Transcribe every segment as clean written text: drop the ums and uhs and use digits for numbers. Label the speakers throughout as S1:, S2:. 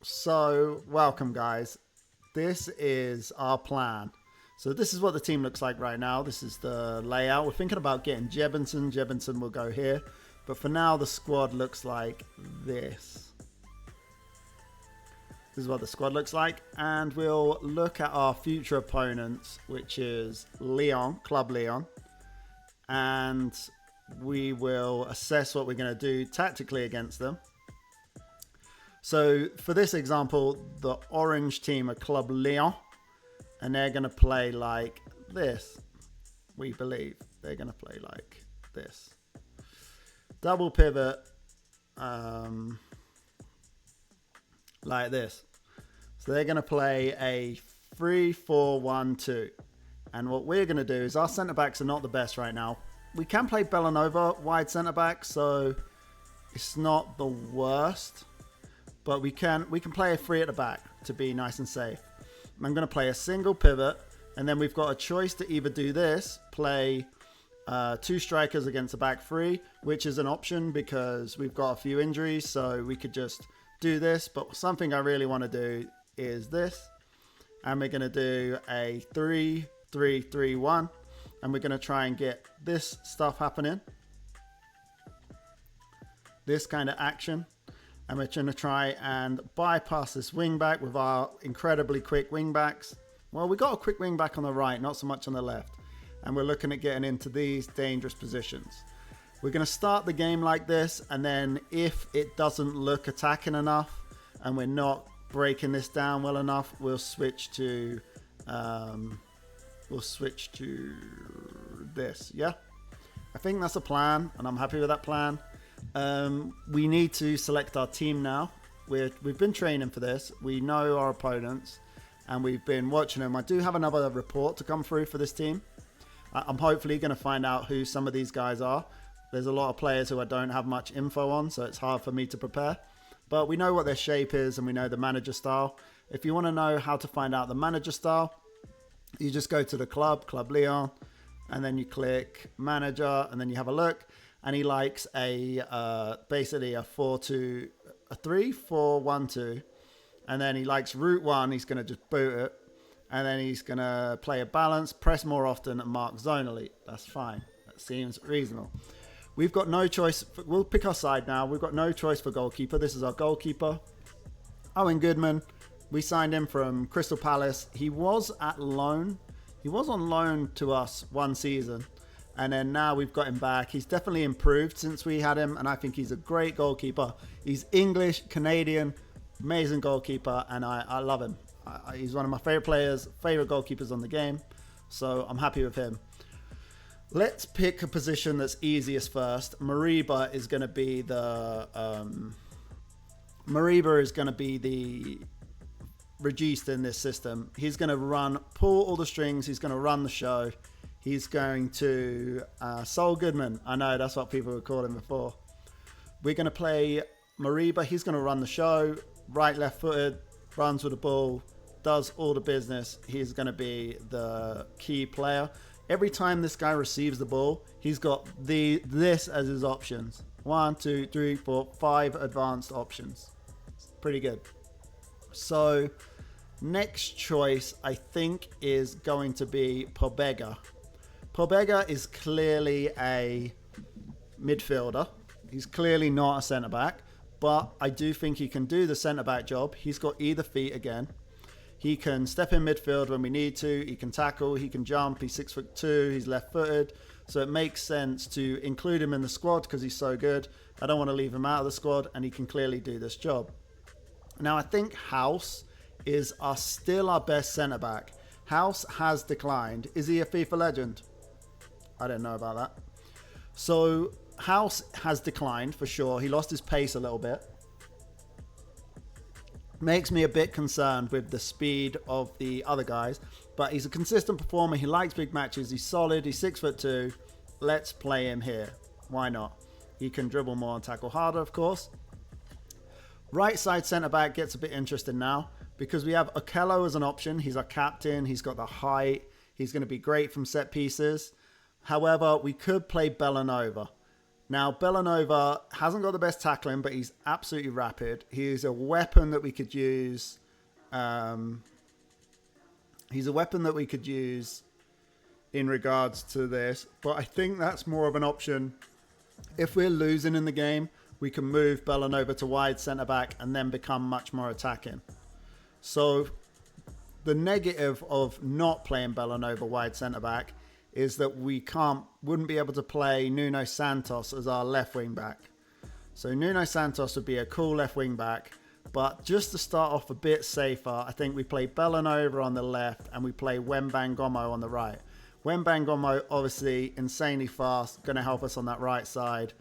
S1: So, welcome, guys. This is our plan. So, this is what the team looks like right now. This is the layout. We're thinking about getting Jebinson. Jebinson will go here. But for now, the squad looks like this. This is what the squad looks like. And we'll look at our future opponents, which is Lyon, Club Lyon. And we will assess what we're going to do tactically against them. So for this example, the orange team are Club Lyon, and they're going to play like this. We believe they're going to play like this. Double pivot, like this. So they're going to play a 3-4-1-2. And what we're going to do is our centre-backs are not the best right now. We can play Bellanova wide centre-back, so it's not the worst. But we can play a 3 at the back to be nice and safe. I'm going to play a single pivot, and then we've got a choice to either do this, play 2 strikers against a back 3, which is an option because we've got a few injuries, so we could just do this. But something I really want to do is this, and we're going to do a 3-3-3-1, and we're going to try and get this stuff happening, this kind of action. And we're going to try and bypass this wing back with our incredibly quick wing backs. Well, we got a quick wing back on the right, not so much on the left. And we're looking at getting into these dangerous positions. We're going to start the game like this. And then if it doesn't look attacking enough and we're not breaking this down well enough, we'll switch to this. Yeah, I think that's a plan, and I'm happy with that plan. We need to select our team now. We've been training for this. We know our opponents, and we've been watching them. I do have another report to come through for this team. I'm hopefully going to find out who some of these guys are. There's a lot of players who I don't have much info on, so it's hard for me to prepare. But we know what their shape is, and we know the manager style. If you want to know how to find out the manager style, you just go to the Club Lyon, and then you click manager, and then you have a look. And he likes basically a 3-4-1-2. And then he likes route 1. He's going to just boot it. And then he's going to play a balance, press more often, and mark zonally. That's fine. That seems reasonable. We've got no choice. We'll pick our side now. We've got no choice for goalkeeper. This is our goalkeeper. Owen Goodman. We signed him from Crystal Palace. He was at loan. He was on loan to us one season. And then now we've got him back. He's definitely improved since we had him. And I think he's a great goalkeeper. He's English, Canadian, amazing goalkeeper. And I love him. He's one of my favorite players, favorite goalkeepers on the game. So I'm happy with him. Let's pick a position that's easiest first. Mariba is going to be the registe in this system. He's going to pull all the strings. He's going to run the show. He's going to Sol Goodman. I know that's what people would call him before. We're going to play Mariba. He's going to run the show. Right, left-footed, runs with the ball, does all the business. He's going to be the key player. Every time this guy receives the ball, he's got this as his options. 1, 2, 3, 4, 5 advanced options. Pretty good. So next choice, I think, is going to be Pobega. Pobega is clearly a midfielder. He's clearly not a centre-back, but I do think he can do the centre-back job. He's got either feet again. He can step in midfield when we need to. He can tackle. He can jump. He's 6'2". He's left-footed. So it makes sense to include him in the squad because he's so good. I don't want to leave him out of the squad, and he can clearly do this job. Now, I think House is still our best centre-back. House has declined. Is he a FIFA legend? I don't know about that. So House has declined for sure. He lost his pace a little bit. Makes me a bit concerned with the speed of the other guys. But he's a consistent performer. He likes big matches. He's solid. He's 6'2". Let's play him here. Why not? He can dribble more and tackle harder, of course. Right side centre-back gets a bit interesting now because we have Okello as an option. He's our captain. He's got the height. He's going to be great from set pieces. However, we could play Bellanova. Now, Bellanova hasn't got the best tackling, but he's absolutely rapid. He's a weapon that we could use. He's a weapon that we could use in regards to this, but I think that's more of an option. If we're losing in the game, we can move Bellanova to wide centre back and then become much more attacking. So the negative of not playing Bellanova wide centre back is that we wouldn't be able to play Nuno Santos as our left wing back. So Nuno Santos would be a cool left wing back, but just to start off a bit safer, I think we play Bellanova on the left and we play Wembangomo on the right. Wembangomo, obviously insanely fast, going to help us on that right side,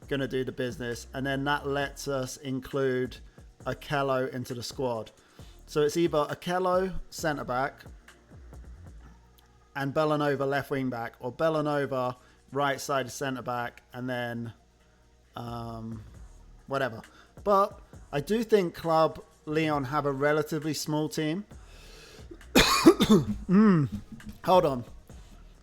S1: going to do the business, and then that lets us include Okello into the squad. So it's either Okello centre back and Bellanova left wing back, or Bellanova right side centre back, and then whatever. But I do think Club Leon have a relatively small team. Hold on.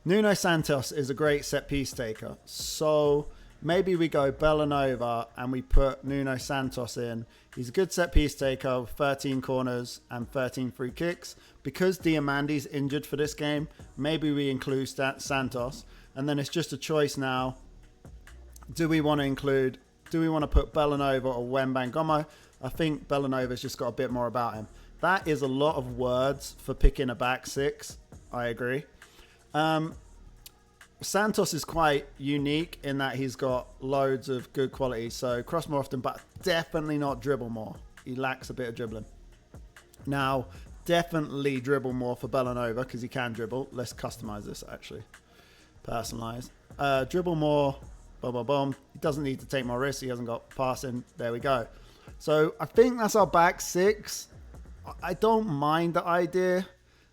S1: Nuno Santos is a great set piece taker. So maybe we go Bellanova and we put Nuno Santos in. He's a good set piece taker with 13 corners and 13 free kicks. Because Diamandi's injured for this game, maybe we include Santos. And then it's just a choice now. Do we want to put Bellanova or Wembangomo? I think Bellanova's just got a bit more about him. That is a lot of words for picking a back six. I agree. Santos is quite unique in that he's got loads of good quality. So cross more often, but definitely not dribble more. He lacks a bit of dribbling. Now, definitely dribble more for Bellanova because he can dribble. Let's customize this actually. Personalize. Dribble more. Boom, boom, boom. He doesn't need to take more risks. He hasn't got passing. There we go. So I think that's our back six. I don't mind the idea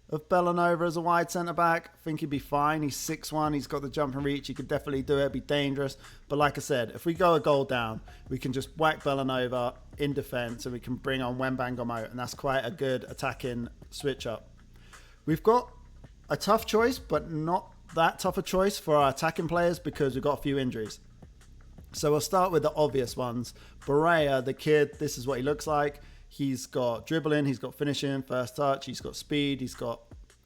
S1: of Bellanova as a wide centre-back. I think he'd be fine. He's 6'1". He's got the jump and reach. He could definitely do it. Be dangerous. But like I said, if we go a goal down, we can just whack Bellanova in defence and we can bring on Wembangomo. And that's quite a good attacking switch-up. We've got a tough choice, but not that tough a choice for our attacking players because we've got a few injuries. So we'll start with the obvious ones. Barea, the kid, this is what he looks like. He's got dribbling, he's got finishing, first touch, he's got speed, he's got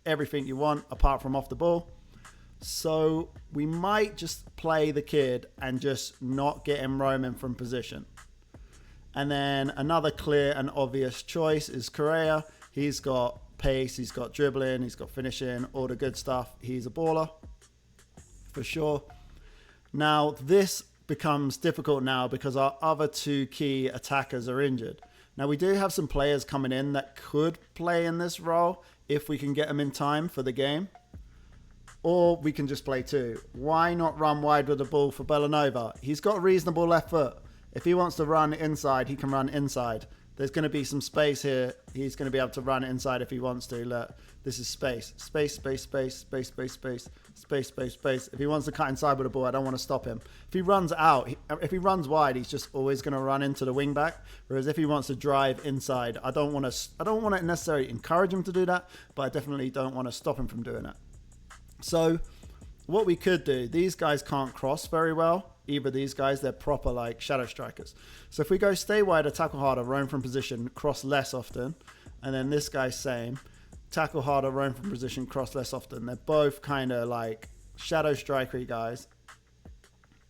S1: everything you want apart from off the ball. So we might just play the kid and just not get him roaming from position. And then another clear and obvious choice is Correa. He's got pace, he's got dribbling, he's got finishing, all the good stuff. He's a baller for sure. Now this becomes difficult now because our other two key attackers are injured. Now, we do have some players coming in that could play in this role if we can get them in time for the game. Or we can just play two. Why not run wide with the ball for Bellanova? He's got a reasonable left foot. If he wants to run inside, he can run inside. There's going to be some space here. He's going to be able to run inside if he wants to. Look, this is space. Space, space, space, space, space, space, space, space, space. If he wants to cut inside with the ball, I don't want to stop him. If he runs out, if he runs wide, he's just always going to run into the wing back. Whereas if he wants to drive inside, I don't want to necessarily encourage him to do that, but I definitely don't want to stop him from doing that. So what we could do, these guys can't cross very well. Either these guys, they're proper like shadow strikers. So if we go stay wider, tackle harder, roam from position, cross less often, and then this guy's same, tackle harder, roam from position, cross less often. They're both kind of like shadow strikery guys.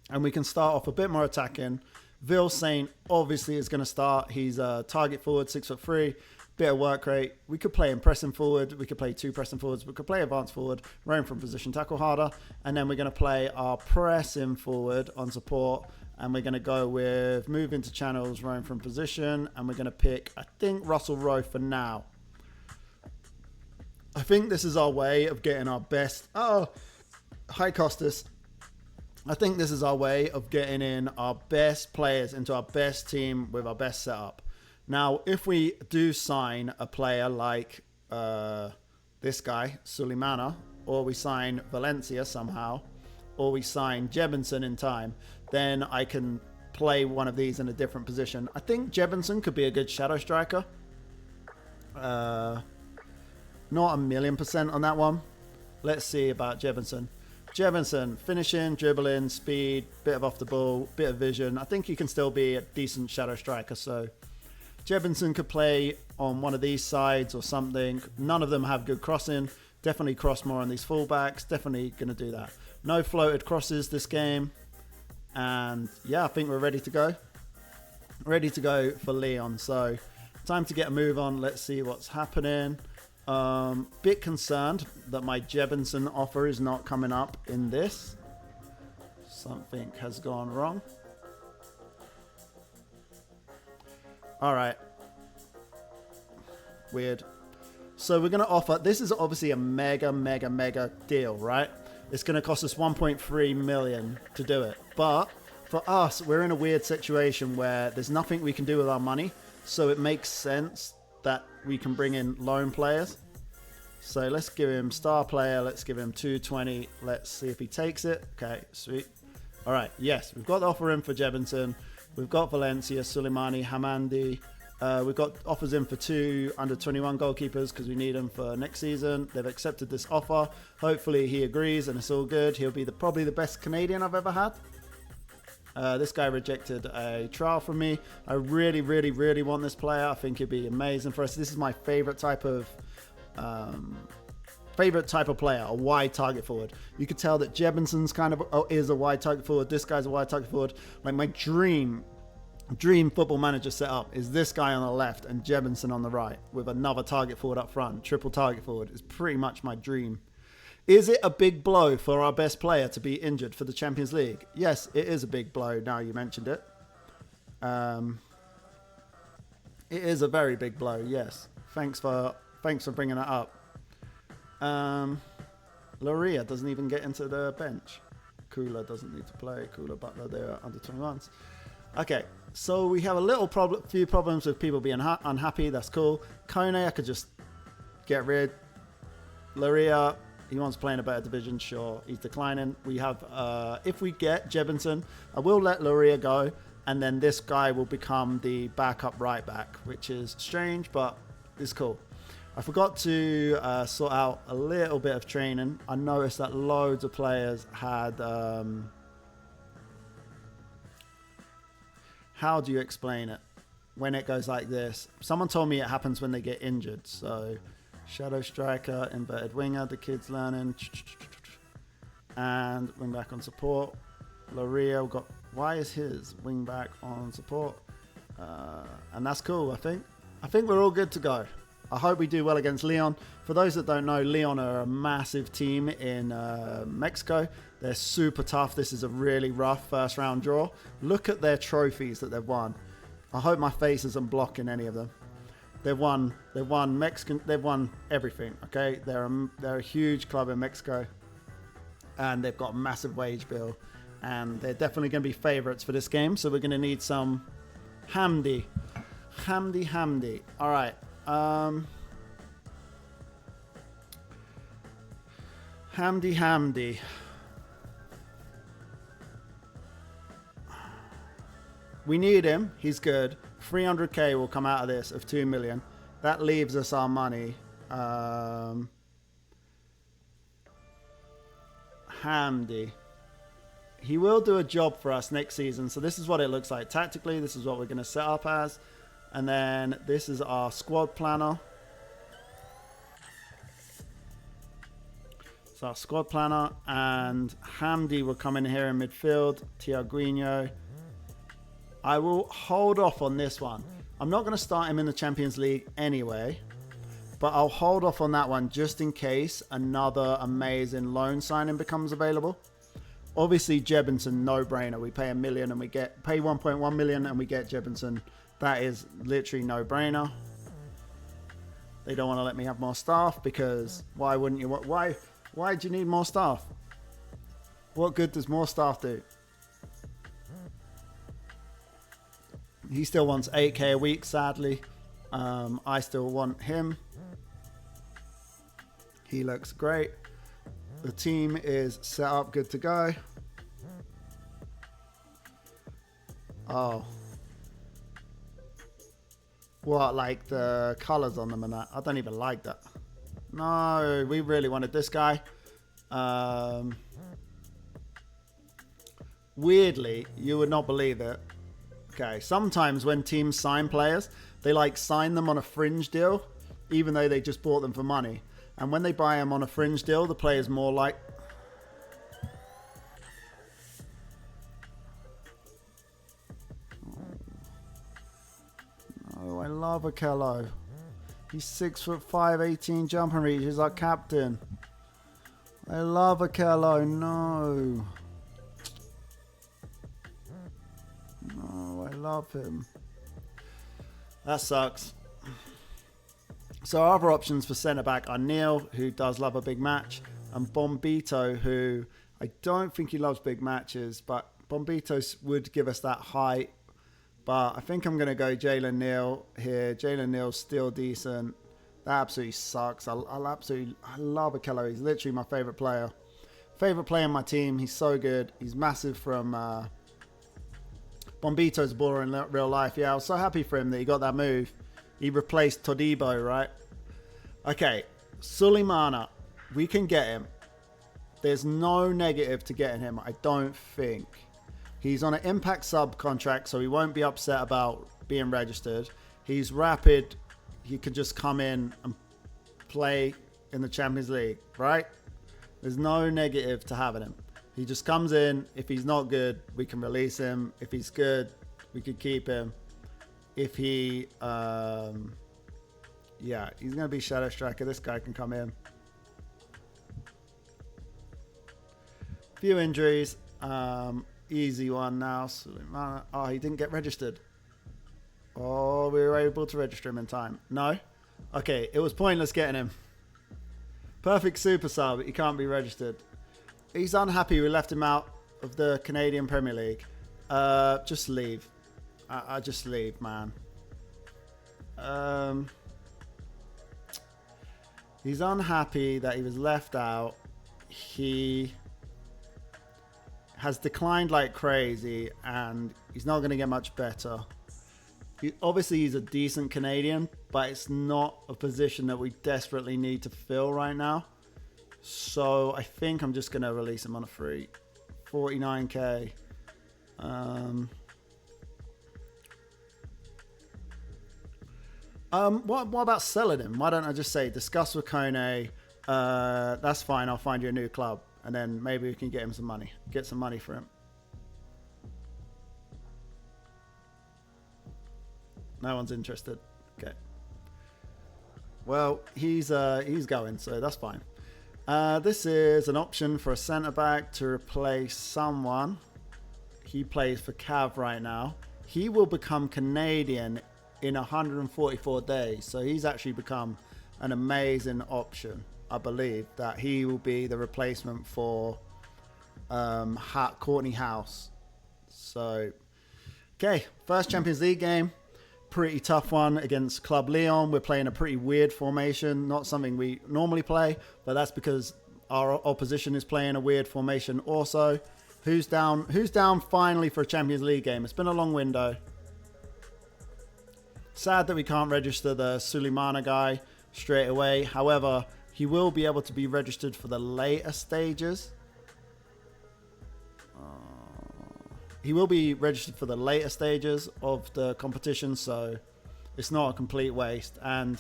S1: And we can start off a bit more attacking. Vil Saint obviously is going to start. He's a target forward, 6'3", bit of work rate. We could play him pressing forward. We could play two pressing forwards. We could play advance forward, roam from position, tackle harder. And then we're going to play our pressing forward on support. And we're going to go with move into channels, roam from position. And we're going to pick, I think, Russell Rowe for now. I think this is our way of getting our best. Oh, hi, Costas. I think this is our way of getting in our best players into our best team with our best setup. Now, if we do sign a player like this guy, Suleimana, or we sign Valencia somehow, or we sign Jebinson in time, then I can play one of these in a different position. I think Jebinson could be a good shadow striker. Not 1,000,000% on that one. Let's see about Jebinson. Jebinson, finishing, dribbling, speed, bit of off the ball, bit of vision. I think he can still be a decent shadow striker. So Jebinson could play on one of these sides or something. None of them have good crossing. Definitely cross more on these fullbacks. Definitely going to do that. No floated crosses this game. And yeah, I think we're ready to go. Ready to go for Leon. So time to get a move on. Let's see what's happening. Bit concerned that my Jebinson offer is not coming up in this. Something has gone wrong. All right. Weird. So we're going to offer, this is obviously a mega deal, right? It's going to cost us 1.3 million to do it. But for us, we're in a weird situation where there's nothing we can do with our money. So it makes sense that we can bring in loan players. So let's give him star player. Let's give him 220. Let's see if he takes it. Okay, sweet. All right, yes, we've got the offer in for Jebinson. We've got Valencia, Suleimani, Hamandi. We've got offers in for 2 under-21 goalkeepers because we need them for next season. They've accepted this offer. Hopefully he agrees and it's all good. He'll be probably the best Canadian I've ever had. This guy rejected a trial from me. I really want this player. I think he'd be amazing for us. This is my favorite type of player, a wide target forward. You could tell that Jebinson's kind of is a wide target forward. This guy's a wide target forward. Like my dream football manager setup is this guy on the left and Jebinson on the right with another target forward up front. Triple target forward is pretty much my dream. Is it a big blow for our best player to be injured for the Champions League? Yes, it is a big blow now you mentioned it. It is a very big blow, yes. Thanks for bringing that up. Loria doesn't even get into the bench. Kula doesn't need to play. Kula, Butler, they're under 21s. Okay, so we have a few problems with people being unhappy. That's cool. Kone, I could just get rid. Loria, he wants to play in a better division. Sure, he's declining. We have, if we get Jebinson, I will let Loria go. And then this guy will become the backup right back, which is strange, but it's cool. I forgot to sort out a little bit of training. I noticed that loads of players had... how do you explain it? When it goes like this. Someone told me it happens when they get injured. So, shadow striker, inverted winger, the kid's learning. And wing back on support. Loria got... Why is his wing back on support? And that's cool, I think. I think we're all good to go. I hope we do well against Leon. For those that don't know, Leon are a massive team in Mexico. They're super tough. This is a really rough first round draw. Look at their trophies that they've won. I hope my face isn't blocking any of them. They've won Mexican. They've won everything. Okay, they're a huge club in Mexico, and they've got a massive wage bill, and they're definitely going to be favorites for this game. So we're going to need some Hamdi. All right. Hamdi. We need him. He's good. 300k will come out of this of 2 million. That leaves us our money. Hamdi. He will do a job for us next season. So this is what it looks like. Tactically, this is what we're going to set up as. And then this is our squad planner. So our squad planner, and Hamdi will come in here in midfield. Thiaguinho. I will hold off on this one. I'm not going to start him in the Champions League anyway, but I'll hold off on that one just in case another amazing loan signing becomes available. Obviously, Jebinson, no-brainer. We pay $1 million and we pay 1.1 million and we get Jebinson. That is literally no-brainer. They don't want to let me have more staff because why wouldn't you? Why do you need more staff? What good does more staff do? He still wants 8k a week, sadly. I still want him. He looks great. The team is set up, good to go. Oh. What, like the colors on them and that? I don't even like that. No, we really wanted this guy. weirdly, you would not believe it. Okay, sometimes when teams sign players, they like sign them on a fringe deal, even though they just bought them for money. And when they buy them on a fringe deal, the player's more like... Oh, I love Okello. He's 6'5", 18 jumping reach. He's our captain. I love Okello. No. No, I love him. That sucks. So our other options for centre-back are Neil, who does love a big match, and Bombito, who I don't think he loves big matches, but Bombito would give us that height. But I think I'm going to go Jalen Neal here. Jalen Neal's still decent. That absolutely sucks. I love Okello. He's literally my favourite player. Favourite player in my team. He's so good. He's massive from... Bombito's a baller in real life. Yeah, I was so happy for him that he got that move. He replaced Todibo, right? Okay, Suleimana. We can get him. There's no negative to getting him, I don't think. He's on an impact sub contract, so he won't be upset about being registered. He's rapid. He could just come in and play in the Champions League, right? There's no negative to having him. He just comes in. If he's not good, we can release him. If he's good, we could keep him. If he, yeah, he's going to be Shadow Striker. This guy can come in. Few injuries. Easy one now. Oh, he didn't get registered. Oh, we were able to register him in time. No? Okay, it was pointless getting him. Perfect super sub. He can't be registered. He's unhappy we left him out of the Canadian Premier League. Just leave. I just leave, man. He's unhappy that he was left out. He has declined like crazy, and he's not going to get much better. Obviously, he's a decent Canadian, but it's not a position that we desperately need to fill right now. So I think I'm just going to release him on a free. 49k. What about selling him? Why don't I just say, discuss with Kone. That's fine. I'll find you a new club. And then maybe we can get him some money. Get some money for him. No one's interested. Okay. Well, he's going, so that's fine. This is an option for a centre-back to replace someone. He plays for Cav right now. He will become Canadian in 144 days. So he's actually become an amazing option. I believe that he will be the replacement for Courtney House. So, okay, first Champions League game. Pretty tough one against Club Leon. We're playing a pretty weird formation, not something we normally play, but that's because our opposition is playing a weird formation also. Who's down? Who's down finally for a Champions League game? It's been a long window. Sad that we can't register the Suleimana guy straight away. However, he will be able to be registered for the later stages. He will be registered for the later stages of the competition, so it's not a complete waste. And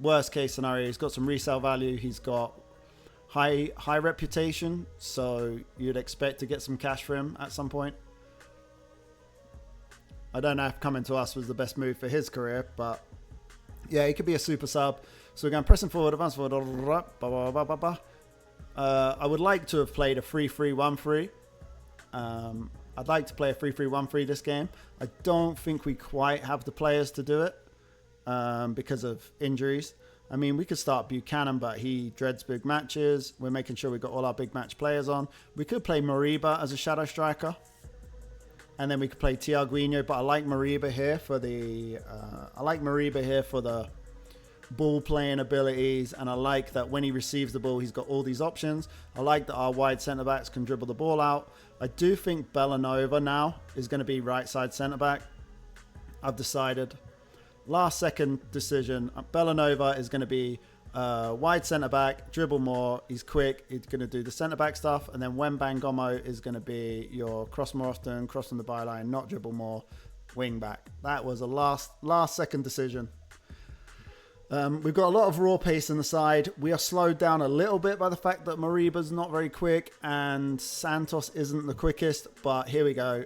S1: worst case scenario, he's got some resale value. He's got high reputation, so you'd expect to get some cash for him at some point. I don't know if coming to us was the best move for his career, but yeah, he could be a super sub. So we're going pressing forward, advance forward. I would like to have played a 3-3-1-3. I'd like to play a 3-3-1-3 this game. I don't think we quite have the players to do it because of injuries. I mean, we could start Buchanan, but he dreads big matches. We're making sure we've got all our big match players on. We could play Mariba as a shadow striker. And then we could play Tiaguinho, but I like Mariba here for the ball playing abilities, and I like that when he receives the ball, he's got all these options. I like that our wide centre backs can dribble the ball out. I do think Bellanova now is going to be right side centre back. I've decided. Last second decision. Bellanova is going to be wide centre back, dribble more. He's quick. He's going to do the centre back stuff. And then Wembangomo is going to be your cross more often, cross on the byline, not dribble more, wing back. That was a last second decision. We've got a lot of raw pace in the side. We are slowed down a little bit by the fact that Mariba's not very quick and Santos isn't the quickest. But here we go.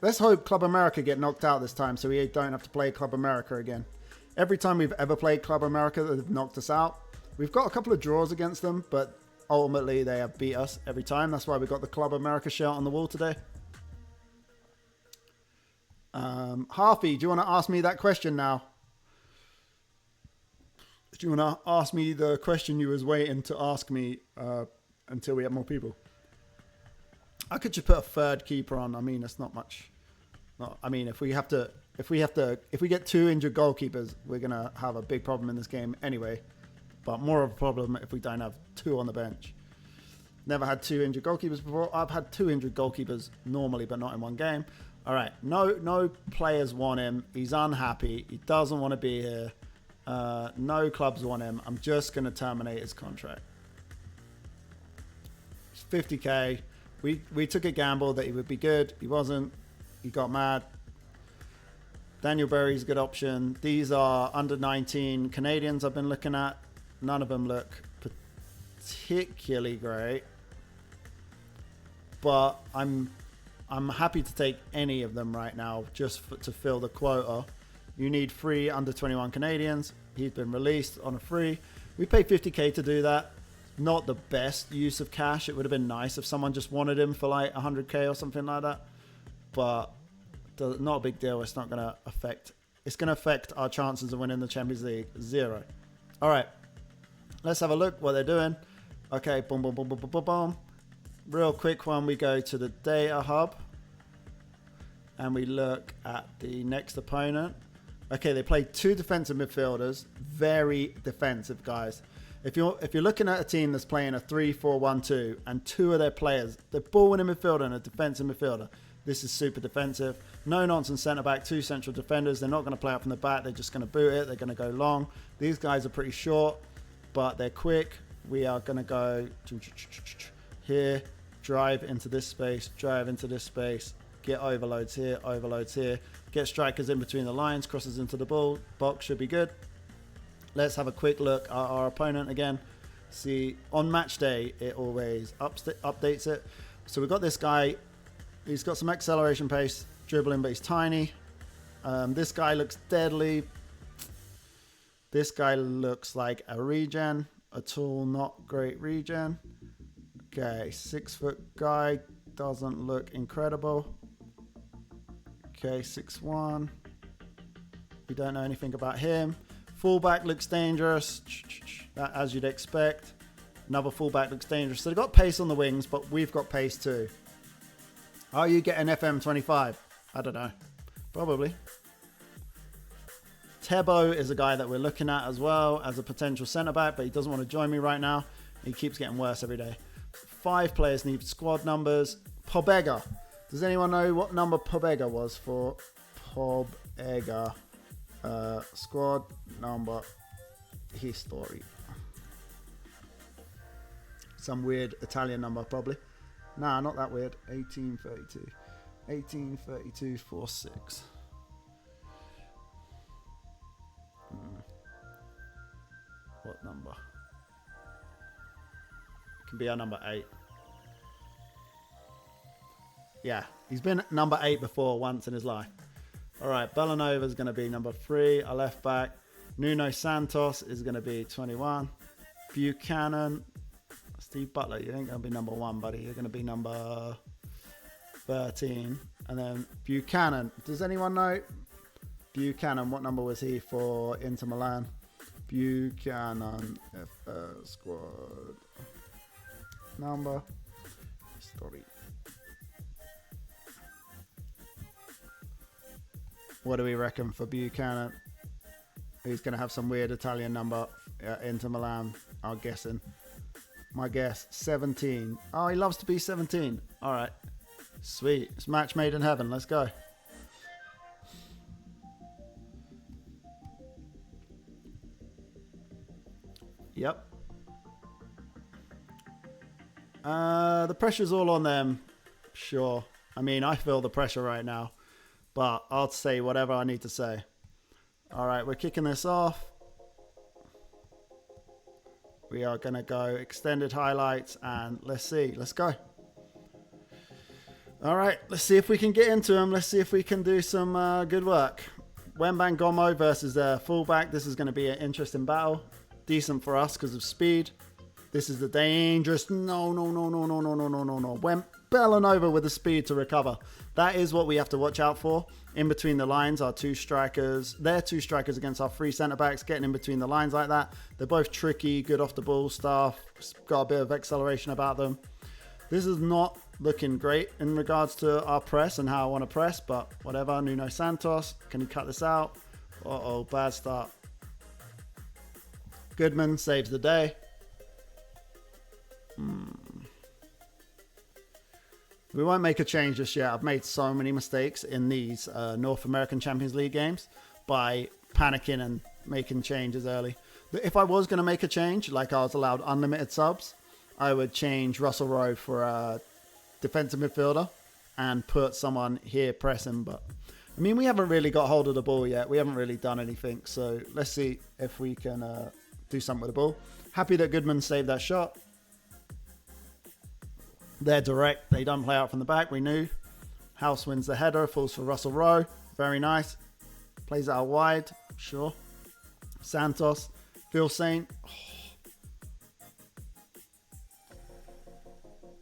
S1: Let's hope Club America get knocked out this time so we don't have to play Club America again. Every time we've ever played Club America, they've knocked us out. We've got a couple of draws against them, but ultimately they have beat us every time. That's why we got the Club America shirt on the wall today. Harfy, do you want to ask me that question now? Do you want to ask me the question you was waiting to ask me until we have more people? I could just put a third keeper on. I mean, that's not much. I mean, if we get 2 injured goalkeepers, we're gonna have a big problem in this game anyway. But more of a problem if we don't have 2 on the bench. Never had 2 injured goalkeepers before. I've had 2 injured goalkeepers normally, but not in one game. All right, no players want him. He's unhappy. He doesn't want to be here. No clubs want him. I'm just going to terminate his contract. It's 50k. We took a gamble that he would be good. He wasn't. He got mad. Daniel Berry's a good option. These are under 19 Canadians I've been looking at. None of them look particularly great. But I'm happy to take any of them right now just to fill the quota. You need 3 under 21 Canadians. He's been released on a free. We paid 50k to do that. Not the best use of cash. It would have been nice if someone just wanted him for like 100k or something like that. But not a big deal. It's not going to affect. It's going to affect our chances of winning the Champions League. 0. All right. Let's have a look what they're doing. Okay. Boom, boom, boom, boom, boom, boom, boom. Real quick one. We go to the data hub. And we look at the next opponent. Okay, they played 2 defensive midfielders. Very defensive, guys. If you're looking at a team that's playing a 3-4-1-2 and 2 of their players, the ball winning midfielder and a defensive midfielder, this is super defensive. No nonsense centre back, 2 central defenders. They're not going to play up from the back. They're just going to boot it. They're going to go long. These guys are pretty short, but they're quick. We are going to go here, drive into this space, drive into this space. Get overloads here, get strikers in between the lines, crosses into the ball, box should be good. Let's have a quick look at our opponent again. See, on match day, it always updates it. So we've got this guy, he's got some acceleration pace, dribbling, but he's tiny. This guy looks deadly. This guy looks like a regen, a tall, not great regen. Okay, 6-foot guy, doesn't look incredible. Okay, 6'1". We don't know anything about him. Fullback looks dangerous, as you'd expect. Another fullback looks dangerous. So they've got pace on the wings, but we've got pace too. Are you getting FM25? I don't know. Probably. Tebo is a guy that we're looking at as well as a potential centre-back, but he doesn't want to join me right now. He keeps getting worse every day. 5 players need squad numbers. Pobega. Does anyone know what number Pobega was for? Pobega. Squad number history. Some weird Italian number, probably. Nah, not that weird. 1832. 1832 46. What number? It can be our number 8. Yeah, he's been number 8 before once in his life. All right, Bellanova is going to be number 3, our left back. Nuno Santos is going to be 21. Buchanan, Steve Butler, you ain't going to be number 1, buddy. You're going to be number 13. And then Buchanan, does anyone know? Buchanan, what number was he for Inter Milan? Buchanan, squad number, history. What do we reckon for Buchanan? He's going to have some weird Italian number Inter Milan, I'm guessing. My guess, 17. Oh, he loves to be 17. All right. Sweet. It's match made in heaven. Let's go. Yep. The pressure's all on them. Sure. I mean, I feel the pressure right now. But I'll say whatever I need to say. All right, we're kicking this off. We are going to go extended highlights and let's see. Let's go. All right, let's see if we can get into them. Let's see if we can do some good work. Wembanyama versus their fullback. This is going to be an interesting battle. Decent for us because of speed. This is the dangerous. No. Bellanova with the speed to recover. That is what we have to watch out for. In between the lines, our two strikers. They're two strikers against our three centre-backs. Getting in between the lines like that. They're both tricky, good off the ball stuff. Got a bit of acceleration about them. This is not looking great in regards to our press and how I want to press, but whatever. Nuno Santos, can he cut this out? Uh-oh, bad start. Goodman saves the day. We won't make a change just yet. I've made so many mistakes in these North American Champions League games by panicking and making changes early. If I was going to make a change, like I was allowed unlimited subs, I would change Russell Rowe for a defensive midfielder and put someone here pressing. But I mean, we haven't really got hold of the ball yet. We haven't really done anything. So let's see if we can do something with the ball. Happy that Goodman saved that shot. They're direct. They don't play out from the back. We knew. House wins the header. Falls for Russell Rowe. Very nice. Plays it out wide. Sure. Santos. Phil Saint.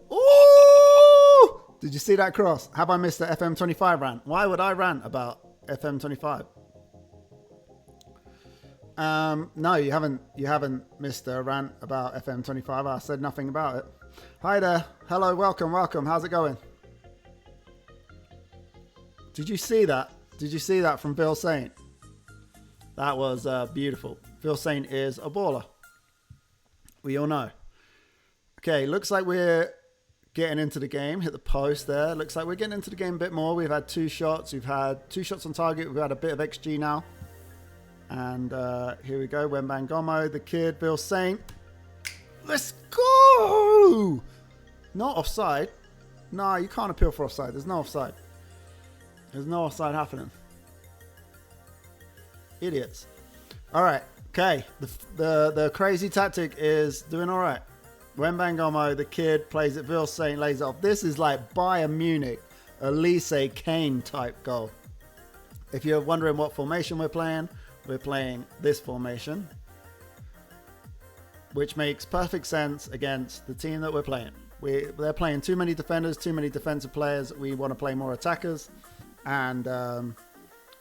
S1: Oh. Ooh! Did you see that cross? Have I missed the FM25 rant? Why would I rant about FM25? No, you haven't missed a rant about FM25. I said nothing about it. Hi there. Hello, welcome. How's it going? Did you see that? Did you see that from Phil Saint? That was beautiful. Phil Saint is a baller. We all know. Okay, looks like we're getting into the game. Hit the post there. Looks like we're getting into the game a bit more. We've had 2 shots. We've had 2 shots on target. We've had a bit of XG now. And here we go. Wembanyama, the kid, Phil Saint. Let's go! Not offside. No, you can't appeal for offside. There's no offside. There's no offside happening. Idiots. All right. Okay. The crazy tactic is doing all right. Wembanyama, the kid, plays it. Phil Saint lays it off. This is like Bayern Munich, Elise Kane type goal. If you're wondering what formation we're playing this formation, which makes perfect sense against the team that we're playing. They're playing too many defenders, too many defensive players. We want to play more attackers. And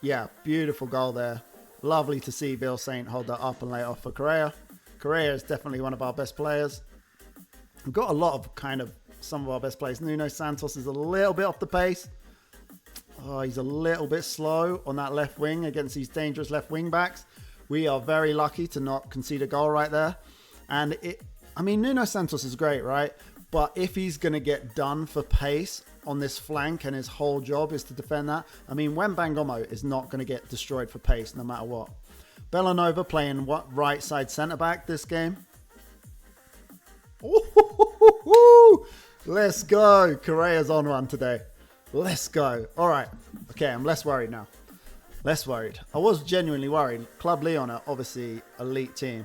S1: yeah, beautiful goal there. Lovely to see Phil Saint hold that up and lay it off for Correa. Correa is definitely one of our best players. We've got a lot of some of our best players. Nuno Santos is a little bit off the pace. Oh, he's a little bit slow on that left wing against these dangerous left wing backs. We are very lucky to not concede a goal right there. And Nuno Santos is great, right? But if he's going to get done for pace on this flank and his whole job is to defend that, Wembanyama is not going to get destroyed for pace no matter what. Bellanova playing right side centre back this game. Ooh, let's go. Correa's on one today. Let's go. All right. Okay, I'm less worried now. Less worried. I was genuinely worried. Club Leon are obviously elite team.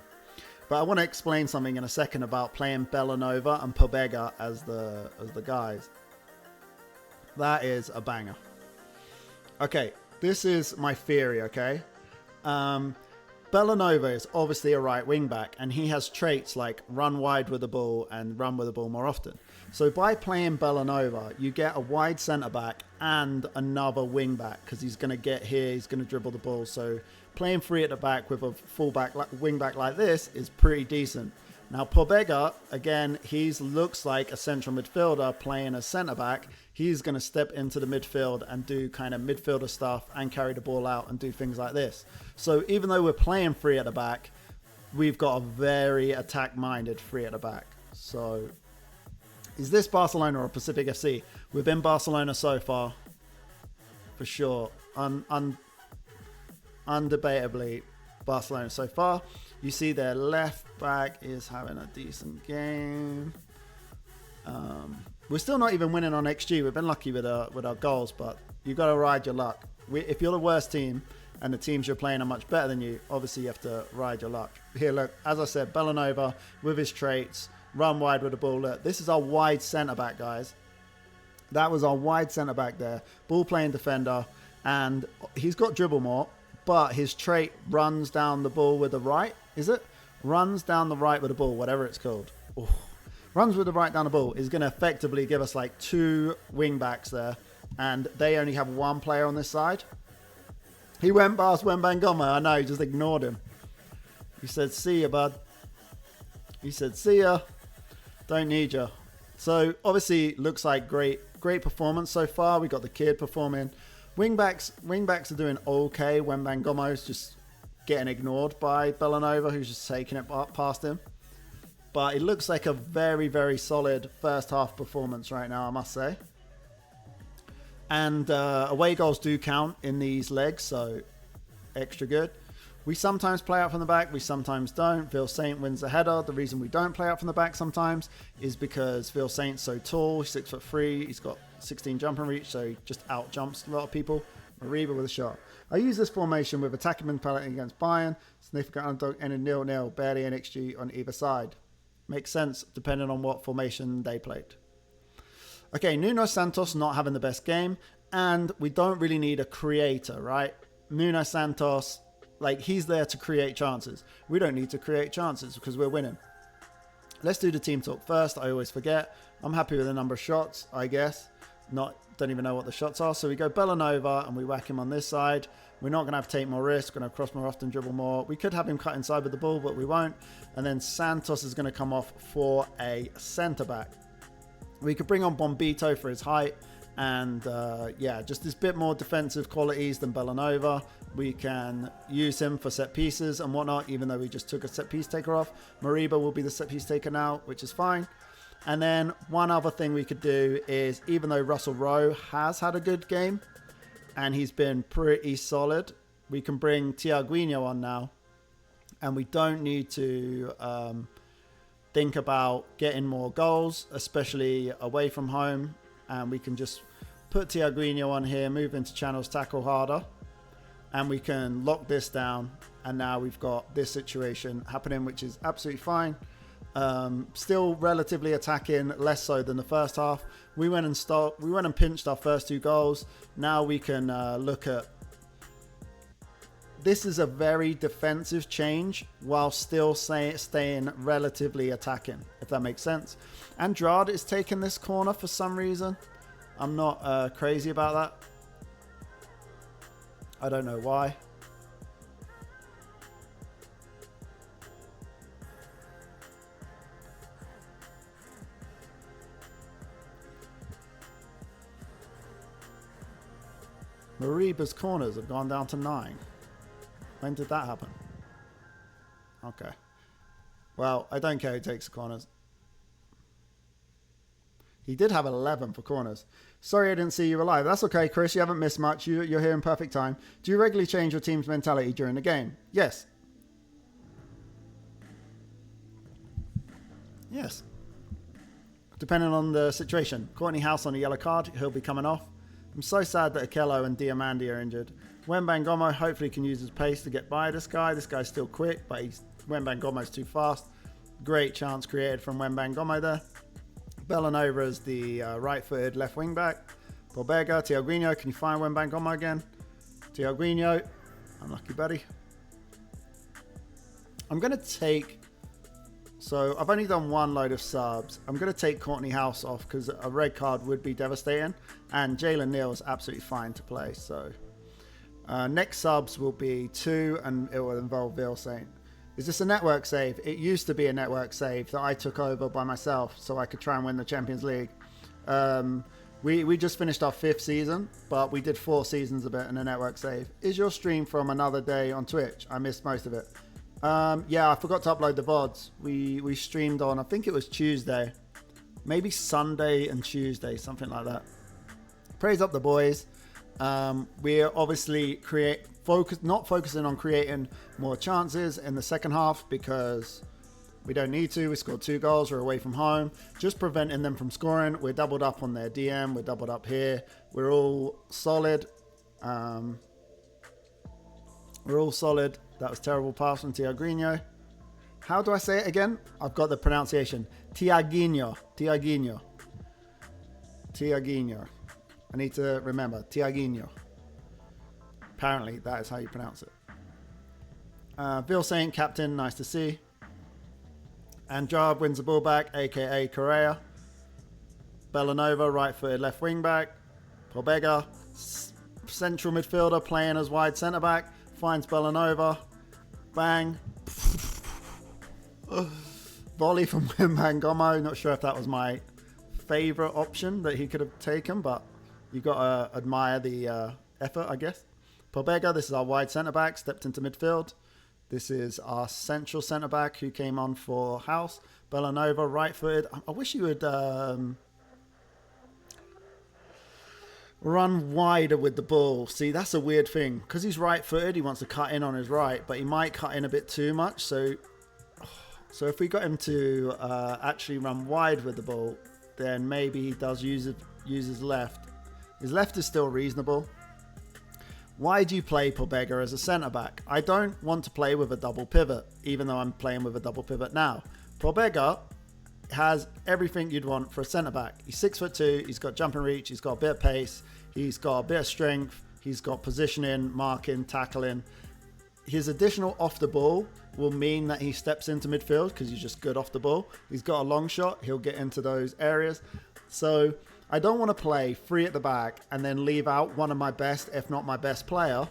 S1: But I want to explain something in a second about playing Bellanova and Pobega as the guys. That is a banger. Okay, this is my theory, okay? Bellanova is obviously a right wing back, and he has traits like run wide with the ball and run with the ball more often. So by playing Bellanova, you get a wide centre back and another wing back because he's going to get here, he's going to dribble the ball. So playing free at the back with a fullback wing back like this is pretty decent. Now Pobega, again, he looks like a central midfielder playing a centre back. He's going to step into the midfield and do kind of midfielder stuff and carry the ball out and do things like this. So even though we're playing free at the back, we've got a very attack-minded free at the back. So is this Barcelona or Pacific FC? We've been Barcelona so far, for sure. Undebatably Barcelona so far. You see their left back is having a decent game. We're still not even winning on XG. We've been lucky with our goals, but you got to ride your luck. If you're the worst team and the teams you're playing are much better than you, obviously you have to ride your luck. Here, look, as I said, Bellanova with his traits, run wide with the ball. Look, this is our wide centre-back, guys. That was our wide centre-back there. Ball-playing defender, and he's got dribble more, but his trait runs down the ball with the right, is it? Runs down the right with the ball, whatever it's called. Ooh. Runs with the right down the ball is going to effectively give us like 2 wing backs there, and they only have 1 player on this side. He went past Wembanyama. I know, he just ignored him. He said, see ya, bud. He said, see ya. Don't need ya. So obviously looks like great performance so far. We got the kid performing. Wingbacks are doing okay. Wembanyama is just getting ignored by Bellanova, who's just taking it past him. But it looks like a very, very solid first half performance right now, I must say. And away goals do count in these legs, so extra good. We sometimes play out from the back, we sometimes don't. Phil Saint wins the header. The reason we don't play out from the back sometimes is because Phil Saint's so tall, he's 6'3", he's got 16 jumping reach, so he just out jumps a lot of people. Mariba with a shot. I use this formation with attacking mentality against Bayern, significant underdog and a 0-0, barely an XG on either side. Makes sense depending on what formation they played. Okay, Nuno Santos not having the best game, and we don't really need a creator, right? Nuno Santos, like, he's there to create chances. We don't need to create chances because we're winning. Let's do the team talk first. I always forget. I'm happy with the number of shots, I guess. Don't even know what the shots are. So we go Bellanova and we whack him on this side. We're not going to have to take more risks. We're going to cross more often, dribble more. We could have him cut inside with the ball, but we won't. And then Santos is going to come off for a centre-back. We could bring on Bombito for his height. And yeah, just this bit more defensive qualities than Bellanova. We can use him for set pieces and whatnot, even though we just took a set piece taker off. Mariba will be the set piece taker now, which is fine. And then one other thing we could do is, even though Russell Rowe has had a good game and he's been pretty solid, we can bring Thiaguinho on now. And we don't need to think about getting more goals, especially away from home. And we can just put Thiaguinho on here, move into channels, tackle harder. And we can lock this down. And now we've got this situation happening, which is absolutely fine. Still relatively attacking, less so than the first half. We went and pinched our first 2 goals. Now we can look at. This is a very defensive change while still staying relatively attacking, if that makes sense. Andrade is taking this corner for some reason. I'm not crazy about that. I don't know why. Mariba's corners have gone down to 9. When did that happen? Okay. Well, I don't care who takes the corners. He did have 11 for corners. Sorry I didn't see you were live. That's okay, Chris. You haven't missed much. You're here in perfect time. Do you regularly change your team's mentality during the game? Yes. Yes. Depending on the situation. Courtney House on a yellow card. He'll be coming off. I'm so sad that Akello and Diamandi are injured. Wembanyama hopefully can use his pace to get by this guy. This guy's still quick, but Wembanyama's too fast. Great chance created from Wembanyama there. Bellanova is the right-footed left wing back. Pobega, Thiaguinho, can you find Wembanyama again? Thiaguinho, unlucky buddy. I'm going to take... So I've only done 1 load of subs. I'm going to take Courtney House off because a red card would be devastating. And Jalen Neal is absolutely fine to play. So next subs will be 2 and it will involve Phil Saint. Is this a network save? It used to be a network save that I took over by myself so I could try and win the Champions League. We just finished our 5th season, but we did 4 seasons of it in a network save. Is your stream from another day on Twitch? I missed most of it. Yeah, I forgot to upload the VODs. We streamed on, I think it was Tuesday. Maybe Sunday and Tuesday, something like that. Praise up the boys. We're obviously not focusing on creating more chances in the second half because we don't need to. We scored 2 goals. We're away from home. Just preventing them from scoring. We're doubled up on their DM. We're doubled up here. We're all solid. We're all solid. That was terrible pass from Tiaguinho. How do I say it again? I've got the pronunciation. Tiaguinho. Tiaguinho. Tiaguinho. I need to remember. Tiaguinho. Apparently, that is how you pronounce it. Bill Saint, captain. Nice to see. Andrade wins the ball back, a.k.a. Correa. Bellanova, right-footed left wing-back. Pobega, central midfielder, playing as wide centre-back. Finds Bellanova. Bang. Volley from Wimbangomo. Not sure if that was my favourite option that he could have taken, but you got to admire the effort, I guess. Pobega, this is our wide centre-back, stepped into midfield. This is our central centre-back who came on for House. Bellanova, right-footed. I wish you would run wider with the ball. See, that's a weird thing. Because he's right-footed, he wants to cut in on his right, but he might cut in a bit too much. So if we got him to actually run wide with the ball, then maybe he does use his left. His left is still reasonable. Why do you play Pobega as a centre-back? I don't want to play with a double pivot, even though I'm playing with a double pivot now. Pobega has everything you'd want for a centre-back. He's 6'2", he's got jump and reach, he's got a bit of pace, he's got a bit of strength, he's got positioning, marking, tackling. His additional off the ball will mean that he steps into midfield because he's just good off the ball. He's got a long shot, he'll get into those areas. So I don't want to play 3 at the back and then leave out one of my best, if not my best player.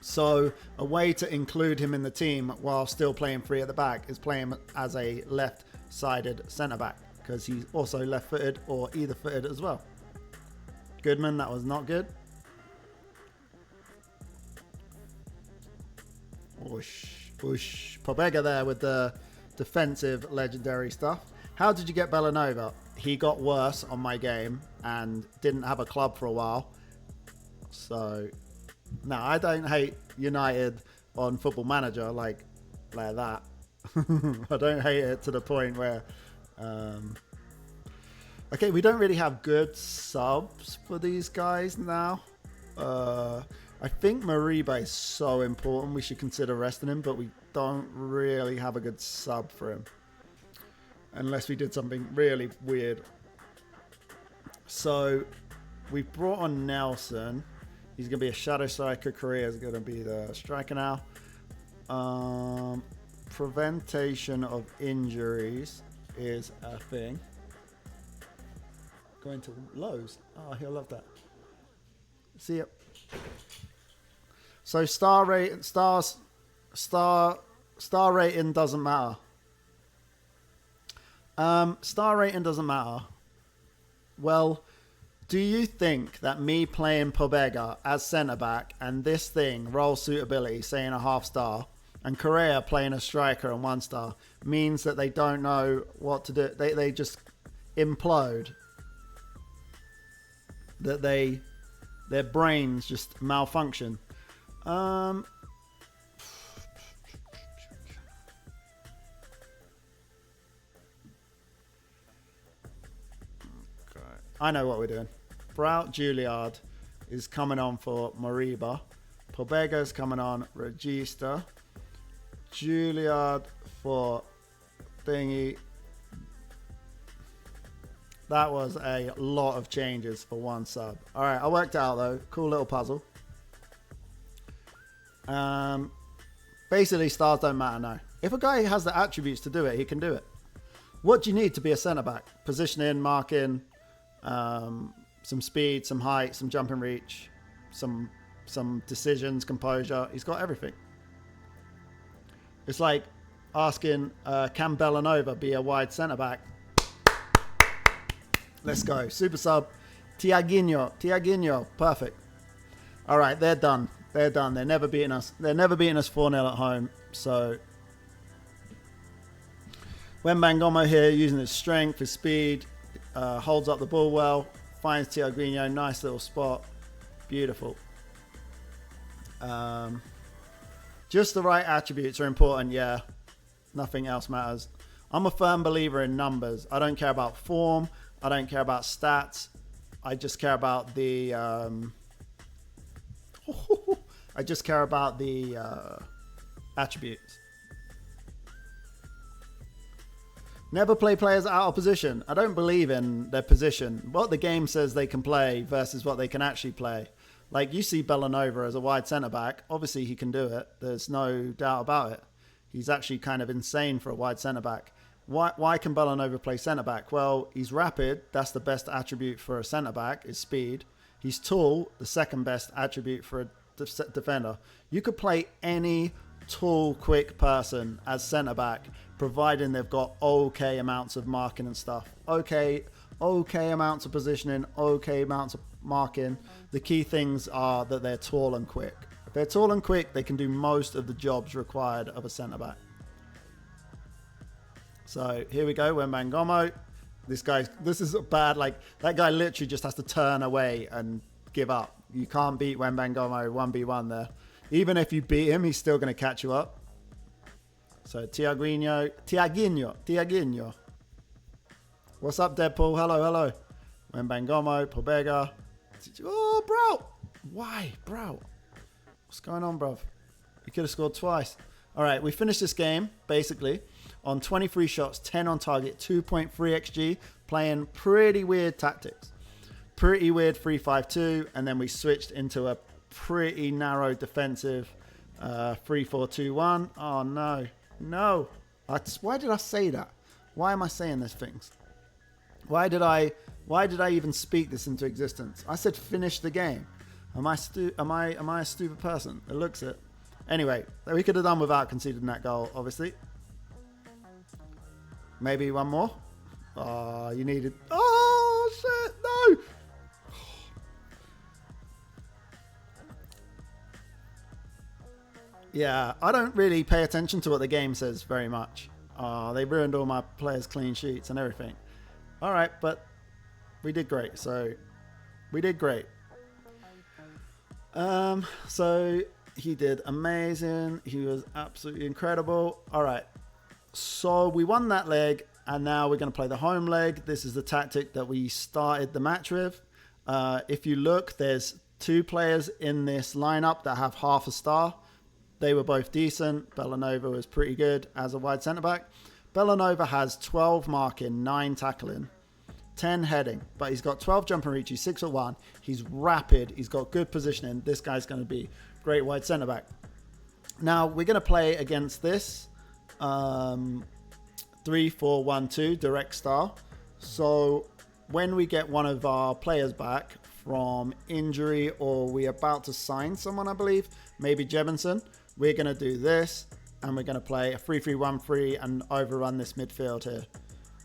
S1: So a way to include him in the team while still playing 3 at the back is playing as a left-sided centre-back because he's also left-footed or either-footed as well. Goodman, that was not good. Whoosh, whoosh. Pobega there with the defensive legendary stuff. How did you get Bellanova? He got worse on my game and didn't have a club for a while. So, no, I don't hate United on Football Manager like that. I don't hate it to the point where... okay, we don't really have good subs for these guys now. I think Mariba is so important. We should consider resting him, but we don't really have a good sub for him. Unless we did something really weird. So we've brought on Nelson. He's going to be a shadow striker. Correa is going to be the striker now. Prevention of injuries is a thing. Going to Lowe's. Oh, he'll love that. See ya. So star rating doesn't matter. Star rating doesn't matter. Well, do you think that me playing Pobega as centre-back and this thing, role suitability, saying a half star, and Correa playing a striker and 1 star, means that they don't know what to do? They just implode. That their brains just malfunction. I know what we're doing. Braut Juilliard is coming on for Mariba. Pobega's coming on Regista. Juilliard for thingy. That was a lot of changes for 1 sub. All right, I worked it out though. Cool little puzzle. Basically, stars don't matter now. If a guy has the attributes to do it, he can do it. What do you need to be a centre-back? Positioning, marking, some speed, some height, some jump and reach, some decisions, composure. He's got everything. It's like asking, can Bellanova be a wide centre-back? Let's go. Super sub. Tiaguinho. Perfect. All right, they're done. They're done. They're never beating us. They're never beating us 4-0 at home. So Wembangomo here using his strength, his speed, holds up the ball well, finds Tiaguinho, nice little spot. Beautiful. Just the right attributes are important. Yeah, nothing else matters. I'm a firm believer in numbers. I don't care about form. I don't care about stats. I just care about the attributes. Never play players out of position. I don't believe in their position. What the game says they can play versus what they can actually play. Like, you see Bellanova as a wide centre-back. Obviously, he can do it. There's no doubt about it. He's actually kind of insane for a wide centre-back. Why can Bellanova play centre-back? Well, he's rapid. That's the best attribute for a centre-back, is speed. He's tall. The second best attribute for a defender. You could play any tall, quick person as centre-back, providing they've got okay amounts of marking and stuff. Okay amounts of positioning, okay amounts of marking. The key things are that they're tall and quick. If they're tall and quick, they can do most of the jobs required of a centre-back. So here we go, Wembangomo. This is bad. Like, that guy literally just has to turn away and give up. You can't beat Wembangomo 1v1 there. Even if you beat him, he's still going to catch you up. So Tiaguinho. What's up, Deadpool? Hello. Wembangomo, Pobega. Oh, bro. Why, bro? What's going on, bro? You could have scored twice. All right, we finished this game, basically, on 23 shots, 10 on target, 2.3 XG, playing pretty weird tactics. Pretty weird 3-5-2, and then we switched into a pretty narrow defensive 3-4-2-1. Oh, no. Why did I say that? Why am I saying these things? Why did I even speak this into existence? I said finish the game. Am I a stupid person? It looks it. Anyway, we could have done without conceding that goal, obviously. Maybe one more. Oh, you needed. Oh, shit, no. Yeah, I don't really pay attention to what the game says very much. They ruined all my players' clean sheets and everything. All right, but we did great. So we did great. So he did amazing. He was absolutely incredible. All right. So we won that leg, and now we're going to play the home leg. This is the tactic that we started the match with. If you look, there's two players in this lineup that have half a star. They were both decent. Bellanova was pretty good as a wide centre-back. Bellanova has 12 marking, 9 tackling, 10 heading, but he's got 12 jump and reach. He's 6'1". He's rapid. He's got good positioning. This guy's going to be great wide centre-back. Now, we're going to play against this 3-4-1-2 direct style. So when we get one of our players back from injury, or we're about to sign someone, I believe, maybe Jebinson, we're going to do this, and we're going to play a 3-3-1-3 and overrun this midfield here.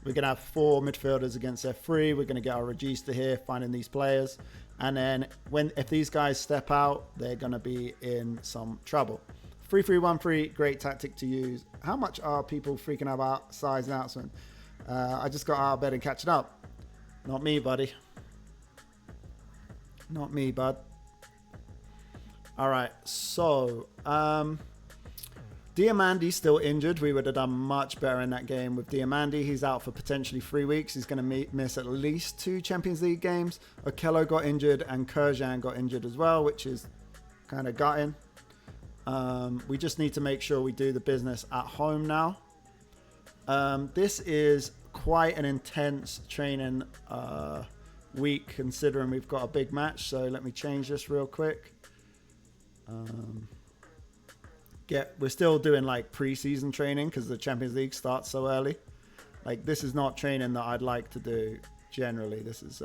S1: We're going to have 4 midfielders against their 3. We're going to get our regista here, finding these players. And then if these guys step out, they're going to be in some trouble. 3-3-1-3, great tactic to use. How much are people freaking out about size announcement? I just got out of bed and catching up. Not me, buddy. Not me, bud. All right, so Diamandi still injured. We would have done much better in that game with Diamandi. He's out for potentially 3 weeks. He's going to miss at least 2 Champions League games. Okello got injured and Kurjan got injured as well, which is kind of gutting. We just need to make sure we do the business at home now. This is quite an intense training week, considering we've got a big match. So let me change this real quick. We're still doing like pre-season training because the Champions League starts so early. Like, this is not training that I'd like to do generally. This is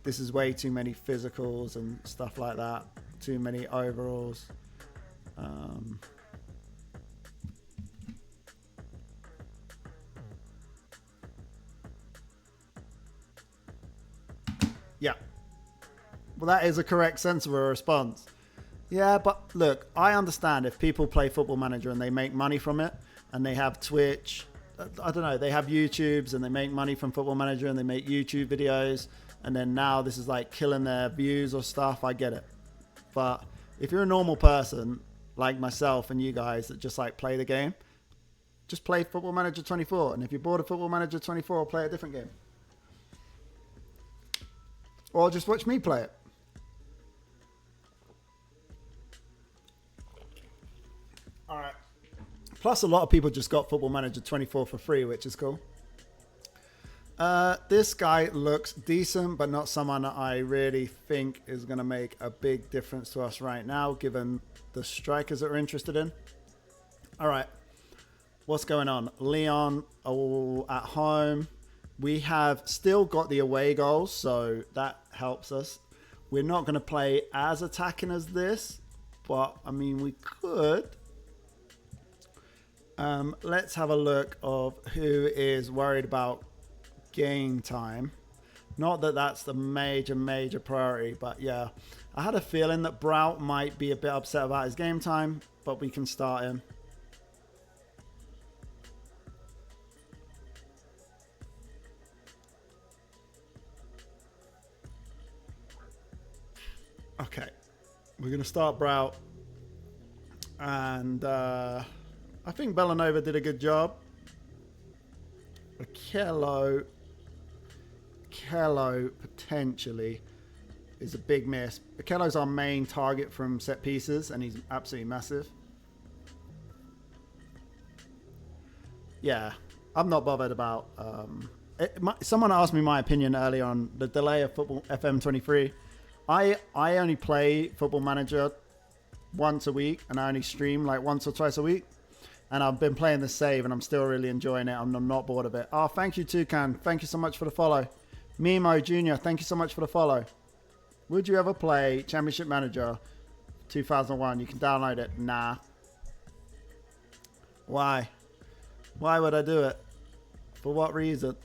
S1: this is way too many physicals and stuff like that. Too many overalls. Yeah. Well, that is a correct sense of a response. Yeah, but look, I understand if people play Football Manager and they make money from it, and they have Twitch, I don't know, they have YouTubes and they make money from Football Manager and they make YouTube videos, and then now this is like killing their views or stuff. I get it. But If you're a normal person like myself and you guys that just like play the game, just play Football Manager 24. And if you're bored of Football Manager 24, play a different game. Or just watch me play it. All right. Plus, a lot of people just got Football Manager 24 for free, which is cool. This guy looks decent, but not someone that I really think is going to make a big difference to us right now, given the strikers that we're interested in. All right. What's going on? Leon at home. We have still got the away goals, so that helps us. We're not going to play as attacking as this, but, I mean, we could. Let's have a look of who is worried about game time. Not that that's the major priority, but yeah. I had a feeling that Brout might be a bit upset about his game time, but we can start him. Okay, we're going to start Brout. And I think Bellanova did a good job. Kello potentially is a big miss. Kello's our main target from set pieces, and he's absolutely massive. Yeah, I'm not bothered about... someone asked me my opinion earlier on the delay of Football FM23. I only play Football Manager once a week, and I only stream like once or twice a week. And I've been playing the save, and I'm still really enjoying it. I'm not bored of it. Oh, thank you, Toucan. Thank you so much for the follow. Mimo Jr., thank you so much for the follow. Would you ever play Championship Manager 2001? You can download it. Nah. Why? Why would I do it? For what reason?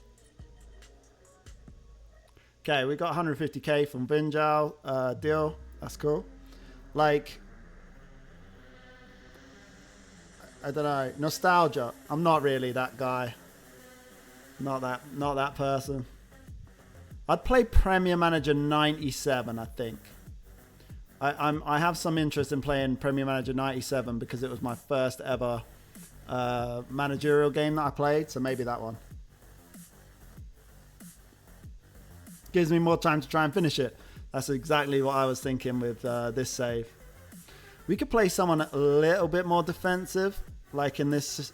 S1: Okay, we got 150k from Vinjal deal. That's cool. Like... I don't know. Nostalgia. I'm not really that guy. Not that person. I'd play Premier Manager 97, I think. I have some interest in playing Premier Manager 97 because it was my first ever managerial game that I played, so maybe that one. Gives me more time to try and finish it. That's exactly what I was thinking with this save. We could play someone a little bit more defensive. Like in this,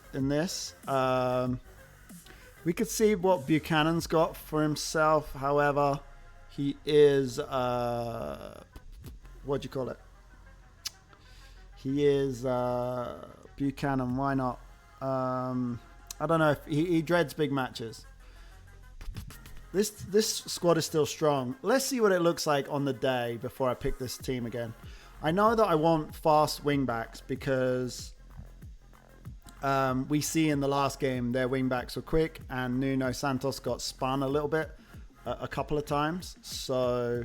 S1: we could see what Buchanan's got for himself. However, he is, what do you call it? He is Buchanan. Why not? I don't know if he dreads big matches. This squad is still strong. Let's see what it looks like on the day before I pick this team again. I know that I want fast wingbacks because. We see in the last game their wingbacks were quick, and Nuno Santos got spun a little bit a couple of times. So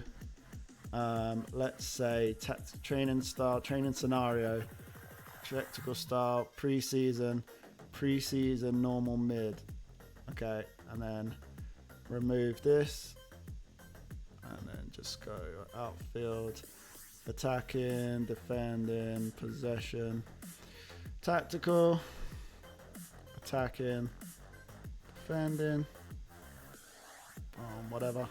S1: let's say training style, training scenario, tactical style, preseason normal mid. Okay, and then remove this, and then just go outfield, attacking, defending, possession, tactical. Attacking, defending, whatever.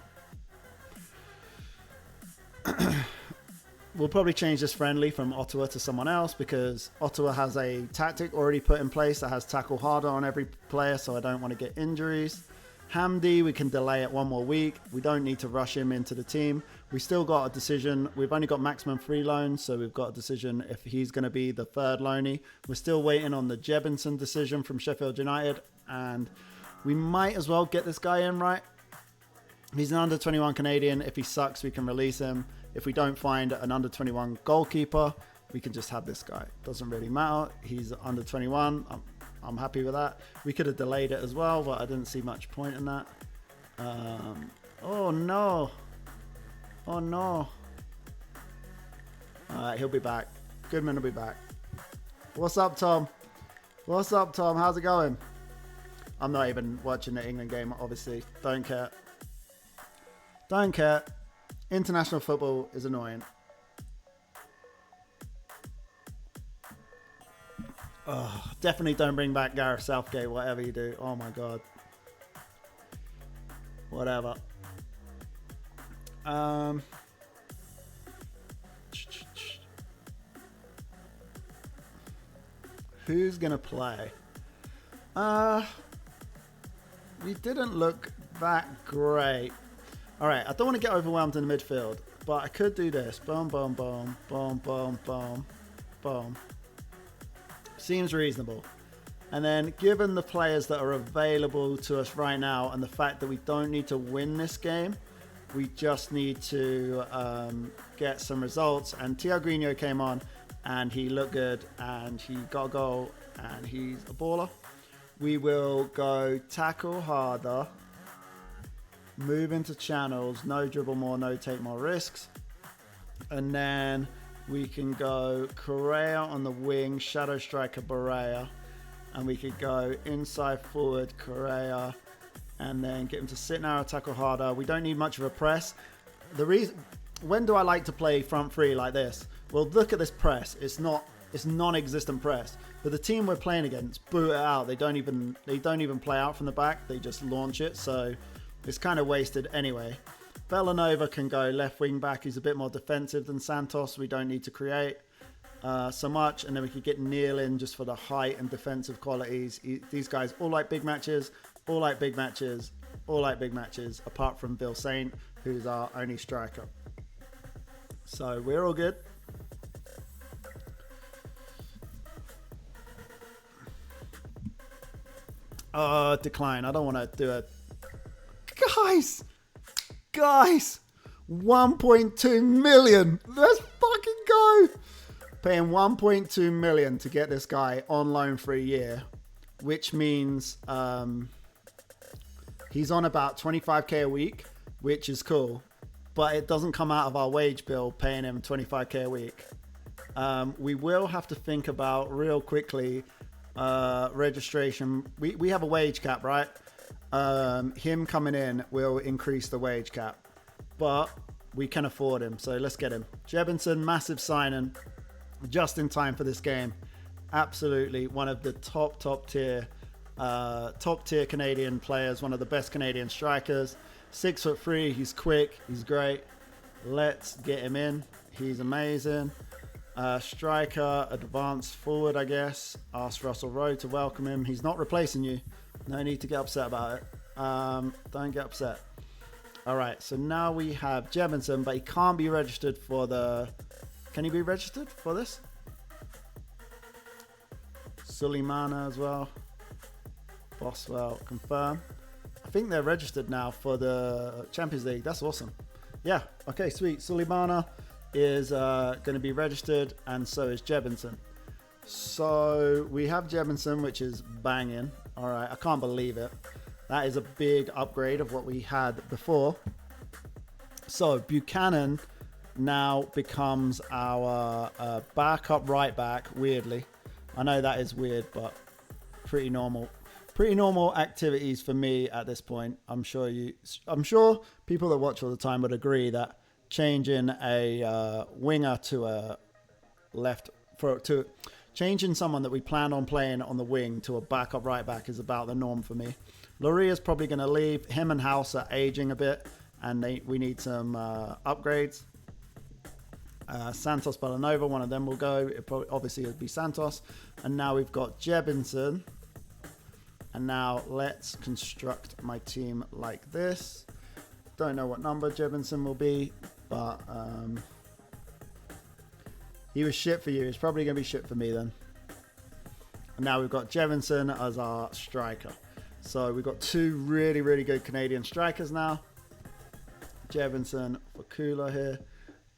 S1: We'll probably change this friendly from Ottawa to someone else because Ottawa has a tactic already put in place that has tackle harder on every player, so I don't want to get injuries. Hamdi, we can delay it one more week. We don't need to rush him into the team. We still got a decision. We've only got maximum free loans, so we've got a decision if he's going to be the third loanee. We're still waiting on the Jebinson decision from Sheffield United, and we might as well get this guy in, right? He's an under-21 Canadian. If he sucks, we can release him. If we don't find an under-21 goalkeeper, we can just have this guy. Doesn't really matter. He's under 21. I'm happy with that. We could have delayed it as well, but I didn't see much point in that. Oh, no. Oh, no. All right, he'll be back. Goodman will be back. What's up, Tom? What's up, Tom? How's it going? I'm not even watching the England game, obviously. Don't care. Don't care. International football is annoying. Oh, definitely don't bring back Gareth Southgate, whatever you do. Oh my God. Whatever. Who's going to play? We didn't look that great. All right, I don't want to get overwhelmed in the midfield, but I could do this. Boom, boom, boom, boom, boom, boom, boom. Seems reasonable. And then given the players that are available to us right now and the fact that we don't need to win this game, we just need to get some results. And Thiago came on and he looked good and he got a goal and he's a baller. We will go tackle harder, move into channels, no dribble more, no take more risks. And then we can go Correa on the wing, shadow striker Barea. And we could go inside forward Correa and then get him to sit narrow, tackle harder. We don't need much of a press. The reason, when do I like to play front three like this? Well, look at this press. It's non-existent press. But the team we're playing against boot it out. They don't even play out from the back. They just launch it. So it's kind of wasted anyway. Bellanova can go left wing back. He's a bit more defensive than Santos. We don't need to create so much. And then we could get Neil in just for the height and defensive qualities. These guys all like big matches, all like big matches, all like big matches, apart from Bill Saint, who's our only striker. So we're all good. Decline. I don't want to do it. Guys, 1.2 million. Let's fucking go. Paying 1.2 million to get this guy on loan for a year, which means he's on about 25k a week, which is cool, but it doesn't come out of our wage bill paying him 25k a week. We will have to think about real quickly registration. We have a wage cap, right? Him coming in will increase the wage cap, but we can afford him, so let's get him. Jebinson, massive signing, just in time for this game. Absolutely one of the top tier Canadian players, one of the best Canadian strikers. 6'3", he's quick, he's great. Let's get him in. He's amazing. Striker, advanced forward, I guess. Ask Russell Rowe to welcome him. He's not replacing you. No need to get upset about it. Don't get upset. All right, so now we have Jebinson, but he can't be registered for the... Can he be registered for this? Suleimana as well. Boswell, confirm. I think they're registered now for the Champions League. That's awesome. Yeah, okay, sweet. Suleimana is going to be registered, and so is Jebinson. So we have Jebinson, which is banging. All right, I can't believe it. That is a big upgrade of what we had before. So Buchanan now becomes our backup right back, weirdly. I know that is weird, but pretty normal. Pretty normal activities for me at this point. I'm sure people that watch all the time would agree that changing a winger to a changing someone that we plan on playing on the wing to a backup right back is about the norm for me. Loria's probably going to leave. Him and House are aging a bit, and we need some upgrades. Santos, Bellanova, one of them will go. Obviously, it would be Santos. And now we've got Jebinson. And now let's construct my team like this. Don't know what number Jebinson will be, but he was shit for you. He's probably going to be shit for me then. And now we've got Jebinson as our striker. So we've got two really, really good Canadian strikers now. Jebinson for Kula here.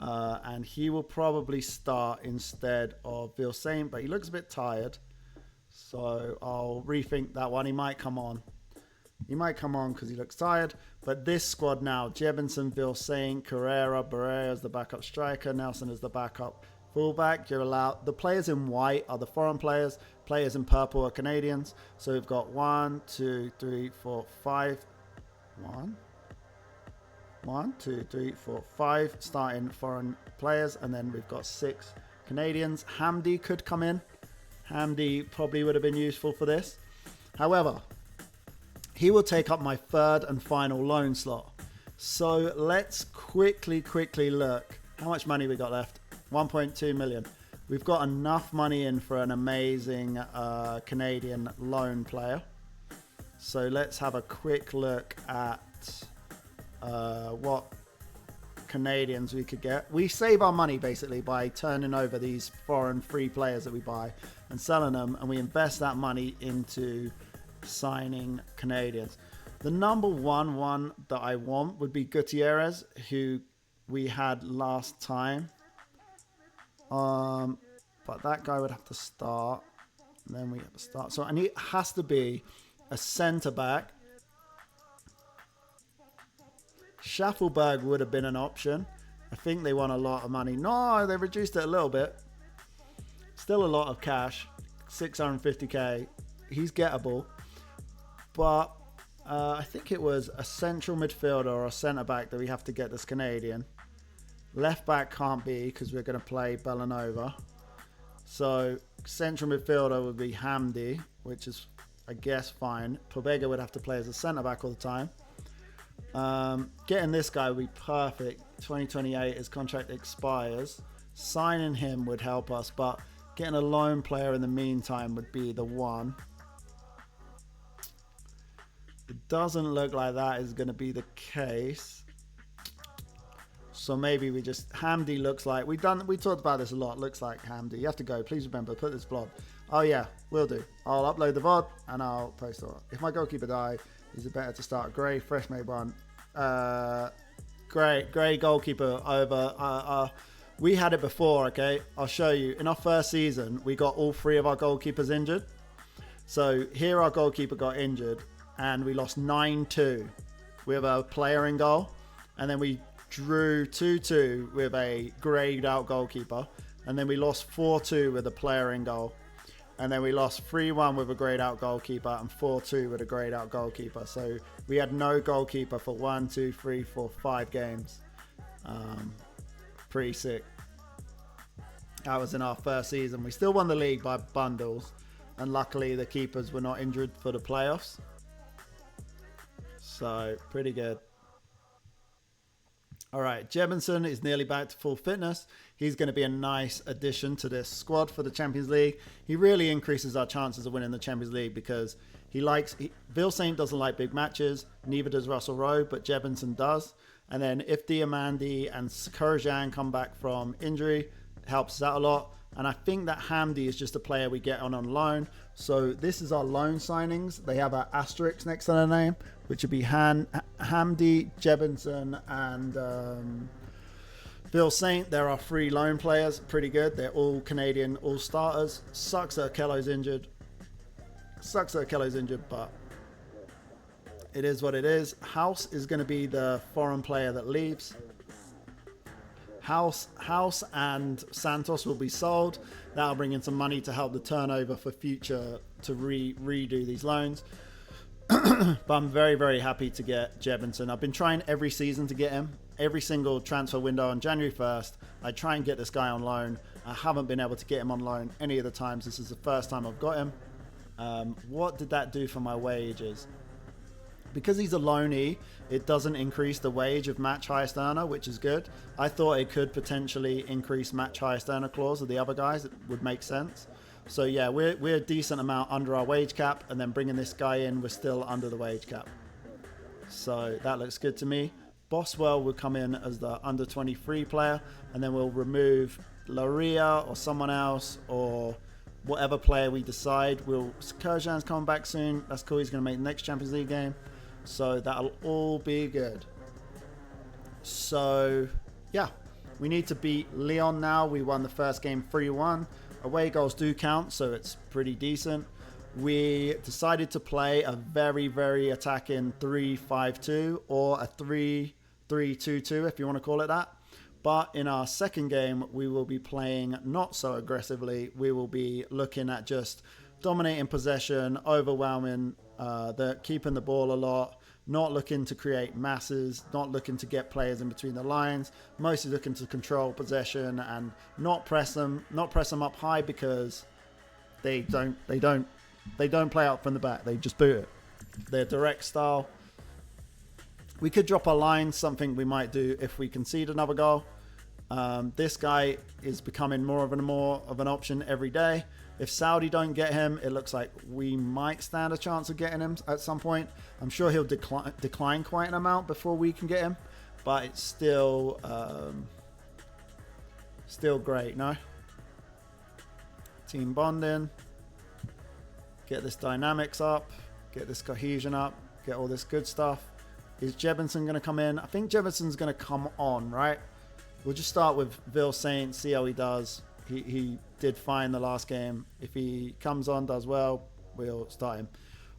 S1: And he will probably start instead of Bill Saint, but he looks a bit tired. So I'll rethink that one. He might come on. He might come on because he looks tired. But this squad now, Jebinson, Bill Saint, Carrera, Barea as the backup striker, Nelson as the backup fullback. You're allowed. The players in white are the foreign players. Players in purple are Canadians. So we've got 1, 2, 3, 4, 5. 1, 2, 3, 4, 5 starting foreign players. And then we've got 6 Canadians. Hamdi could come in. Hamdi probably would have been useful for this. However, he will take up my third and final loan slot. So let's quickly look. How much money we got left? 1.2 million. We've got enough money in for an amazing Canadian loan player. So let's have a quick look at what Canadians we could get. We save our money basically by turning over these foreign free players that we buy and selling them, and we invest that money into signing Canadians. The number one that I want would be Gutierrez, who we had last time. But that guy would have to start. And then we have to start. So, and he has to be a centre back. Schaffelberg would have been an option. I think they want a lot of money. No, they reduced it a little bit. Still a lot of cash. 650k. He's gettable. But I think it was a central midfielder or a centre back that we have to get this Canadian. Left back can't be because we're going to play Bellanova. So central midfielder would be Hamdi, which is, I guess, fine. Pobega would have to play as a centre back all the time. Getting this guy would be perfect. 2028, his contract expires. Signing him would help us, but getting a loan player in the meantime would be the one. It doesn't look like that is going to be the case. So maybe we just... Hamdi looks like... We talked about this a lot. Looks like Hamdi. You have to go. Please remember, put this vlog. Oh yeah, will do. I'll upload the VOD and I'll post it. If my goalkeeper die, is it better to start Gray, fresh made one? Gray goalkeeper over... we had it before, okay? I'll show you. In our first season, we got all three of our goalkeepers injured. So here our goalkeeper got injured and we lost 9-2 with a player in goal. And then we drew 2-2 with a grayed out goalkeeper. And then we lost 4-2 with a player in goal. And then we lost 3-1 with a grayed out goalkeeper and 4-2 with a grayed out goalkeeper. So we had no goalkeeper for 1, 2, 3, 4, 5 games. Pretty sick. That was in our first season. We still won the league by bundles. And luckily the keepers were not injured for the playoffs. So pretty good. All right, Jebinson is nearly back to full fitness. He's going to be a nice addition to this squad for the Champions League. He really increases our chances of winning the Champions League because Bill Saint doesn't like big matches. Neither does Russell Rowe, but Jebinson does. And then if Diamandi and Kurjan come back from injury, it helps us out a lot. And I think that Hamdi is just a player we get on loan. So this is our loan signings. They have an asterisk next to their name, which would be Hamdi, Jebinson, and Bill Saint. They're our 3 loan players. Pretty good. They're all Canadian, all starters. Sucks that Okello's injured. But it is what it is. House is going to be the foreign player that leaves. House and Santos will be sold. That'll bring in some money to help the turnover for future to redo these loans. But I'm very, very happy to get Jebinson. I've been trying every season to get him. Every single transfer window on January 1st, I try and get this guy on loan. I haven't been able to get him on loan any of the times. This is the first time I've got him. What did that do for my wages? Because he's a loanee, it doesn't increase the wage of match highest earner, which is good. I thought it could potentially increase match highest earner clause of the other guys. It would make sense. So yeah, we're a decent amount under our wage cap, and then bringing this guy in, we're still under the wage cap. So that looks good to me. Boswell will come in as the under 23 player, and then we'll remove Laria or someone else or whatever player we decide. Kurjan's coming back soon. That's cool. He's going to make the next Champions League game. So that'll all be good. So yeah, we need to beat Lyon now. We won the first game 3-1. Away goals do count, so it's pretty decent. We decided to play a very, very attacking 3-5-2 or a 3-3-2-2 if you want to call it that. But in our second game, we will be playing not so aggressively. We will be looking at just dominating possession, overwhelming, keeping the ball a lot, not looking to create masses, not looking to get players in between the lines, mostly looking to control possession and not press them up high because They don't play out from the back. They just boot it. Their direct style. We could drop our line, something we might do if we concede another goal. This guy is becoming more of an option every day. If Saudi don't get him, it looks like we might stand a chance of getting him at some point. I'm sure he'll decline quite an amount before we can get him, but it's still great, no? Team bonding. Get this dynamics up. Get this cohesion up. Get all this good stuff. Is Jebinson going to come in? I think Jebinson's going to come on, right? We'll just start with Vil Saint, see how he does. He did fine the last game. If he comes on, does well, we'll start him.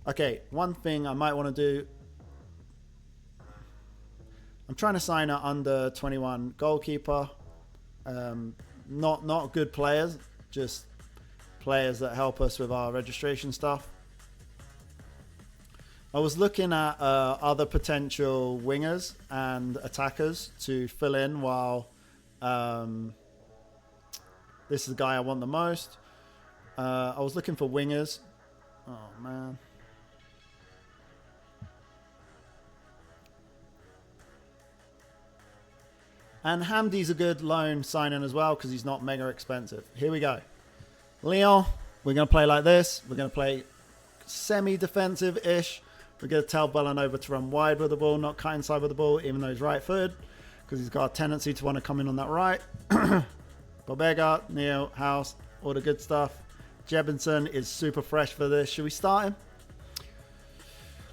S1: Okay, one thing I might want to do. I'm trying to sign an under 21 goalkeeper. Not good players, just players that help us with our registration stuff. I was looking at other potential wingers and attackers to fill in while this is the guy I want the most. I was looking for wingers. Oh, man. And Hamdi's a good loan signing as well because he's not mega expensive. Here we go. Leon, we're going to play like this. We're going to play semi-defensive-ish. We're going to tell Bellanova to run wide with the ball, not cut inside with the ball, even though he's right-footed, because he's got a tendency to want to come in on that right. Bobega, Neil, House, all the good stuff. Jebinson is super fresh for this. Should we start him?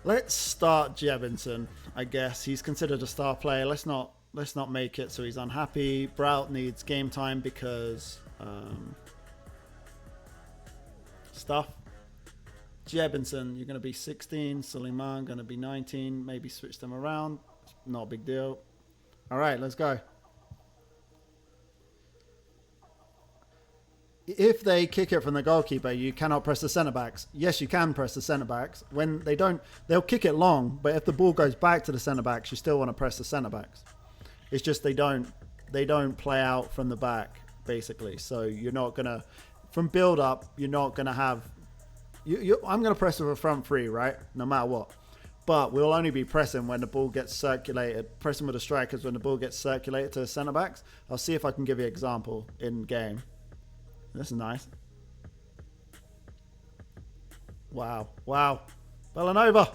S1: Let's start Jebinson, I guess. He's considered a star player. Let's not make it so he's unhappy. Brout needs game time because stuff. Jebinson, you're going to be 16. Suleiman going to be 19. Maybe switch them around. Not a big deal. All right, let's go. If they kick it from the goalkeeper, you cannot press the centre-backs. Yes, you can press the centre-backs. When they don't, they'll kick it long, but if the ball goes back to the centre-backs, you still want to press the centre-backs. It's just they don't play out from the back, basically. So you're not going to, from build-up, you're not going to have, I'm going to press with a front three, right? No matter what. But we'll only be pressing when the ball gets circulated, pressing with the strikers when the ball gets circulated to the centre-backs. I'll see if I can give you an example in game. This is nice. Wow. Wow. Bellanova.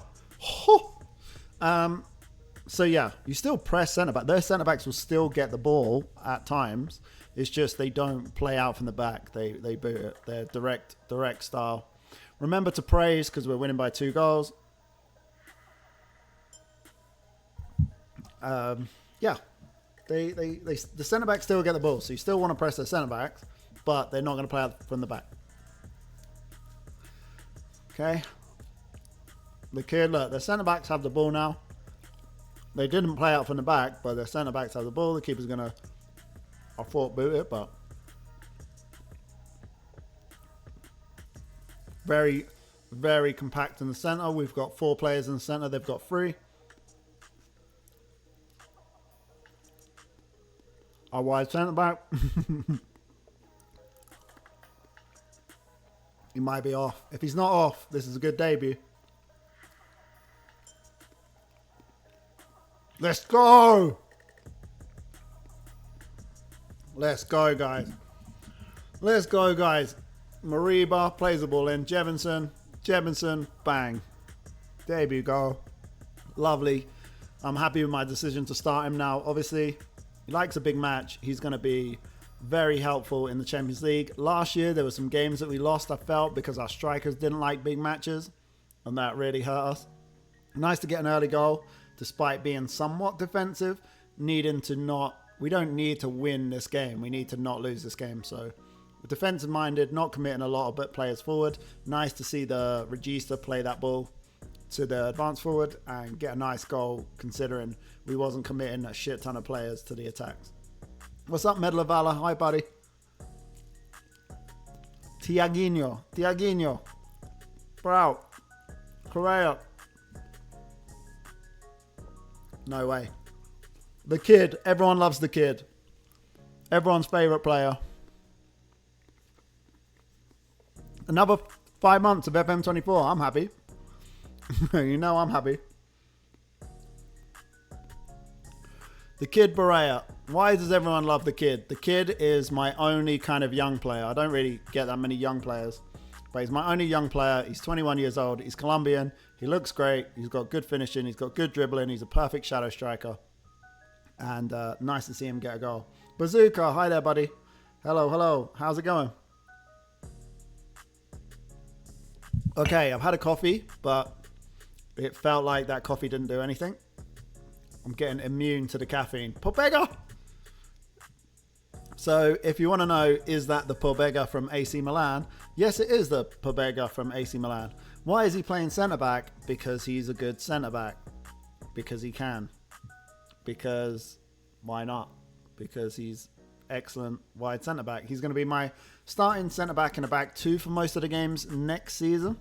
S1: So, yeah, you still press centre-back. Their centre-backs will still get the ball at times. It's just they don't play out from the back. They boot it. They're direct style. Remember to praise because we're winning by 2 goals. Yeah. The centre-backs still get the ball. So you still want to press the centre-backs. But they're not going to play out from the back. Okay. The kid, look, the centre-backs have the ball now. They didn't play out from the back, but the centre-backs have the ball. The keeper's going to, I thought, boot it, but very, very compact in the centre. We've got 4 players in the centre. They've got 3. Our wide centre-back. He might be off. If he's not off, this is a good debut. Let's go! Let's go, guys. Let's go, guys. Mariba plays the ball in. Jebinson, bang. Debut goal. Lovely. I'm happy with my decision to start him now. Obviously, he likes a big match. He's going to be very helpful in the Champions League. Last year, there were some games that we lost, I felt, because our strikers didn't like big matches, and that really hurt us. Nice to get an early goal, despite being somewhat defensive, we don't need to win this game. We need to not lose this game. So, defensive-minded, not committing a lot of players forward. Nice to see the Regista play that ball to the advance forward and get a nice goal, considering we wasn't committing a shit ton of players to the attacks. What's up, Medal of Valor? Hi, buddy. Tiaguinho. Brout. Correa. No way. The kid. Everyone loves the kid. Everyone's favourite player. Another 5 months of FM24. I'm happy. You know I'm happy. The Kid Berea. Why does everyone love the Kid? The Kid is my only kind of young player. I don't really get that many young players. But he's my only young player. He's 21 years old. He's Colombian. He looks great. He's got good finishing. He's got good dribbling. He's a perfect shadow striker. And nice to see him get a goal. Bazooka, hi there, buddy. Hello, hello. How's it going? Okay, I've had a coffee, but it felt like that coffee didn't do anything. I'm getting immune to the caffeine. Pobega! So if you want to know, is that the Pobega from AC Milan? Yes, it is the Pobega from AC Milan. Why is he playing centre-back? Because he's a good centre-back. Because he can. Because why not? Because he's excellent wide centre-back. He's going to be my starting centre-back in the back two for most of the games next season.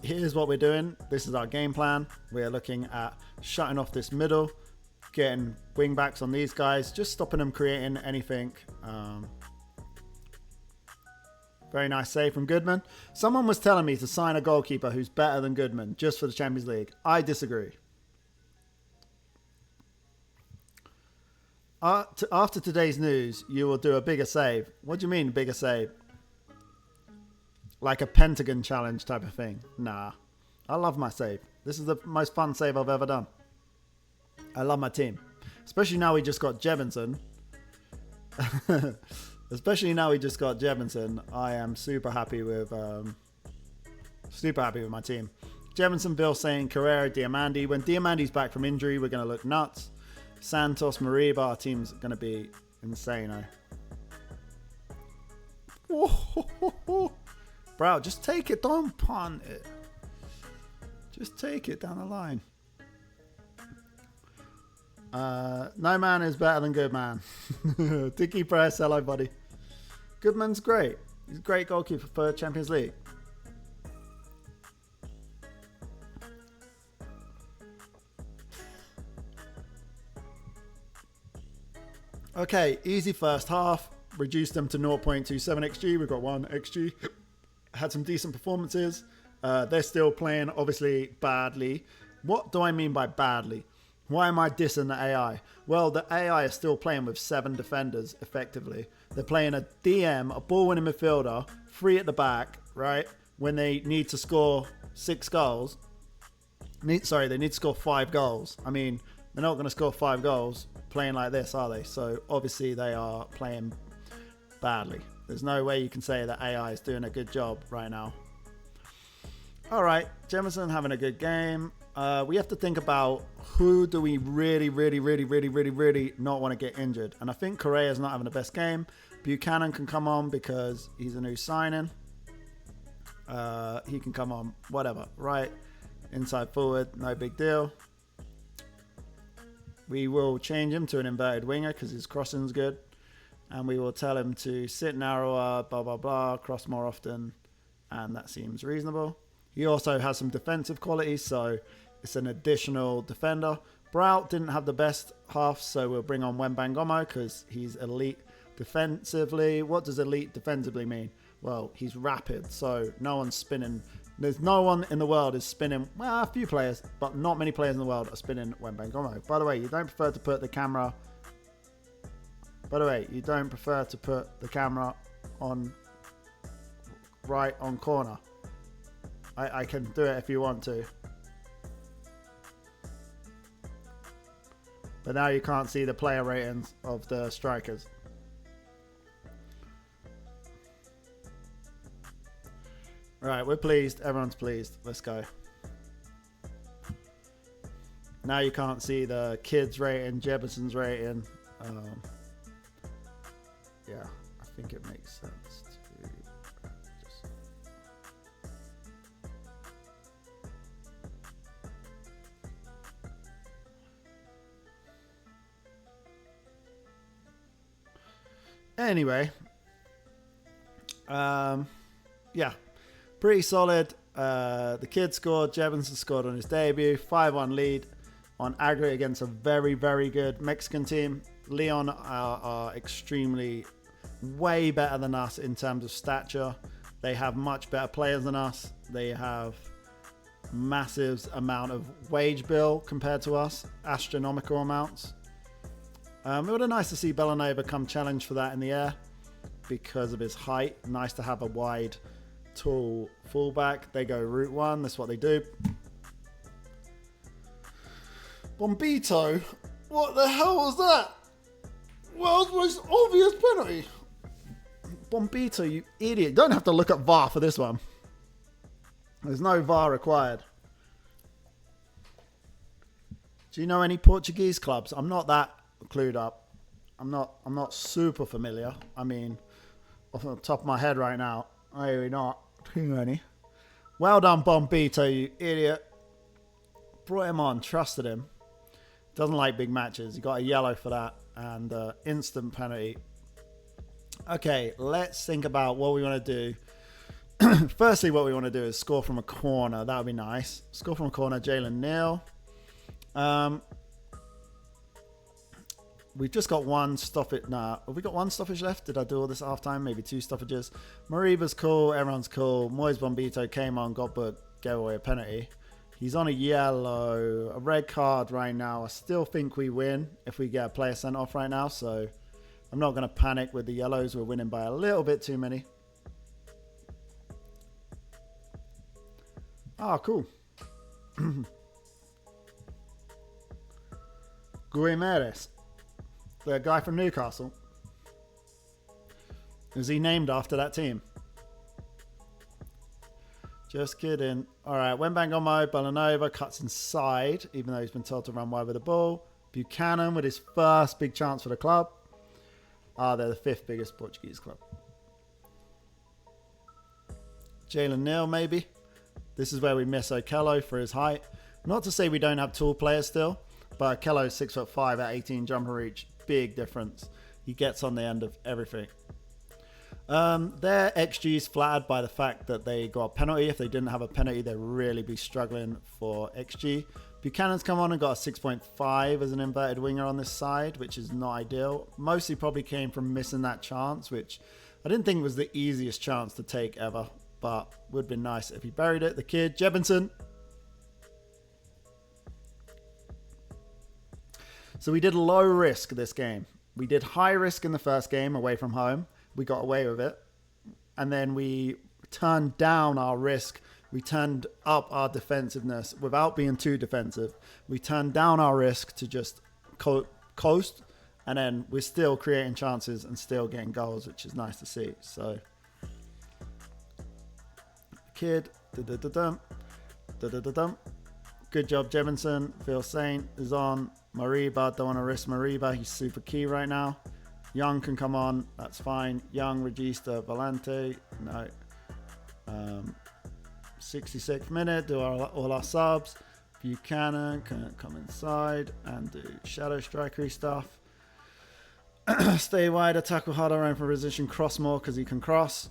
S1: Here's what we're doing. This is our game plan. We're looking at shutting off this middle, getting wing backs on these guys, just stopping them creating anything. Very nice save from Goodman. Someone was telling me to sign a goalkeeper who's better than Goodman just for the Champions League. I disagree. After today's news, you will do a bigger save. What do you mean, bigger save? Like a Pentagon challenge type of thing? Nah. I love my save. This is the most fun save I've ever done. I love my team. Especially now we just got Jebinson. I am super happy with my team. Jebinson, Bill saying Carrera, Diamandi. When Diamandi's back from injury, we're going to look nuts. Santos, Mariba, our team's going to be insane. Bro, just take it. Don't punt it. Just take it down the line. No man is better than Goodman. Dicky Press, hello, buddy. Goodman's great. He's a great goalkeeper for Champions League. Okay, easy first half. Reduced them to 0.27 XG. We've got 1 XG. Had some decent performances. They're still playing, obviously, badly. What do I mean by badly? Why am I dissing the AI? Well, the AI is still playing with 7 defenders, effectively. They're playing a DM, a ball-winning midfielder, 3 at the back, right? When they need to score 6 goals. They need to score 5 goals. I mean, they're not going to score 5 goals playing like this, are they? So, obviously, they are playing badly. There's no way you can say that AI is doing a good job right now. All right, Jemison having a good game. We have to think about who do we really not want to get injured. And I think Correa's not having the best game. Buchanan can come on because he's a new signing. He can come on, whatever, right? Inside forward, no big deal. We will change him to an inverted winger because his crossing's good. And we will tell him to sit narrower, blah, blah, blah, cross more often. And that seems reasonable. He also has some defensive qualities, so it's an additional defender. Brout didn't have the best half, so we'll bring on Wembangomo because he's elite defensively. What does elite defensively mean? Well, he's rapid, so no one's spinning. There's no one in the world is spinning. Well, a few players, but not many players in the world are spinning Wembangomo. By the way, you don't prefer to put the camera on right on corner. I can do it if you want to. But now you can't see the player ratings of the strikers. Right, we're pleased. Everyone's pleased. Let's go. Now you can't see the kids' rating, Jefferson's rating. Yeah, I think it makes sense to just... Anyway, yeah, pretty solid. The kid scored. Jefferson scored on his debut. 5-1 lead on aggregate against a very, very good Mexican team. Leon are extremely way better than us in terms of stature. They have much better players than us. They have massive amount of wage bill compared to us, astronomical amounts. It would have nice to see Bellanova come challenge for that in the air because of his height. Nice to have a wide, tall fullback. They go route one. That's what they do. Bombito, what the hell was that? World's most obvious penalty. Bombito, you idiot. You don't have to look at VAR for this one. There's no VAR required. Do you know any Portuguese clubs? I'm not that clued up. I'm not super familiar. I mean, off the top of my head right now, maybe not too many. Well done, Bombito, you idiot. Brought him on, trusted him. Doesn't like big matches. He got a yellow for that and instant penalty. Okay, let's think about what we want to do. Firstly, what we want to do is score from a corner. That would be nice. Score from a corner, Jalen Neal. We've just got one stoppage. Nah, have we got one stoppage left? Did I do all this half time? Maybe two stoppages. Mariba's cool. Everyone's cool. Moyes Bombito came on, got booked, gave away a penalty. He's on a yellow, a red card right now. I still think we win if we get a player sent off right now. So I'm not going to panic with the yellows. We're winning by a little bit too many. Oh, cool. Guimares, the guy from Newcastle. Is he named after that team? Just kidding. All right, Wembangomo, Bellanova cuts inside, even though he's been told to run wide with the ball. Buchanan with his first big chance for the club. They're the fifth biggest Portuguese club. Jalen Neal, maybe. This is where we miss Okello for his height. Not to say we don't have tall players still, but Okello's 6'5" at 18 jumper reach. Big difference. He gets on the end of everything. Their XG is flattered by the fact that they got a penalty. If they didn't have a penalty, they'd really be struggling for XG. Buchanan's come on and got a 6.5 as an inverted winger on this side, which is not ideal. Mostly probably came from missing that chance, which I didn't think was the easiest chance to take ever, but would have been nice if he buried it. The kid, Jebinson. So we did low risk this game. We did high risk in the first game away from home. We got away with it. And then we turned down our risk. We turned up our defensiveness without being too defensive. We turned down our risk to just coast. And then we're still creating chances and still getting goals, which is nice to see. So, kid. Good job, Jebinson. Phil Saint is on. Mariba, don't want to risk Mariba. He's super key right now. Young can come on. That's fine. Young, Regista, Valente. No. 66th minute. Do all our subs. Buchanan can come inside and do shadow strikery stuff. Stay wider. Tackle harder. Around for position. Cross more because he can cross.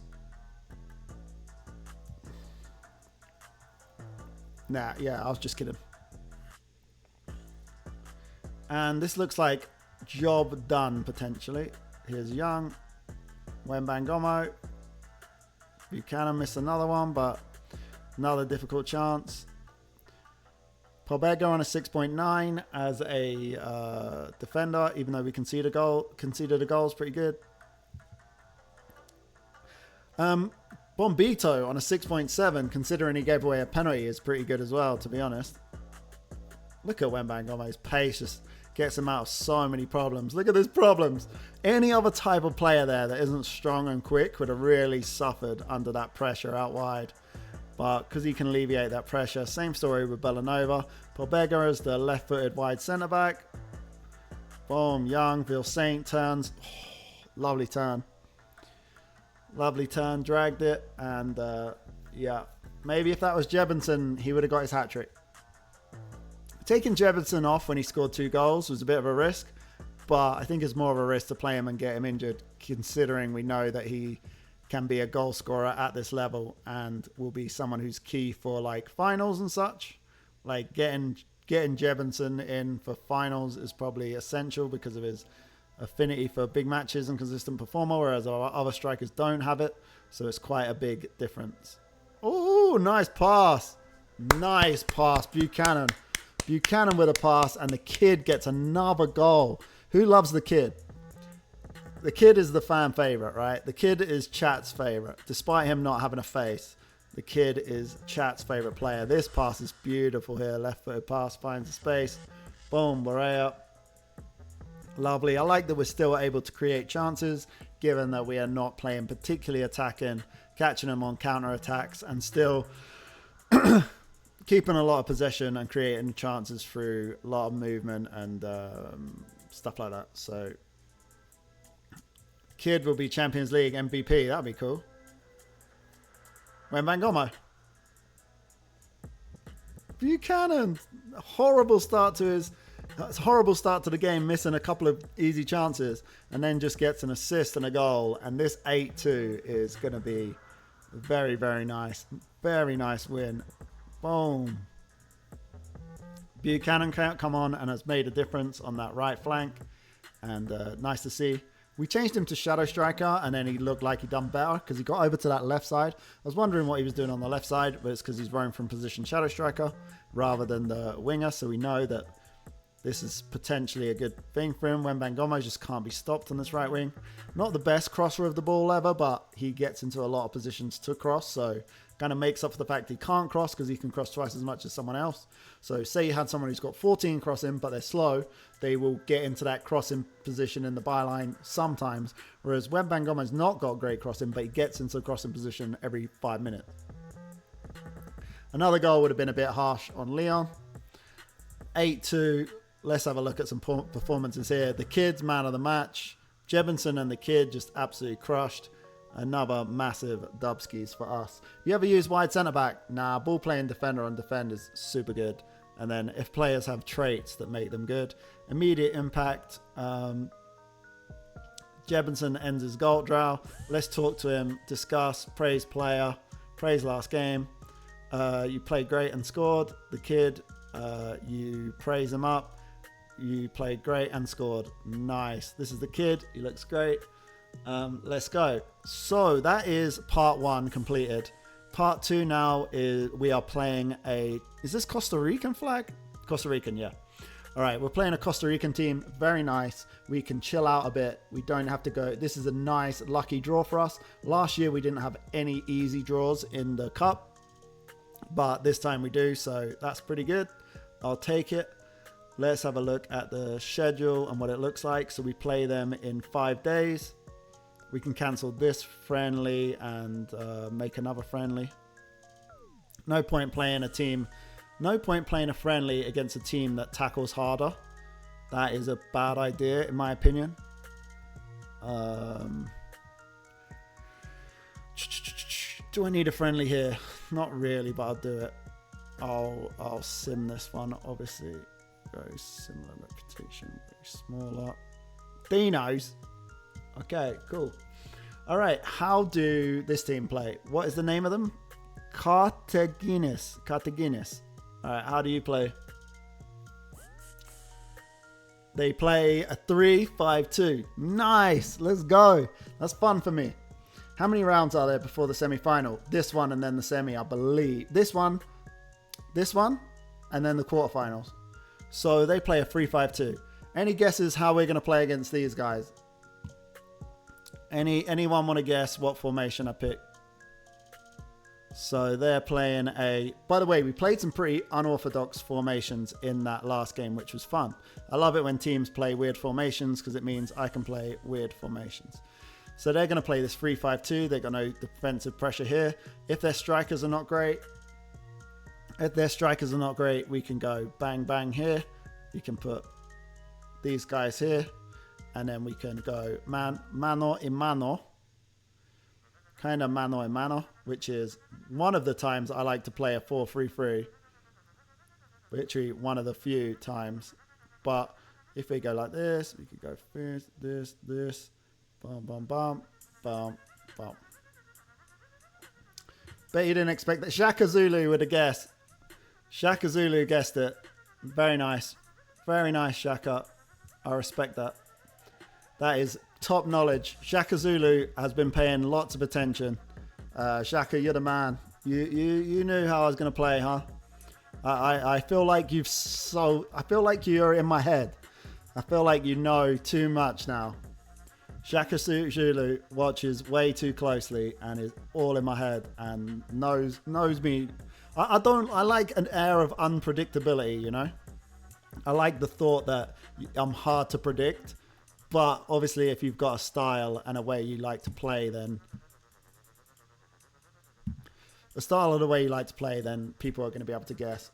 S1: Nah, yeah, I was just kidding. And this looks like job done, potentially. Here's Young. Wembangomo. Buchanan missed another one, but another difficult chance. Pobega on a 6.9 as a defender, even though we conceded a goal. Conceded a goal is pretty good. Bombito on a 6.7, considering he gave away a penalty, is pretty good as well, to be honest. Look at Wembangomo's pace, just gets him out of so many problems. Look at these problems. Any other type of player there that isn't strong and quick would have really suffered under that pressure out wide. But because he can alleviate that pressure, same story with Bellanova. Pobega is the left-footed wide centre-back. Boom, Young, Vil Saint turns. Oh, lovely turn. Lovely turn, dragged it. And yeah, maybe if that was Jebinson, he would have got his hat-trick. Taking Jebinson off when he scored 2 goals was a bit of a risk, but I think it's more of a risk to play him and get him injured, considering we know that he can be a goal scorer at this level and will be someone who's key for like finals and such. Like getting Jebinson in for finals is probably essential because of his affinity for big matches and consistent performer, whereas our other strikers don't have it. So it's quite a big difference. Oh, nice pass. Nice pass, Buchanan. Buchanan with a pass, and the kid gets another goal. Who loves the kid? The kid is the fan favorite, right? The kid is chat's favorite. Despite him not having a face, the kid is chat's favorite player. This pass is beautiful here. Left-footed pass, finds the space. Boom, Barea. Lovely. I like that we're still able to create chances, given that we are not playing particularly attacking, catching them on counter-attacks, and still keeping a lot of possession and creating chances through a lot of movement and stuff like that. So kid will be Champions League MVP. That'd be cool. Wembanyama. Buchanan. Horrible start to the game, missing a couple of easy chances, and then just gets an assist and a goal. And this 8-2 is going to be very, very nice. Very nice win. Boom. Buchanan can't come on and has made a difference on that right flank. And nice to see. We changed him to shadow striker, and then he looked like he'd done better because he got over to that left side. I was wondering what he was doing on the left side, but it's because he's running from position shadow striker rather than the winger. So we know that this is potentially a good thing for him. Wembanyama just can't be stopped on this right wing. Not the best crosser of the ball ever, but he gets into a lot of positions to cross. So kind of makes up for the fact he can't cross because he can cross twice as much as someone else. So say you had someone who's got 14 crossing, but they're slow, they will get into that crossing position in the byline sometimes. Whereas Wembanyama's not got great crossing, but he gets into the crossing position every 5 minutes. Another goal would have been a bit harsh on Leon. 8-2. Let's have a look at some performances here. The kid's man of the match. Jebinson and the kid just absolutely crushed. Another massive dubskis for us. You ever use wide centre back? Nah, ball playing defender on defend is super good. And then if players have traits that make them good, immediate impact. Jebinson ends his goal drought. Let's talk to him, discuss, praise player, praise last game. You played great and scored. The kid, you praise him up. You played great and scored. Nice. This is the kid. He looks great. Let's go. So that is part 1 completed. Part 2 now is we are playing is this Costa Rican flag? Costa Rican, yeah. All right, we're playing a Costa Rican team. Very nice. We can chill out a bit. We don't have to go. This is a nice, lucky draw for us. Last year, we didn't have any easy draws in the cup, but this time we do, so that's pretty good. I'll take it. Let's have a look at the schedule and what it looks like. So we play them in 5 days. We can cancel this friendly and make another friendly. No point playing a friendly against a team that tackles harder. That is a bad idea, in my opinion. Do I need a friendly here? Not really, but I'll do it. I'll sim this one, obviously. Very similar reputation, very smaller. Dinos. Okay, cool. All right, how do this team play? What is the name of them? Cartagines. All right, how do you play? They play a 3-5-2. Nice, let's go. That's fun for me. How many rounds are there before the semi-final? This one and then the semi, I believe. This one, and then the quarterfinals. So they play a 3-5-2. Any guesses how we're going to play against these guys? Anyone want to guess what formation I picked? So they're playing by the way, we played some pretty unorthodox formations in that last game, which was fun. I love it when teams play weird formations because it means I can play weird formations. So they're going to play this 3-5-2. They've got no defensive pressure here. If their strikers are not great, we can go bang, bang here. We can put these guys here. And then we can go mano a mano. Kind of mano a mano, which is one of the times I like to play a 4-3-3. Literally one of the few times. But if we go like this, we could go this. Bum, bum, bum, bum, bum. Bet you didn't expect that. Shaka Zulu would have guessed. Shaka Zulu guessed it. Very nice. Very nice, Shaka. I respect that. That is top knowledge. Shaka Zulu has been paying lots of attention. Shaka, you're the man. You knew how I was going to play, huh? I feel like I feel like you're in my head. I feel like you know too much now. Shaka Zulu watches way too closely and is all in my head and knows me. I like an air of unpredictability, you know? I like the thought that I'm hard to predict, but obviously if you've got a style and a way you like to play, then people are going to be able to guess.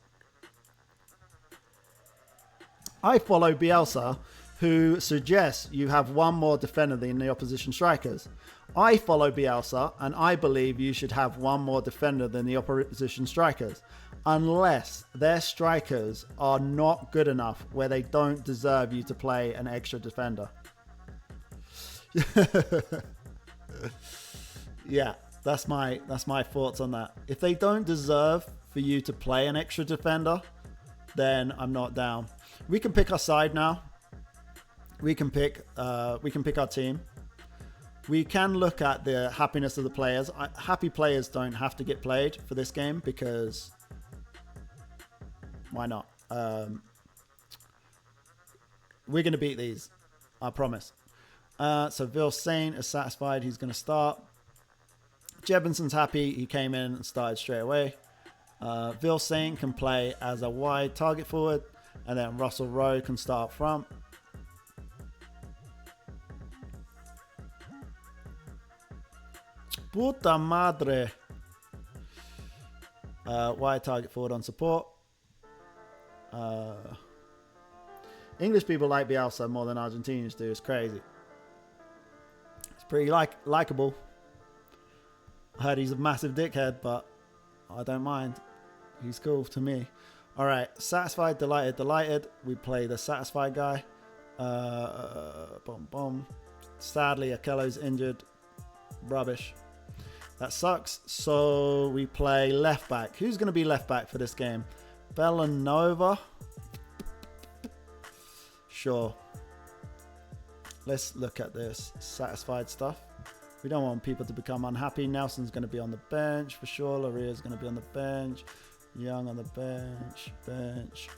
S1: I follow Bielsa, who suggests you have one more defender than the opposition strikers. I follow Bielsa, and I believe you should have one more defender than the opposition strikers, unless their strikers are not good enough where they don't deserve you to play an extra defender. Yeah, that's my thoughts on that. If they don't deserve for you to play an extra defender, then I'm not down. We can pick our side now. We can pick our team. We can look at the happiness of the players. Happy players don't have to get played for this game because why not? We're going to beat these, I promise. So Vil Saint is satisfied. He's going to start. Jebinson's happy. He came in and started straight away. Vil Saint can play as a wide target forward, and then Russell Rowe can start up front. Puta madre. Wide target forward on support. English people like Bielsa more than Argentinians do. It's crazy. It's pretty likable. I heard he's a massive dickhead, but I don't mind. He's cool to me. All right, satisfied, delighted, delighted. We play the satisfied guy. Sadly, Akello's injured. Rubbish. That sucks. So we play left back. Who's going to be left back for this game? Bellanova? Sure. Let's look at this satisfied stuff. We don't want people to become unhappy. Nelson's going to be on the bench for sure. Laria's going to be on the bench. Young on the bench.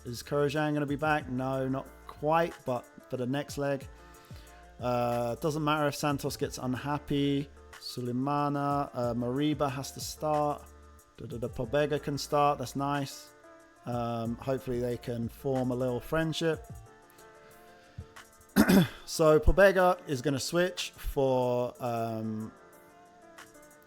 S1: Is Korojan going to be back? No, not quite, but for the next leg. Doesn't matter if Santos gets unhappy. Sulemana, Mariba has to start. Pobega can start. That's nice. Hopefully they can form a little friendship. So Pobega is going to switch for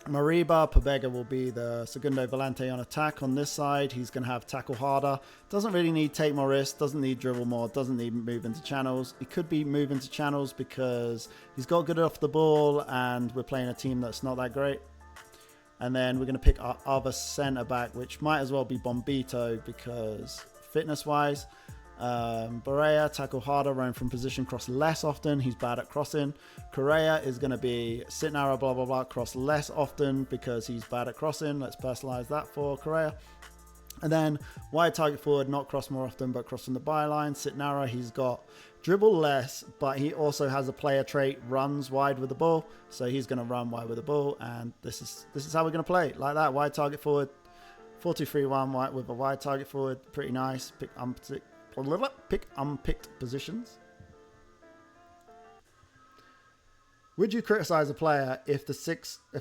S1: Mariba. Pobega will be the Segundo Volante on attack on this side. He's going to have tackle harder. Doesn't really need take more risks. Doesn't need dribble more. Doesn't need move into channels. He could be move into channels because he's got good off the ball and we're playing a team that's not that great. And then we're going to pick our other centre back, which might as well be Bombito because fitness wise. Barea, tackle harder, run from position, cross less often. He's bad at crossing. Correa is going to be sit narrow, blah, blah, blah, cross less often because he's bad at crossing. Let's personalize that for Correa. And then wide target forward, not cross more often, but cross from the byline. Sit narrow, he's got dribble less, but he also has a player trait, runs wide with the ball. So he's going to run wide with the ball. And this is how we're going to play, like that. Wide target forward, 4-2-3-1 with a wide target forward. Pretty nice. Pick unpicked positions. Would you criticize a player if a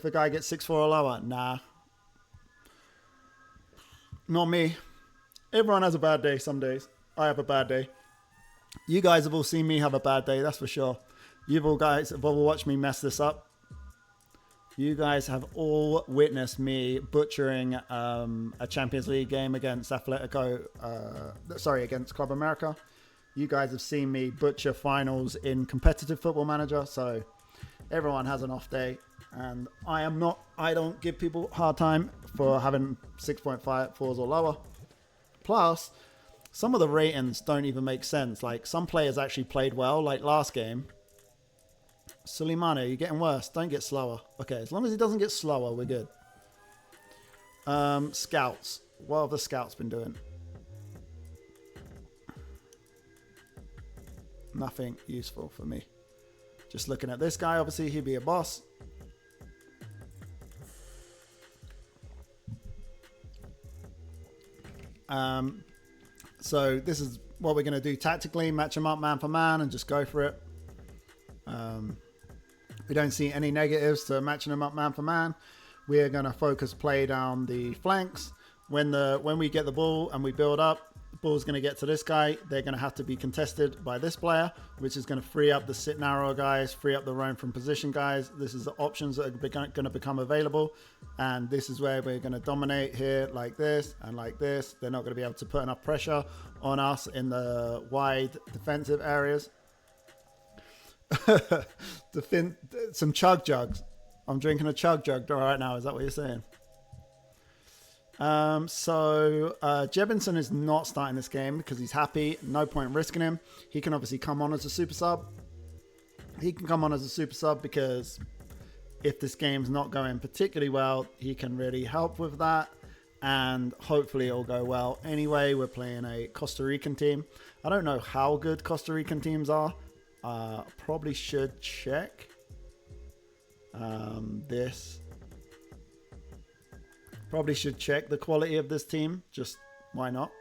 S1: guy gets 6'4" or lower? Nah. Not me. Everyone has a bad day some days. I have a bad day. You guys have all seen me have a bad day, that's for sure. You've all guys have all watched me mess this up. You guys have all witnessed me butchering a Champions League game against against Club America. You guys have seen me butcher finals in competitive Football Manager, so everyone has an off day. And I don't give people a hard time for having 6.54s or lower. Plus, some of the ratings don't even make sense. Like, some players actually played well, like last game. Suleimani, you're getting worse. Don't get slower. Okay, as long as he doesn't get slower, we're good. Scouts. What have the scouts been doing? Nothing useful for me. Just looking at this guy, obviously he'd be a boss. So this is what we're going to do tactically, match him up man for man and just go for it. We don't see any negatives to matching him up man for man. We're going to focus play down the flanks. When we get the ball and we build up, the ball's going to get to this guy. They're going to have to be contested by this player, which is going to free up the sit narrow guys, free up the roam from position guys. This is the options that are going to become available. And this is where we're going to dominate here like this and like this. They're not going to be able to put enough pressure on us in the wide defensive areas. Some chug jugs. I'm drinking a chug jug right now. Is that what you're saying? Jebinson is not starting this game because he's happy. No point risking him. He can obviously come on as a super sub. Because if this game's not going particularly well, he can really help with that. And hopefully it'll go well. Anyway, we're playing a Costa Rican team. I don't know how good Costa Rican teams are. Probably should check this. Probably should check the quality of this team. Just why not?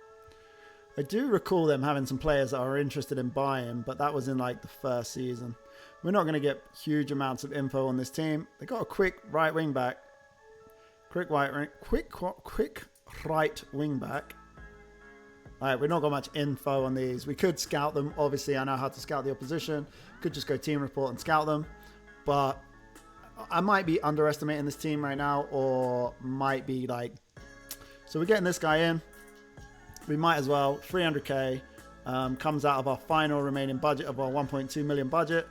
S1: I do recall them having some players that are interested in buying, but that was in like the first season. We're not going to get huge amounts of info on this team. They got a quick right wing back. Quick right wing back. Alright, we've not got much info on these. We could scout them. Obviously, I know how to scout the opposition. Could just go team report and scout them. But I might be underestimating this team right now, or might be like... So we're getting this guy in. We might as well. 300k comes out of our final remaining budget of our 1.2 million budget.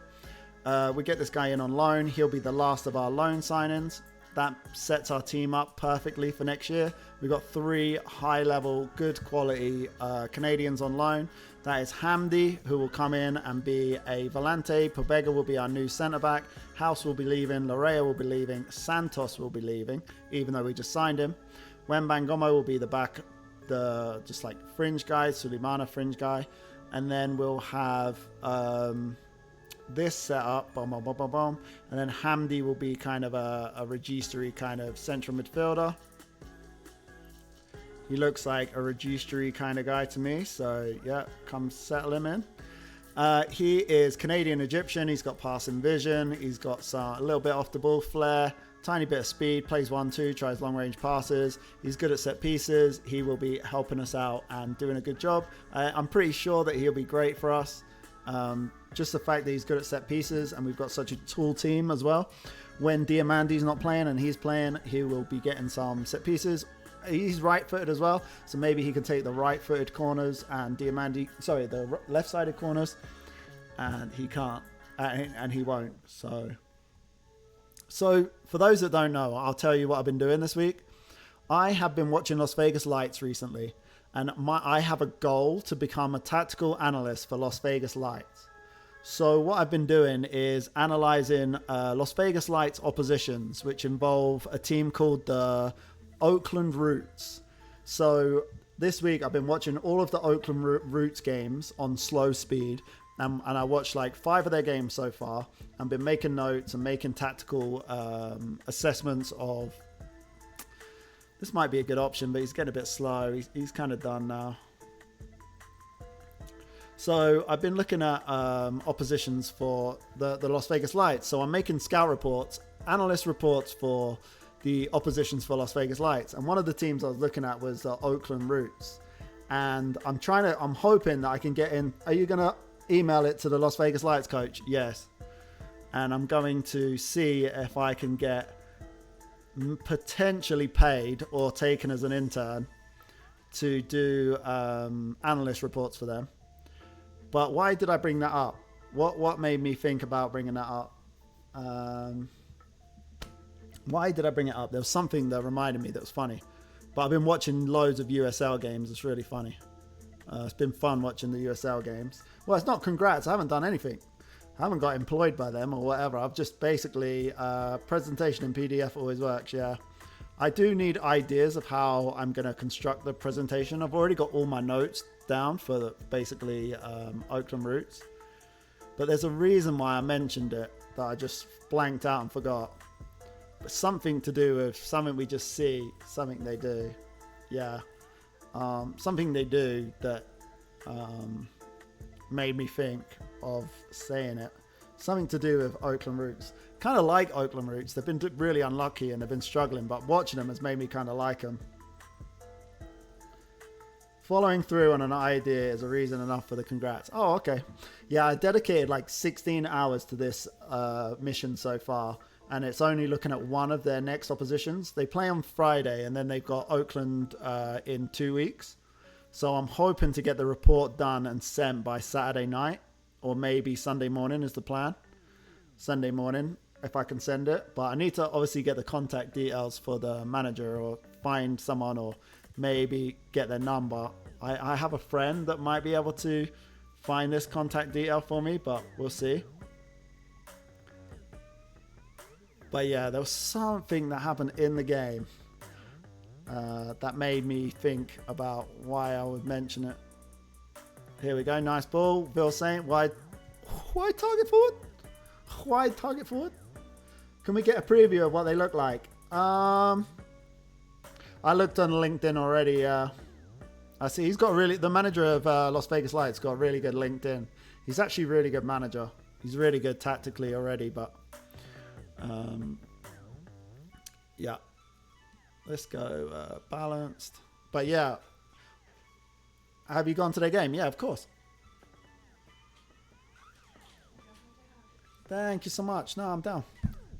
S1: We get this guy in on loan. He'll be the last of our loan signings. That sets our team up perfectly for next year. We've got 3 high-level, good quality Canadians on loan. That is Hamdi, who will come in and be a volante. Pobega will be our new centre-back. House will be leaving. Larea will be leaving. Santos will be leaving, even though we just signed him. Wembangomo will be the just like fringe guy. Suleimana, fringe guy. And then we'll have... this setup, boom, boom, boom, boom, boom. And then Hamdi will be kind of a registry kind of central midfielder. He looks like a registry kind of guy to me. So yeah, come settle him in. He is Canadian Egyptian. He's got passing vision. He's got a little bit off the ball flair, tiny bit of speed, plays 1-2, tries long range passes. He's good at set pieces. He will be helping us out and doing a good job. I'm pretty sure that he'll be great for us. Just the fact that he's good at set pieces and we've got such a tall team as well. When Diamandi's not playing and he's playing, he will be getting some set pieces. He's right-footed as well, so maybe he can take the right-footed corners and the left-sided corners, and he can't, and he won't. So for those that don't know, I'll tell you what I've been doing this week. I have been watching Las Vegas Lights recently, and I have a goal to become a tactical analyst for Las Vegas Lights. So what I've been doing is analyzing Las Vegas Lights oppositions, which involve a team called the Oakland Roots. So this week I've been watching all of the Oakland Roots games on slow speed, and I watched like 5 of their games so far, and been making notes and making tactical assessments of... This might be a good option, but he's getting a bit slow. He's kind of done now. So I've been looking at oppositions for the Las Vegas Lights. So I'm making scout reports, analyst reports for the oppositions for Las Vegas Lights. And one of the teams I was looking at was the Oakland Roots. And I'm hoping that I can get in. Are you going to email it to the Las Vegas Lights coach? Yes. And I'm going to see if I can get potentially paid or taken as an intern to do analyst reports for them. But why did I bring that up? What made me think about bringing that up? Why did I bring it up? There was something that reminded me that was funny. But I've been watching loads of USL games. It's really funny. It's been fun watching the USL games. Well, it's not congrats. I haven't done anything. I haven't got employed by them or whatever. I've just basically... presentation in PDF always works, yeah. I do need ideas of how I'm going to construct the presentation. I've already got all my notes down for basically Oakland Roots. But there's a reason why I mentioned it that I just blanked out and forgot. But something to do with something we just see, something they do. Yeah. Something they do that made me think of saying it. Something to do with Oakland Roots. Kind of like Oakland Roots. They've been really unlucky and they've been struggling, but watching them has made me kind of like them. Following through on an idea is a reason enough for the congrats. Oh, okay. Yeah, I dedicated like 16 hours to this mission so far, and it's only looking at one of their next oppositions. They play on Friday, and then they've got Oakland in 2 weeks. So I'm hoping to get the report done and sent by Saturday night, or maybe Sunday morning is the plan. Sunday morning, if I can send it. But I need to obviously get the contact details for the manager, or find someone, or maybe get their number. I have a friend that might be able to find this contact detail for me, but we'll see. But yeah, there was something that happened in the game that made me think about why I would mention it. Here we go, nice ball. Bill saying, wide target forward? Wide target forward? Can we get a preview of what they look like? I looked on LinkedIn already. I see he's got the manager of Las Vegas Lights got really good LinkedIn. He's actually a really good manager. He's really good tactically already, but yeah. Let's go balanced. But yeah. Have you gone to their game? Yeah, of course. Thank you so much. No, I'm down.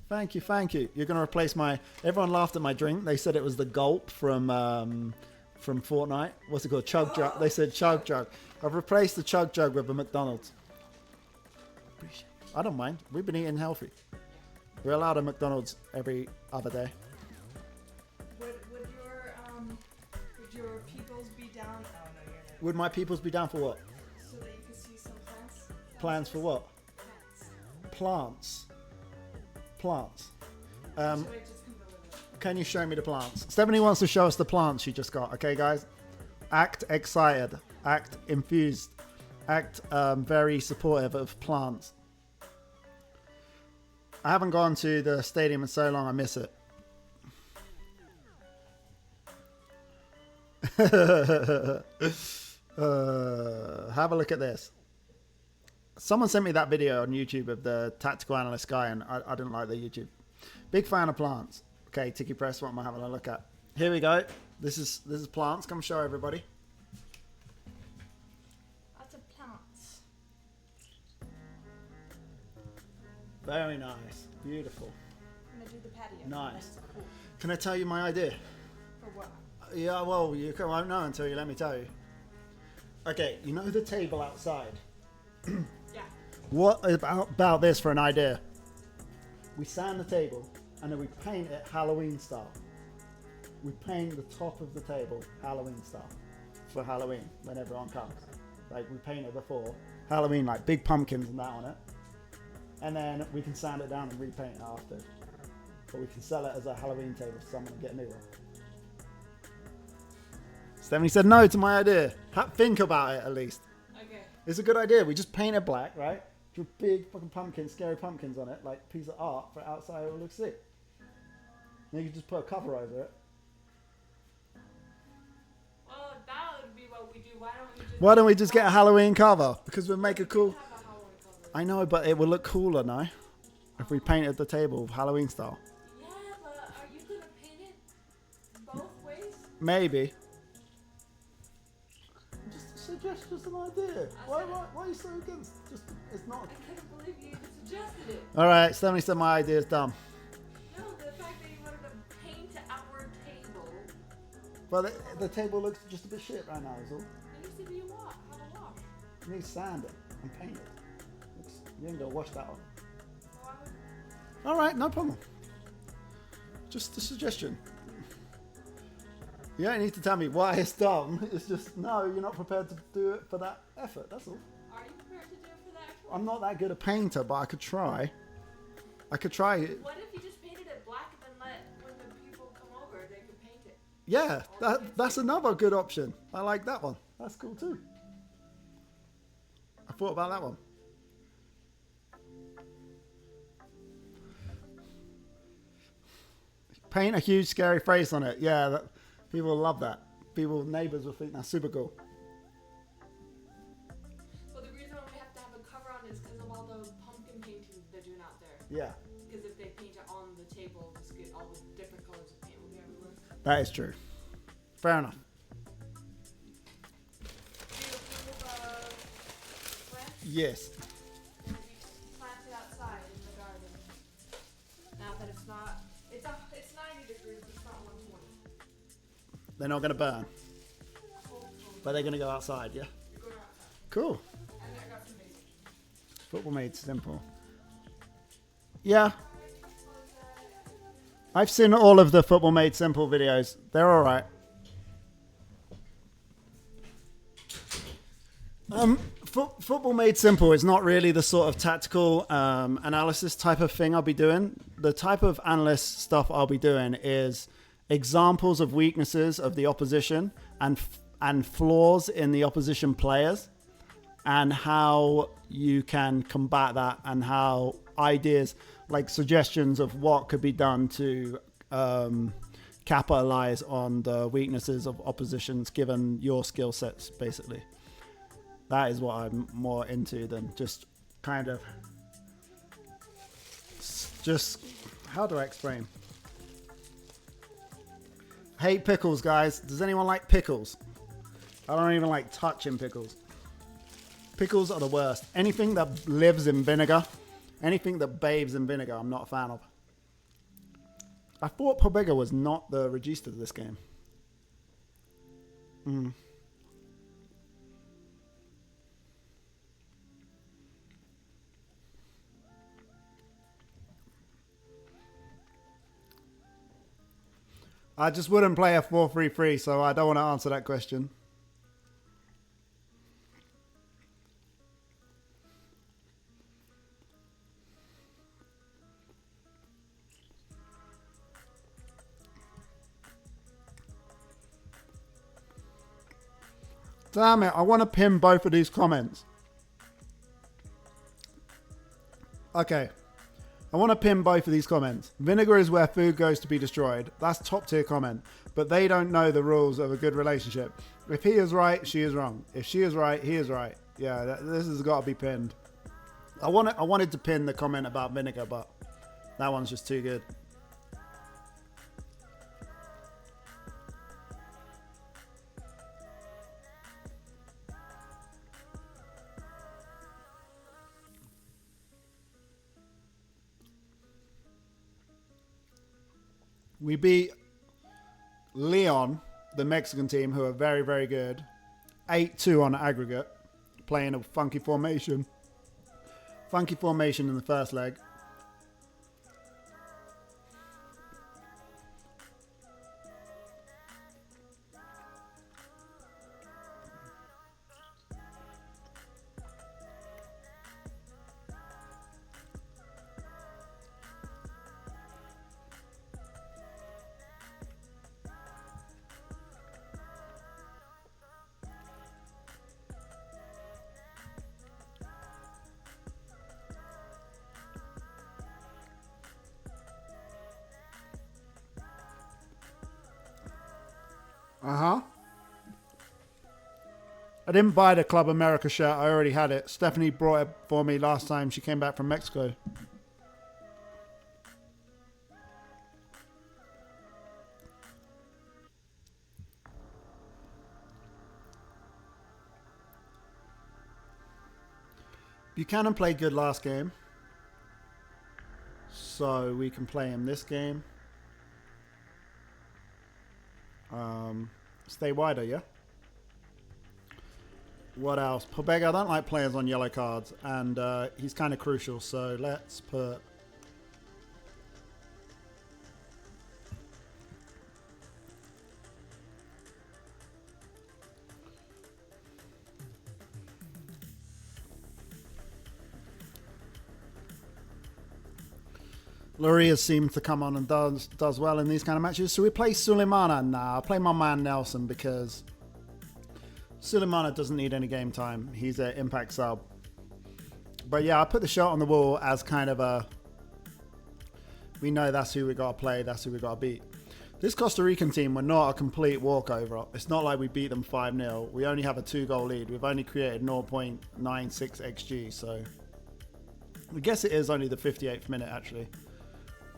S1: Thank you. You're going to replace everyone laughed at my drink. They said it was the gulp from Fortnite. What's it called? Chug jug. They said chug jug. I've replaced the chug jug with a McDonald's. I don't mind. We've been eating healthy. We're allowed a McDonald's every other day.
S2: Would your peoples be down? Oh no, you're not.
S1: Would my peoples be down for what?
S2: So that you could see some plants.
S1: Plans for what? Plants. Can you show me the plants? Stephanie wants to show us the plants she just got. Okay, guys? Act excited. Act infused. Act very supportive of plants. I haven't gone to the stadium in so long, I miss it. Have a look at this. Someone sent me that video on YouTube of the tactical analyst guy, and I didn't like the YouTube. Big fan of plants. Okay, Tiki Press, what am I having a look at? Here we go. This is plants. Come show everybody.
S2: Lots of plants.
S1: Very nice. Beautiful.
S2: I'm gonna do the patio.
S1: Nice.
S2: Cool.
S1: Can I tell you my idea?
S2: For what?
S1: Yeah, well, you won't know until you let me tell you. Okay, you know the table outside?
S2: Yeah.
S1: What about this for an idea? We sand the table and then we paint it Halloween style. We paint the top of the table Halloween style for Halloween when everyone comes. Like we paint it before Halloween, like big pumpkins and that on it. And then we can sand it down and repaint it after. But we can sell it as a Halloween table for someone to get a new one. Stephanie said no to my idea. Think about it at least.
S2: Okay.
S1: It's a good idea. We just paint it black, right? With big fucking pumpkins, scary pumpkins on it, like a piece of art for outside it will look sick. Then you can just put a cover over it.
S2: Well, that would be what we do.
S1: Why don't we just get a Halloween cover? Because we'll make it cool. I know, but it will look cooler now if we painted the table Halloween style.
S2: Yeah, but are you gonna paint it both ways?
S1: Maybe. Just an idea. Why are you so against? It's not.
S2: I can't believe you even suggested it.
S1: All right, Stephanie said my idea is dumb.
S2: No, the fact that you wanted to paint our table.
S1: Well, the table looks just a bit shit right now, is all.
S2: It needs to be have a wash.
S1: You need to sand it and paint it. You ain't gonna wash that one.
S2: Well,
S1: All right, no problem. Just a suggestion. You don't need to tell me why it's dumb. It's just, no, you're not prepared to do it for that effort. That's all.
S2: Are you prepared to do it for that effort?
S1: I'm not that good a painter, but I could try. I could try it.
S2: What if you just painted it black and then when the people come over, they could paint it?
S1: Yeah, that's another good option. I like that one. That's cool too. I thought about that one. Paint a huge scary face on it. Yeah, people love that. Neighbors will think that's super cool.
S2: Well, the reason why we have to have a cover on is because of all the pumpkin painting they're doing out there.
S1: Yeah.
S2: Because if they paint it on the table, just get all the different colors of paint will be everywhere.
S1: That is true. Fair enough.
S2: Do you approve of plants?
S1: Yes.
S2: Should be planted outside in the garden. Now that it's not, it's 90 degrees, but it's not 120.
S1: They're not going to burn, but they're going to go outside, yeah?
S2: You're going outside.
S1: Cool.
S2: And I got some basic.
S1: Football Made Simple. Yeah. I've seen all of the Football Made Simple videos. They're all right. Football Made Simple is not really the sort of tactical analysis type of thing I'll be doing. The type of analyst stuff I'll be doing is examples of weaknesses of the opposition and flaws in the opposition players and how you can combat that and how ideas like suggestions of what could be done to capitalize on the weaknesses of oppositions given your skill sets, basically. That is what I'm more into than just kind of how do I explain? Hate pickles, guys. Does anyone like pickles? I don't even like touching pickles. Pickles are the worst. Anything that lives in vinegar, anything that bathes in vinegar, I'm not a fan of. I thought Pobega was not the regista of this game. I just wouldn't play a 4-3-3, so I don't want to answer that question. Damn it, I want to pin both of these comments. Okay. I want to pin both of these comments. Vinegar is where food goes to be destroyed. That's top tier comment. But they don't know the rules of a good relationship. If he is right, she is wrong. If she is right, he is right. Yeah, this has got to be pinned. I wanted to pin the comment about vinegar, but that one's just too good. We beat Leon, the Mexican team, who are very, very good. 8-2 on aggregate, playing a funky formation. Funky formation in the first leg. Uh-huh. I didn't buy the Club America shirt. I already had it. Stephanie brought it for me last time she came back from Mexico. Buchanan played good last game. So we can play him this game. Stay wider, yeah? What else? Pobega, I don't like players on yellow cards, and he's kind of crucial, so let's put... Luria seems to come on and does well in these kind of matches. So we play Suleimana? Nah, I'll play my man Nelson because Suleimana doesn't need any game time. He's an impact sub. But yeah, I put the shot on the wall as kind of We know that's who we got to play. That's who we got to beat. This Costa Rican team were not a complete walkover. It's not like we beat them 5-0. We only have a 2-goal lead. We've only created 0.96 XG. So I guess it is only the 58th minute, actually.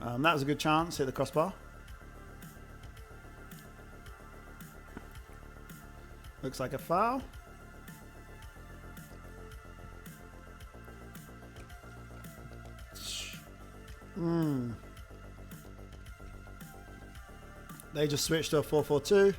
S1: That was a good chance. Hit the crossbar. Looks like a foul. They just switched to a 4-4-2.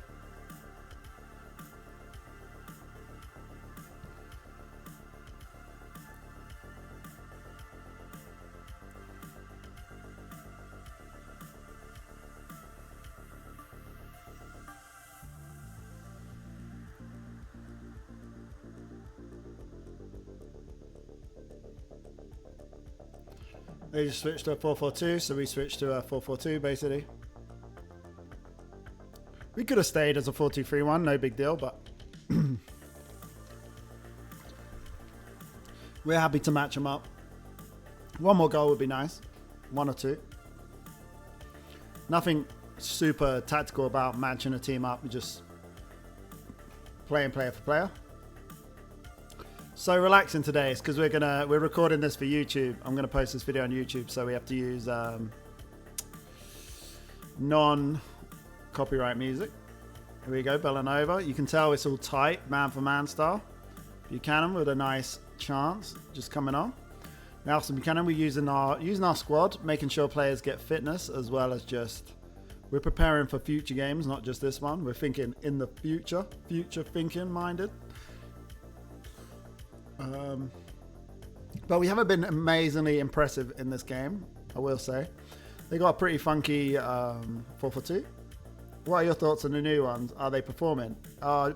S1: They just switched to a 4-4-2, so we switched to a 4-4-2 basically. We could have stayed as a 4-2-3-1, no big deal, but we're happy to match them up. One more goal would be nice. 1 or 2. Nothing super tactical about matching a team up, just playing player for player. So relaxing today is because we're recording this for YouTube. I'm gonna post this video on YouTube, so we have to use non-copyright music. Here we go, Bellanova. You can tell it's all tight, man for man style. Buchanan with a nice chance, just coming on. Nelson Buchanan, we're using our squad, making sure players get fitness as well as we're preparing for future games, not just this one. We're thinking in the future thinking minded. But we haven't been amazingly impressive in this game, I will say. They got a pretty funky 4-4-2. What are your thoughts on the new ones? Are they performing?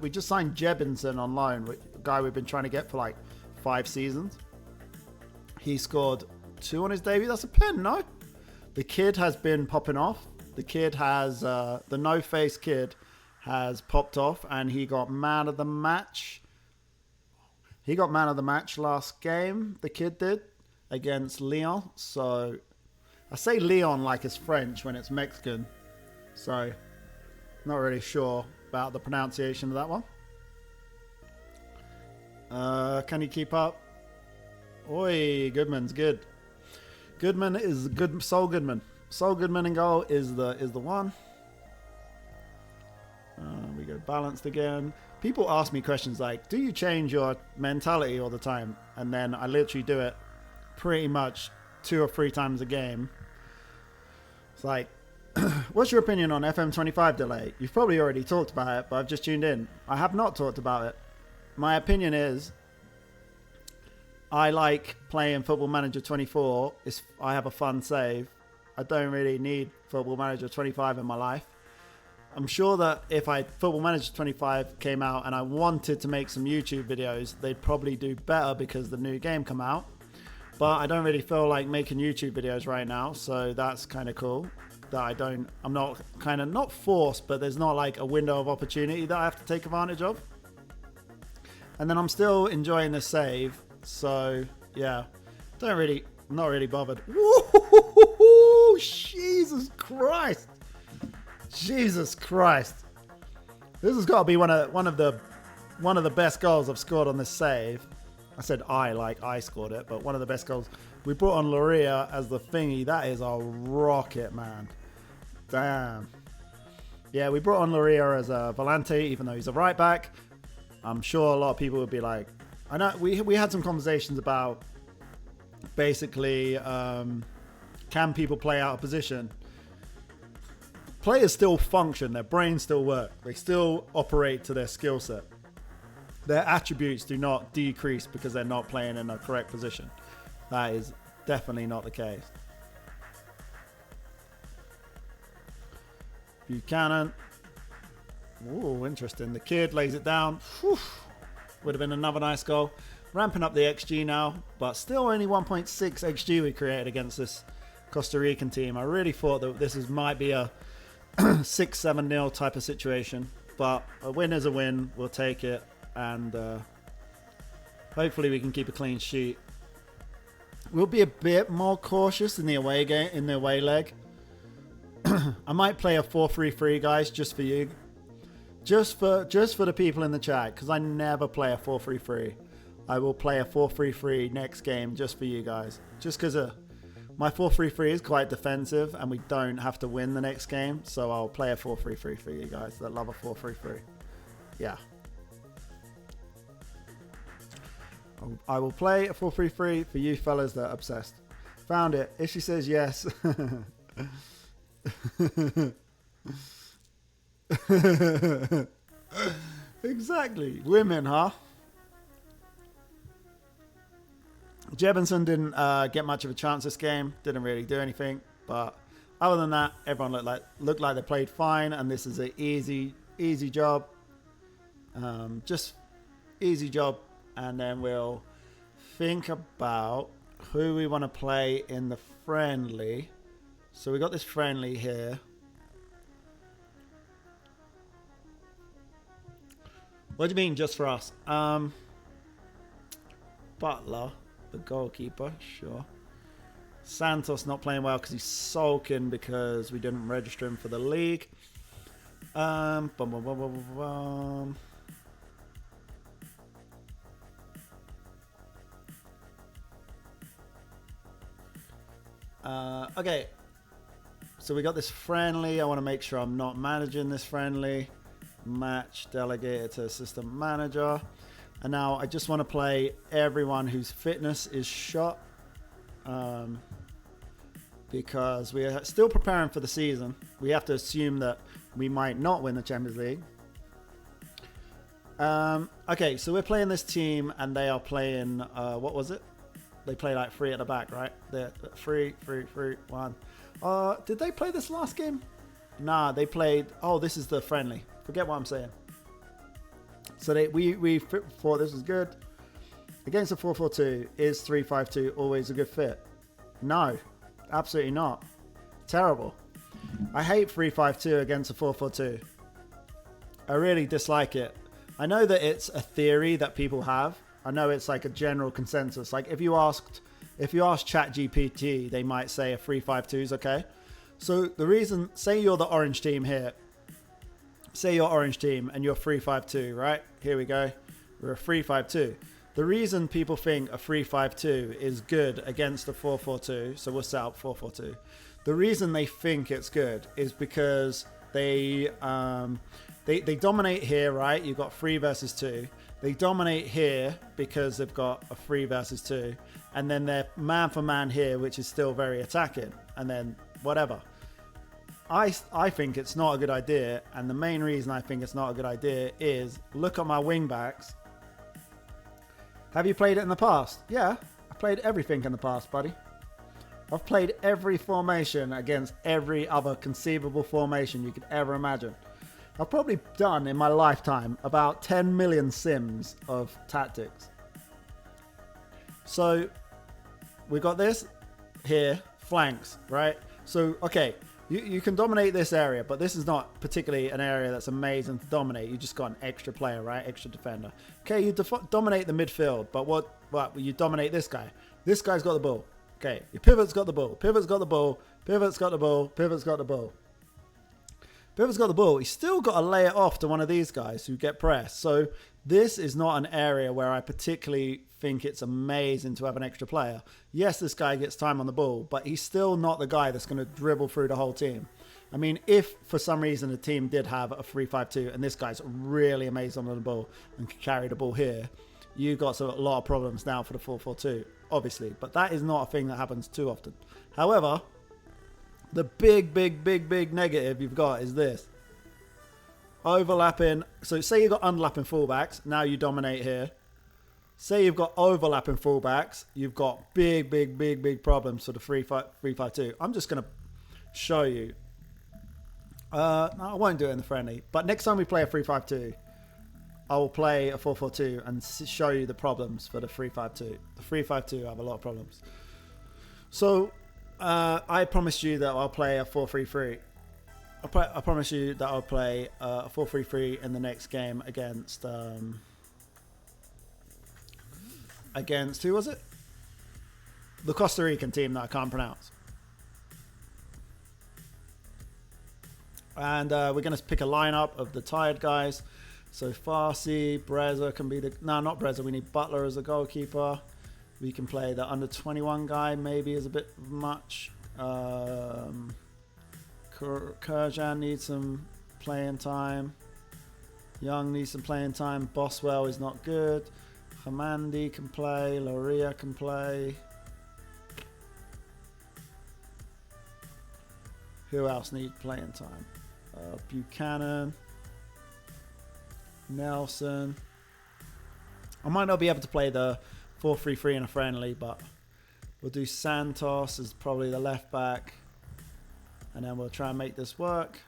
S1: We just signed Jebinson on loan, a guy we've been trying to get for like 5 seasons. He scored 2 on his debut. That's a pen, no? The kid has been popping off. The kid has, the no-face kid has popped off, and he got man of the match. He got man of the match last game, the kid did, against Leon. So, I say Leon like it's French when it's Mexican. So, not really sure about the pronunciation of that one. Can he keep up? Oi, Goodman's good. Goodman is good. Sol Goodman. Sol Goodman in goal is the one. We go balanced again. People ask me questions like, do you change your mentality all the time? And then I literally do it pretty much 2 or 3 times a game. It's like, what's your opinion on FM25 delay? You've probably already talked about it, but I've just tuned in. I have not talked about it. My opinion is, I like playing Football Manager 24. I have a fun save. I don't really need Football Manager 25 in my life. I'm sure that if Football Manager 25 came out and I wanted to make some YouTube videos, they'd probably do better because the new game come out. But I don't really feel like making YouTube videos right now, so that's kind of cool. That I'm not forced, but there's not like a window of opportunity that I have to take advantage of. And then I'm still enjoying the save, so yeah, not really bothered. Woo! Jesus Christ! Jesus Christ! This has got to be one of the best goals I've scored on this save. I said I scored it, but one of the best goals. We brought on Loria as the thingy. That is a rocket, man. Damn. Yeah, we brought on Loria as a volante, even though he's a right back. I'm sure a lot of people would be like, I know we had some conversations about basically can people play out of position. Players still function, their brains still work, they still operate to their skill set. Their attributes do not decrease because they're not playing in a correct position. That is definitely not the case. Buchanan. Ooh, interesting. The kid lays it down. Whew. Would have been another nice goal. Ramping up the XG now, but still only 1.6 XG we created against this Costa Rican team. I really thought that this might be a 6-7-0 type of situation, but a win is a win. We'll take it, and hopefully we can keep a clean sheet. We'll be a bit more cautious in the away game, in the away leg. I might play a 4-3-3, guys, just for you. Just for the people in the chat, because I never play a 4-3-3. I will play a 4-3-3 next game just for you guys. Just because my 4-3-3 is quite defensive and we don't have to win the next game. So I'll play a 4-3-3 for you guys that love a 4-3-3. Yeah. I will play a 4-3-3 for you fellas that are obsessed. Found it. If she says yes. Exactly. Women, huh? Jebinson didn't get much of a chance this game. Didn't really do anything. But other than that, everyone looked like they played fine. And this is an easy job. Just easy job. And then we'll think about who we want to play in the friendly. So we got this friendly here. What do you mean just for us? Butler, the goalkeeper, sure. Santos not playing well because he's sulking because we didn't register him for the league. Bum, bum, bum, bum, bum, bum. Okay, so we got this friendly. I want to make sure I'm not managing this friendly. Match delegated to assistant manager. And now I just want to play everyone whose fitness is shot, because we are still preparing for the season. We have to assume that we might not win the Champions League. Okay, so we're playing this team and they are playing, what was it? They play like 3 at the back, right? They're 3, 1. Did they play this last game? Nah, they played. Oh, this is the friendly. Forget what I'm saying. So we thought this was good. Against a 4-4-2, is 3-5-2 always a good fit? No, absolutely not. Terrible. I hate 3-5-2 against a 4-4-2. I really dislike it. I know that it's a theory that people have. I know it's like a general consensus. Like if you asked ChatGPT, they might say a 3-5-2 is okay. So the reason, say you're the orange team here. Say you're orange team and you're 3-5-2, right? Here we go. We're a 3-5-2. The reason people think a 3-5-2 is good against a 4-4-2, so we'll set up 4-4-2. The reason they think it's good is because they dominate here, right? You've got 3 versus 2. They dominate here because they've got a 3 versus 2. And then they're man for man here, which is still very attacking. And then whatever. I think it's not a good idea. And the main reason I think it's not a good idea is look at my wing backs. Have you played it in the past? Yeah, I played everything in the past, buddy. I've played every formation against every other conceivable formation you could ever imagine. I've probably done in my lifetime about 10 million sims of tactics. So we got this here, flanks, right? So, okay, you can dominate this area, but this is not particularly an area that's amazing to dominate. You just got an extra player, right? Extra defender. Okay, you dominate the midfield, but what you dominate this guy. This guy's got the ball. Okay, your pivot's got the ball. Pivot's got the ball. Pivot's got the ball. Pivot's got the ball. Pivot's got the ball. He's still got to lay it off to one of these guys who get pressed. So this is not an area where I particularly think it's amazing to have an extra player. Yes, this guy gets time on the ball, but he's still not the guy that's going to dribble through the whole team. I mean, if for some reason the team did have a 3-5-2 and this guy's really amazing on the ball and can carry the ball here, you got a lot of problems now for the 4-4-2, obviously. But that is not a thing that happens too often. However, the big negative you've got is this. Overlapping. So say you've got underlapping fullbacks. Now you dominate here. Say you've got overlapping fullbacks. You've got big problems for the 3-5-2. I'm just going to show you. No, I won't do it in the friendly. But next time we play a 3-5-2, I will play a 4-4-2 and show you the problems for the 3-5-2. The 3-5-2 have a lot of problems. So I promised you that I'll play a 4-3-3. I promise you that I'll play a 4-3-3 in the next game against who was it? the Costa Rican team that I can't pronounce. And we're going to pick a lineup of the tired guys. So Farsi, Breza can be the... No, not Breza. We need Butler as a goalkeeper. We can play the under 21 guy. Maybe is a bit much. Kurjan needs some playing time. Young needs some playing time. Boswell is not good. Hamandi can play. Loria can play. Who else needs playing time? Buchanan. Nelson. I might not be able to play the 4-3-3 in a friendly, but we'll do Santos as probably the left back. And then we'll try and make this work.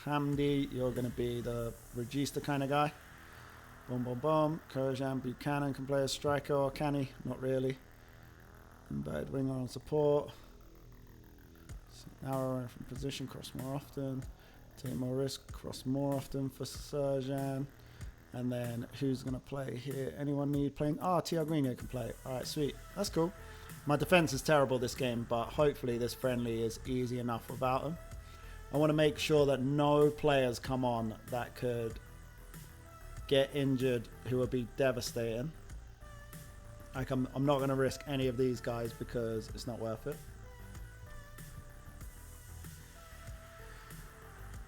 S1: Hamdi, you're going to be the regista kind of guy. Boom, boom, boom. Kurjan Buchanan can play a striker, or can he? Not really. Embedded winger on support. Narrower from position, cross more often. Take more risk, cross more often for Serjan. And then who's going to play here? Anyone need playing? Oh, Tiaguinho can play. All right, sweet. That's cool. My defense is terrible this game, but hopefully this friendly is easy enough without him. I want to make sure that no players come on that could get injured who would be devastating. Like I'm not going to risk any of these guys because it's not worth it.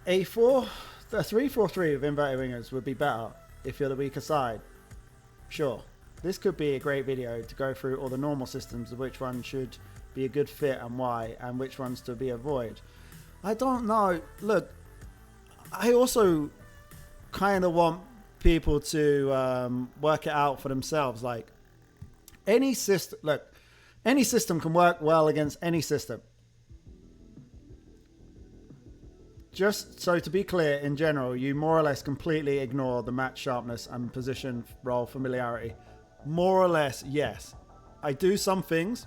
S1: A 3-4-3 with inverted wingers would be better if you're the weaker side. Sure. This could be a great video to go through all the normal systems of which one should be a good fit and why, and which ones to be avoid. I don't know. Look, I also kind of want people to work it out for themselves. Like any system, look, any system can work well against any system. Just so to be clear, in general, you more or less completely ignore the match sharpness and position role familiarity. More or less, yes. I do some things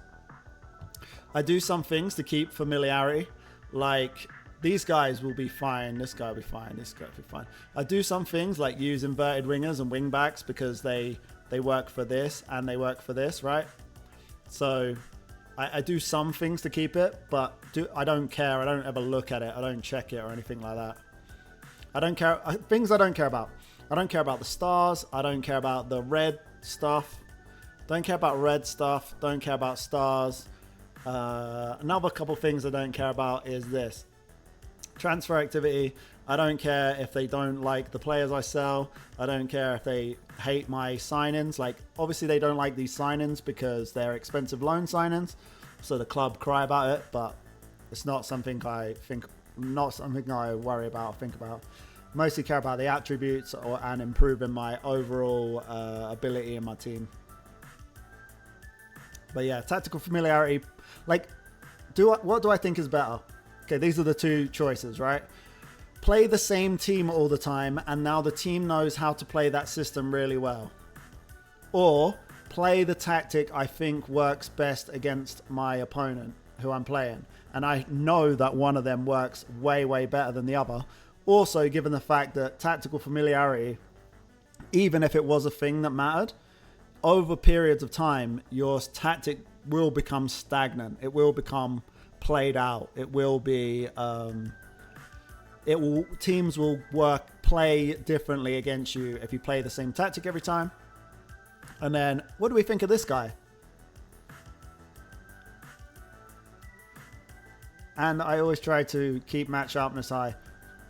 S1: to keep familiarity. Like, these guys will be fine. This guy will be fine. This guy will be fine. I do some things like use inverted wingers and wing backs because they work for this and they work for this, right? So I do some things to keep it, but I don't care. I don't ever look at it. I don't check it or anything like that. I don't care. Things I don't care about. I don't care about the stars. I don't care about the red stuff. Don't care about red stuff. Don't care about stars. Another couple things I don't care about is this. Transfer activity. I don't care if they don't like the players I sell. I don't care if they hate my sign-ins. Like, obviously they don't like these sign-ins because they're expensive loan sign-ins. So the club cry about it, but it's not something I worry about or think about. Mostly care about the attributes and improving my overall ability in my team. But yeah, tactical familiarity. Like, what do I think is better? Okay, these are the two choices, right? Play the same team all the time, and now the team knows how to play that system really well. Or play the tactic I think works best against my opponent who I'm playing, and I know that one of them works way, way better than the other. Also, given the fact that tactical familiarity, even if it was a thing that mattered, over periods of time, your tactic will become stagnant. It will become played out. It will be... teams will play differently against you if you play the same tactic every time. And then, what do we think of this guy? And I always try to keep match sharpness high.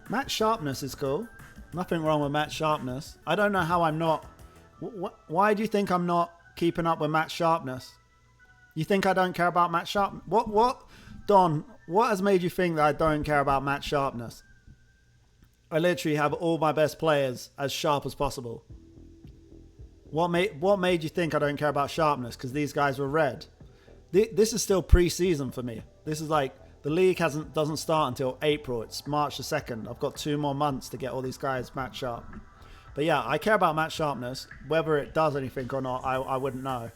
S1: Match sharpness is cool. Nothing wrong with match sharpness. I don't know how I'm not... Why do you think I'm not keeping up with match sharpness? You think I don't care about match sharpness? Don, what has made you think that I don't care about match sharpness? I literally have all my best players as sharp as possible. What made you think I don't care about sharpness? Because these guys were red. This is still pre-season for me. This is like, the league doesn't start until April. It's March the 2nd. I've got 2 more months to get all these guys match sharp. But yeah, I care about match sharpness. Whether it does anything or not, I wouldn't know.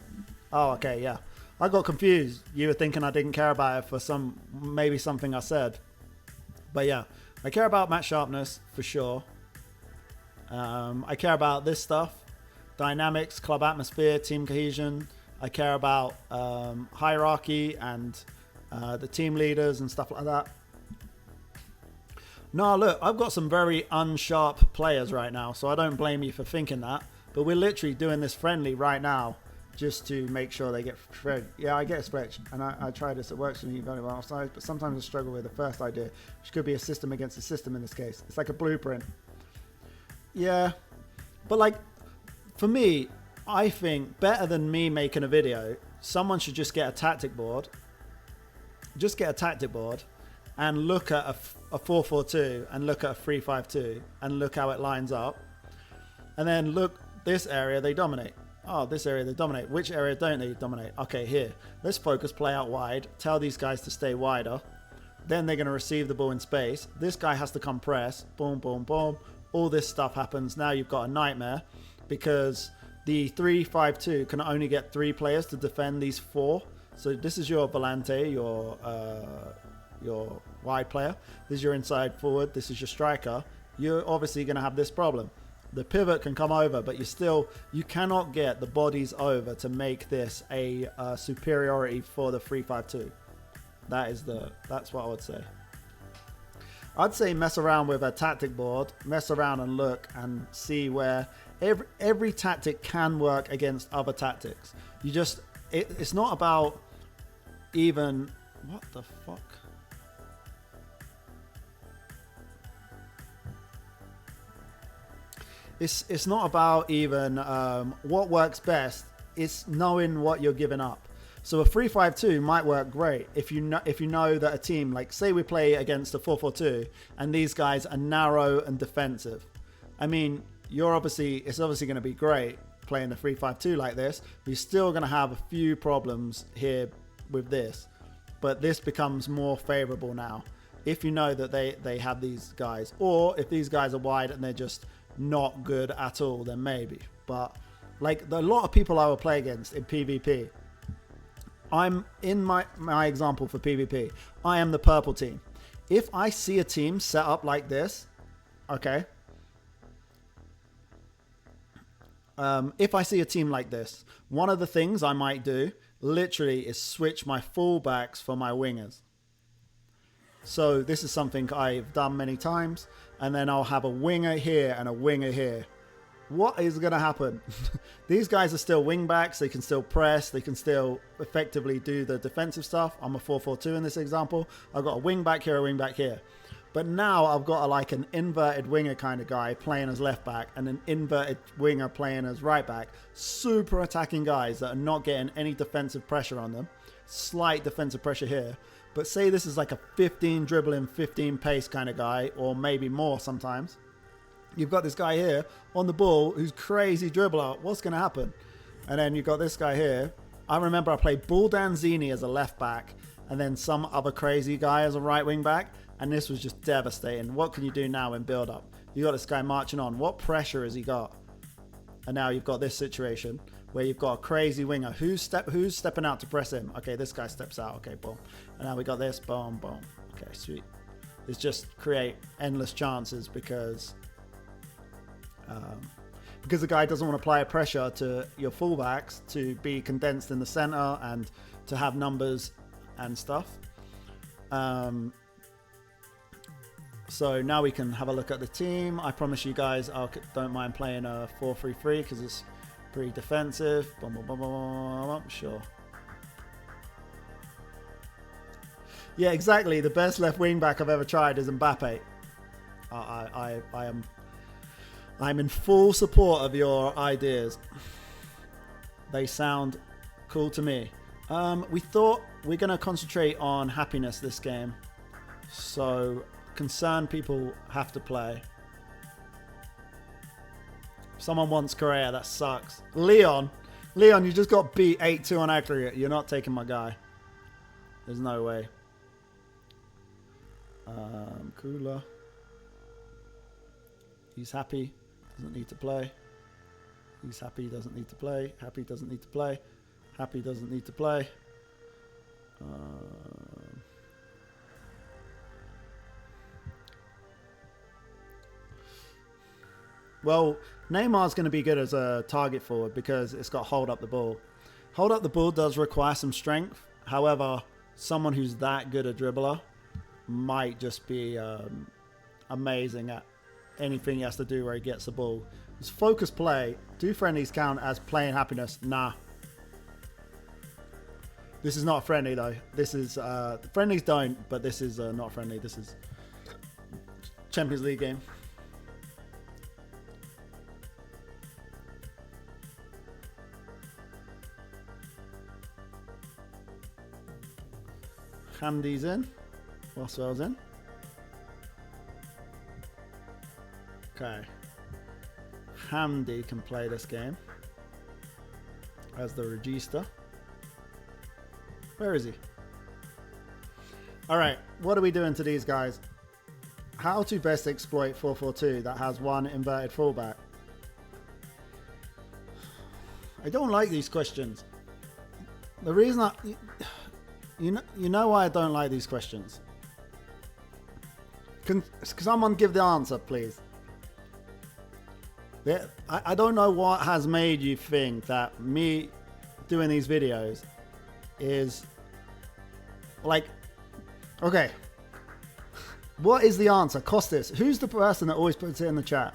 S1: Oh, okay, yeah. I got confused. You were thinking I didn't care about it for maybe something I said. But yeah, I care about match sharpness for sure. I care about this stuff: dynamics, club atmosphere, team cohesion. I care about hierarchy and the team leaders and stuff like that. No, look, I've got some very unsharp players right now, so I don't blame you for thinking that. But we're literally doing this friendly right now just to make sure they get shredded. Yeah, I get a stretch, and I try this. It works for me very well, but sometimes I struggle with the first idea, which could be a system against a system in this case. It's like a blueprint. Yeah, but like, for me, I think better than me making a video, someone should just get a tactic board. Just get a tactic board and look at a 4-4-2 and look at a 3-5-2 and look how it lines up. And then look, this area they dominate. Oh, this area they dominate. Which area don't they dominate? Okay, here. Let's focus, play out wide. Tell these guys to stay wider. Then they're going to receive the ball in space. This guy has to come press. Boom, boom, boom. All this stuff happens. Now you've got a nightmare because the 3-5-2 can only get 3 players to defend these 4. So this is your volante, your wide player. This is your inside forward. This is your striker. You're obviously going to have this problem. The pivot can come over, but you cannot get the bodies over to make this a superiority for the 3-5-2. That's what I would say. I'd say mess around with a tactic board, mess around and look and see where every tactic can work against other tactics. It's not about even, what the fuck? It's not about even what works best. It's knowing what you're giving up. So a 3-5-2 might work great if you know that a team, like say we play against a 4-4-2 and these guys are narrow and defensive. I mean, it's obviously going to be great playing the 3-5-2 like this. You're still going to have a few problems here with this, but this becomes more favorable now if you know that they have these guys, or if these guys are wide and they're just not good at all, then maybe. But like a lot of people I will play against in PvP, I'm in my example for PvP, I am the purple team. If I see a team set up like this, okay, if I see a team like this, one of the things I might do literally is switch my fullbacks for my wingers. So this is something I've done many times, and then I'll have a winger here and a winger here. What is going to happen? These guys are still wing backs. They can still press. They can still effectively do the defensive stuff. I'm a 4-4-2 in this example. I've got a wing back here, a wing back here. But now I've got like an inverted winger kind of guy playing as left back and an inverted winger playing as right back. Super attacking guys that are not getting any defensive pressure on them. Slight defensive pressure here. But say this is like a 15 dribbling, 15 pace kind of guy, or maybe more sometimes. You've got this guy here on the ball who's crazy dribbler. What's going to happen? And then you've got this guy here. I remember I played Bull Danzini as a left back and then some other crazy guy as a right wing back. And this was just devastating. What can you do now in build up? You got this guy marching on. What pressure has he got? And now you've got this situation where you've got a crazy winger. Who's stepping out to press him? Okay, this guy steps out. Okay, boom. And now we got this. Boom, boom. Okay, sweet. It's just create endless chances because the guy doesn't want to apply pressure to your fullbacks to be condensed in the center and to have numbers and stuff. So now we can have a look at the team. I promise you guys I don't mind playing a 4-3-3 because it's pretty defensive. Boom, boom, boom, boom, boom. Sure. Yeah, exactly. The best left wing back I've ever tried is Mbappe. I'm in full support of your ideas. They sound cool to me. We thought we're going to concentrate on happiness this game. So concerned people have to play. Someone wants Correa. That sucks. Leon, you just got beat 8-2 on aggregate. You're not taking my guy. There's no way. Cooler. He's happy. Doesn't need to play. He's happy. Doesn't need to play. Happy doesn't need to play. Happy doesn't need to play. Well, Neymar's going to be good as a target forward because it's got hold up the ball. Hold up the ball does require some strength. However, someone who's that good a dribbler might just be amazing at anything he has to do where he gets the ball. It's focus play. Do friendlies count as playing happiness? Nah. This is not a friendly though. This is friendlies don't, but this is not friendly. This is Champions League game. Hamdi's in. Boswell's in. Okay. Hamdi can play this game as the regista. Where is he? All right, what are we doing to these guys? How to best exploit 4-4-2 that has one inverted fullback? I don't like these questions. The reason you know why I don't like these questions? Can someone give the answer, please? I don't know what has made you think that me doing these videos is like, okay, what is the answer? Costas, who's the person that always puts it in the chat?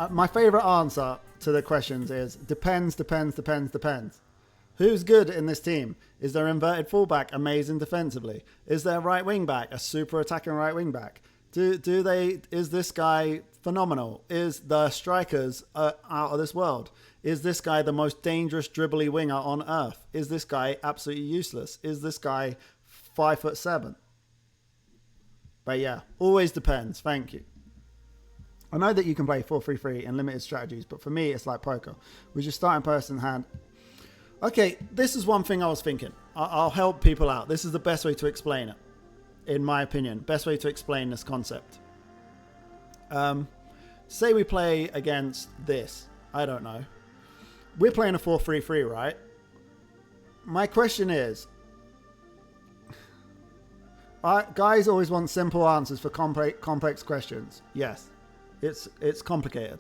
S1: My favorite answer to the questions is depends. Who's good in this team? Is their inverted fullback amazing defensively? Is their right wing back a super attacking right wing back? Is this guy phenomenal? Is the strikers out of this world? Is this guy the most dangerous dribbly winger on earth? Is this guy absolutely useless? Is this guy 5'7"? But yeah, always depends. Thank you. I know that you can play 4-3-3 in limited strategies, but for me, it's like poker. With your starting person in hand. Okay, this is one thing I was thinking. I'll help people out. This is the best way to explain it, in my opinion. Best way to explain this concept. Say we play against this. I don't know. We're playing a 4-3-3, right? My question is, guys always want simple answers for complex questions. Yes, it's complicated.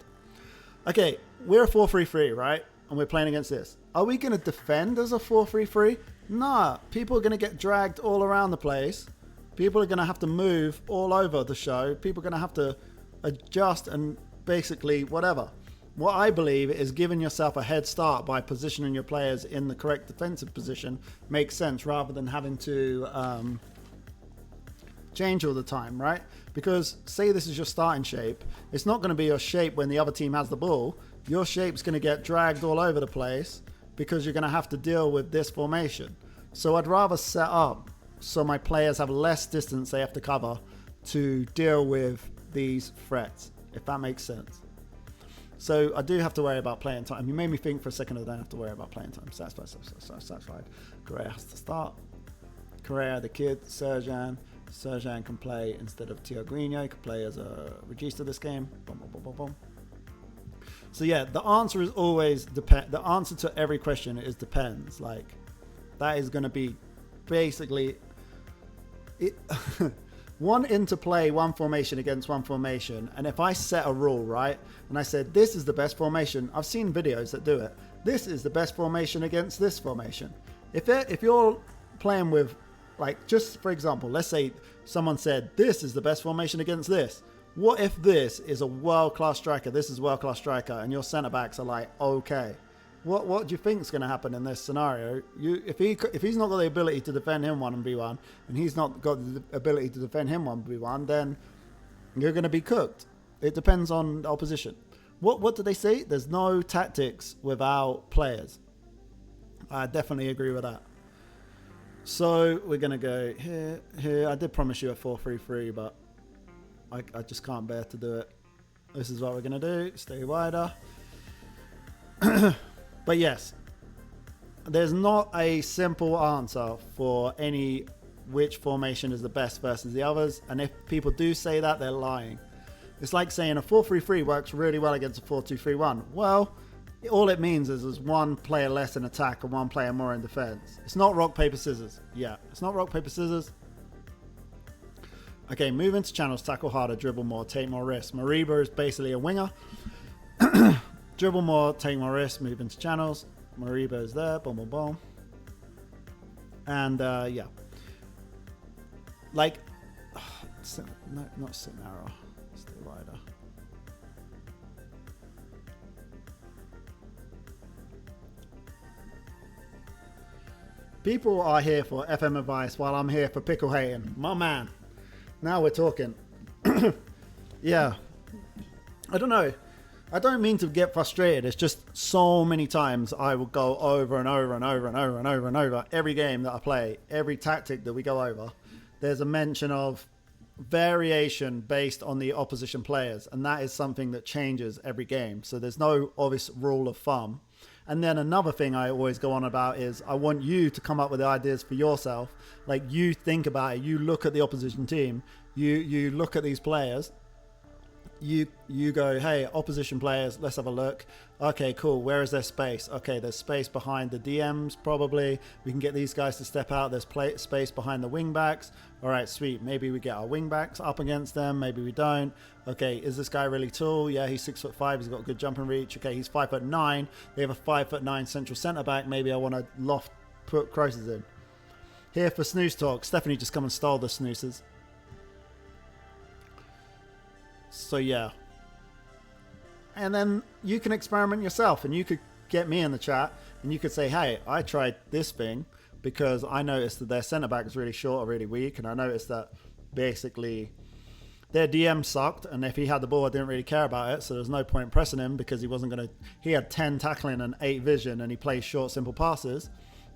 S1: Okay, we're a 4-3-3, right? And we're playing against this. Are we going to defend as a 4-3-3? Nah, people are going to get dragged all around the place. People are going to have to move all over the show. People are going to have to adjust and basically whatever. What I believe is giving yourself a head start by positioning your players in the correct defensive position makes sense rather than having to change all the time, right? Because say this is your starting shape, it's not going to be your shape when the other team has the ball. Your shape's going to get dragged all over the place because you're going to have to deal with this formation. So I'd rather set up so my players have less distance they have to cover to deal with these threats, if that makes sense. So I do have to worry about playing time. You made me think for a second. I don't have to worry about playing time. Satisfied. Correa has to start. Correa, the kid, Serjan. Serjan can play instead of Thiaguinho. He can play as a regista this game. Boom, boom, boom, boom, boom. So yeah, the answer is always the answer to every question is depends. Like that is going to be basically it. One interplay, one formation against one formation. And if I set a rule, right, and I said, this is the best formation, I've seen videos that do it. This is the best formation against this formation. If you're playing with, like, just for example, let's say someone said, this is the best formation against this. What if this is a world-class striker, this is a world-class striker, and your centre-backs are like, okay. What do you think is going to happen in this scenario? If he's not got the ability to defend him 1v1, and he's not got the ability to defend him 1v1, then you're going to be cooked. It depends on the opposition. What did they say? There's no tactics without players. I definitely agree with that. So we're going to go here. I did promise you a 4-3-3, but I just can't bear to do it. This is what we're going to do. Stay wider. But yes, there's not a simple answer for which formation is the best versus the others. And if people do say that, they're lying. It's like saying a 4-3-3 works really well against a 4-2-3-1. Well, all it means is there's one player less in attack and one player more in defense. It's not rock, paper, scissors. Yeah, it's not rock, paper, scissors. Okay, move into channels, tackle harder, dribble more, take more risks. Mariba is basically a winger. Dribble more, take more risks, move into channels. Mariba is there, boom, boom, boom. And yeah. Like, no, not Sinara. It's the rider. People are here for FM advice while I'm here for pickle hating. My man. Now we're talking. Yeah. I don't know. I don't mean to get frustrated. It's just so many times I will go over and over and over and over and over and over. Every game that I play, every tactic that we go over, there's a mention of variation based on the opposition players. And that is something that changes every game. So there's no obvious rule of thumb. And then another thing I always go on about is I want you to come up with ideas for yourself. Like, you think about it, you look at the opposition team, you look at these players, you go, hey, opposition players, let's have a look. Okay, cool, where is their space? Okay, there's space behind the DMs probably. We can get these guys to step out. There's space behind the wing backs. All right, sweet. Maybe we get our wing backs up against them. Maybe we don't. Okay, is this guy really tall? Yeah, he's 6'5". He's got good jumping reach. Okay, he's 5'9". They have a 5'9" central centre back. Maybe I want to put crosses in. Here for snooze talk. Stephanie just come and stole the snoozes. So yeah. And then you can experiment yourself, and you could get me in the chat and you could say, hey, I tried this thing because I noticed that their centre back is really short or really weak, and I noticed that basically their DM sucked, and if he had the ball I didn't really care about it, so there's no point pressing him because he had 10 tackling and 8 vision, and he plays short simple passes.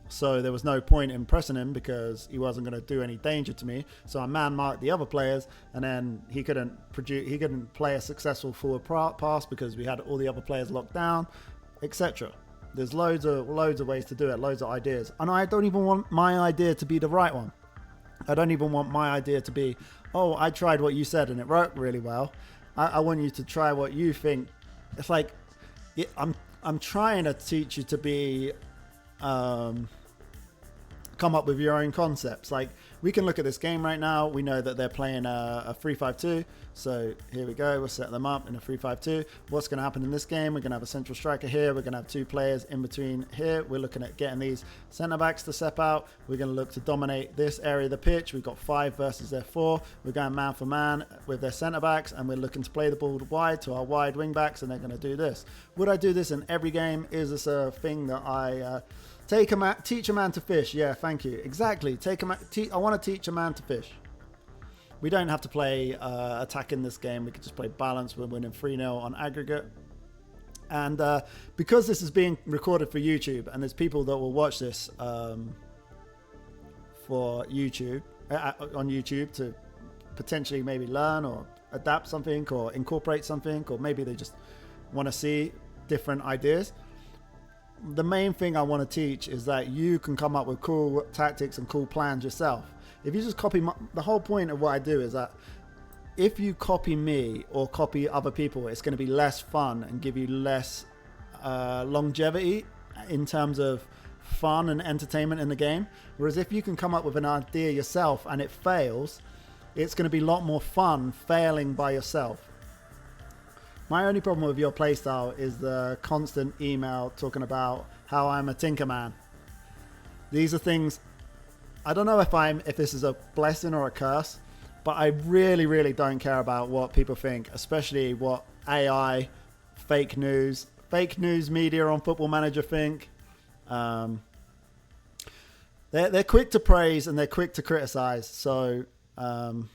S1: So there was no point in pressing him because he wasn't going to do any danger to me. So I man-marked the other players, and then he couldn't play a successful forward pass because we had all the other players locked down, etc. There's loads of ways to do it, loads of ideas. And I don't even want my idea to be the right one. I don't even want my idea to be, oh, I tried what you said and it worked really well. I want you to try what you think. It's like, I'm trying to teach you to be... come up with your own concepts. Like, we can look at this game right now. We know that they're playing a 3-5-2. So here we go. We'll set them up in a 3-5-2. What's going to happen in this game? We're going to have a central striker here. We're going to have 2 players in between here. We're looking at getting these centre backs to step out. We're going to look to dominate this area of the pitch. We've got 5 versus their 4. We're going man for man with their centre backs, and we're looking to play the ball wide to our wide wing backs, and they're going to do this. Would I do this in every game? Is this a thing that I teach a man to fish? Yeah, thank you. Exactly. I want to teach a man to fish. We don't have to play attack in this game. We could just play balance. We're winning 3-0 on aggregate. And because this is being recorded for YouTube, and there's people that will watch this for YouTube, on YouTube, to potentially maybe learn or adapt something or incorporate something, or maybe they just want to see different ideas. The main thing I want to teach is that you can come up with cool tactics and cool plans yourself. If you just copy the whole point of what I do is that if you copy me or copy other people, it's going to be less fun and give you less longevity in terms of fun and entertainment in the game. Whereas if you can come up with an idea yourself and it fails, it's going to be a lot more fun failing by yourself. My only problem with your playstyle is the constant email talking about how I'm a tinker man. These are things, I don't know if this is a blessing or a curse, but I really, really don't care about what people think, especially what AI, fake news media on Football Manager think. They're quick to praise and they're quick to criticize, so don't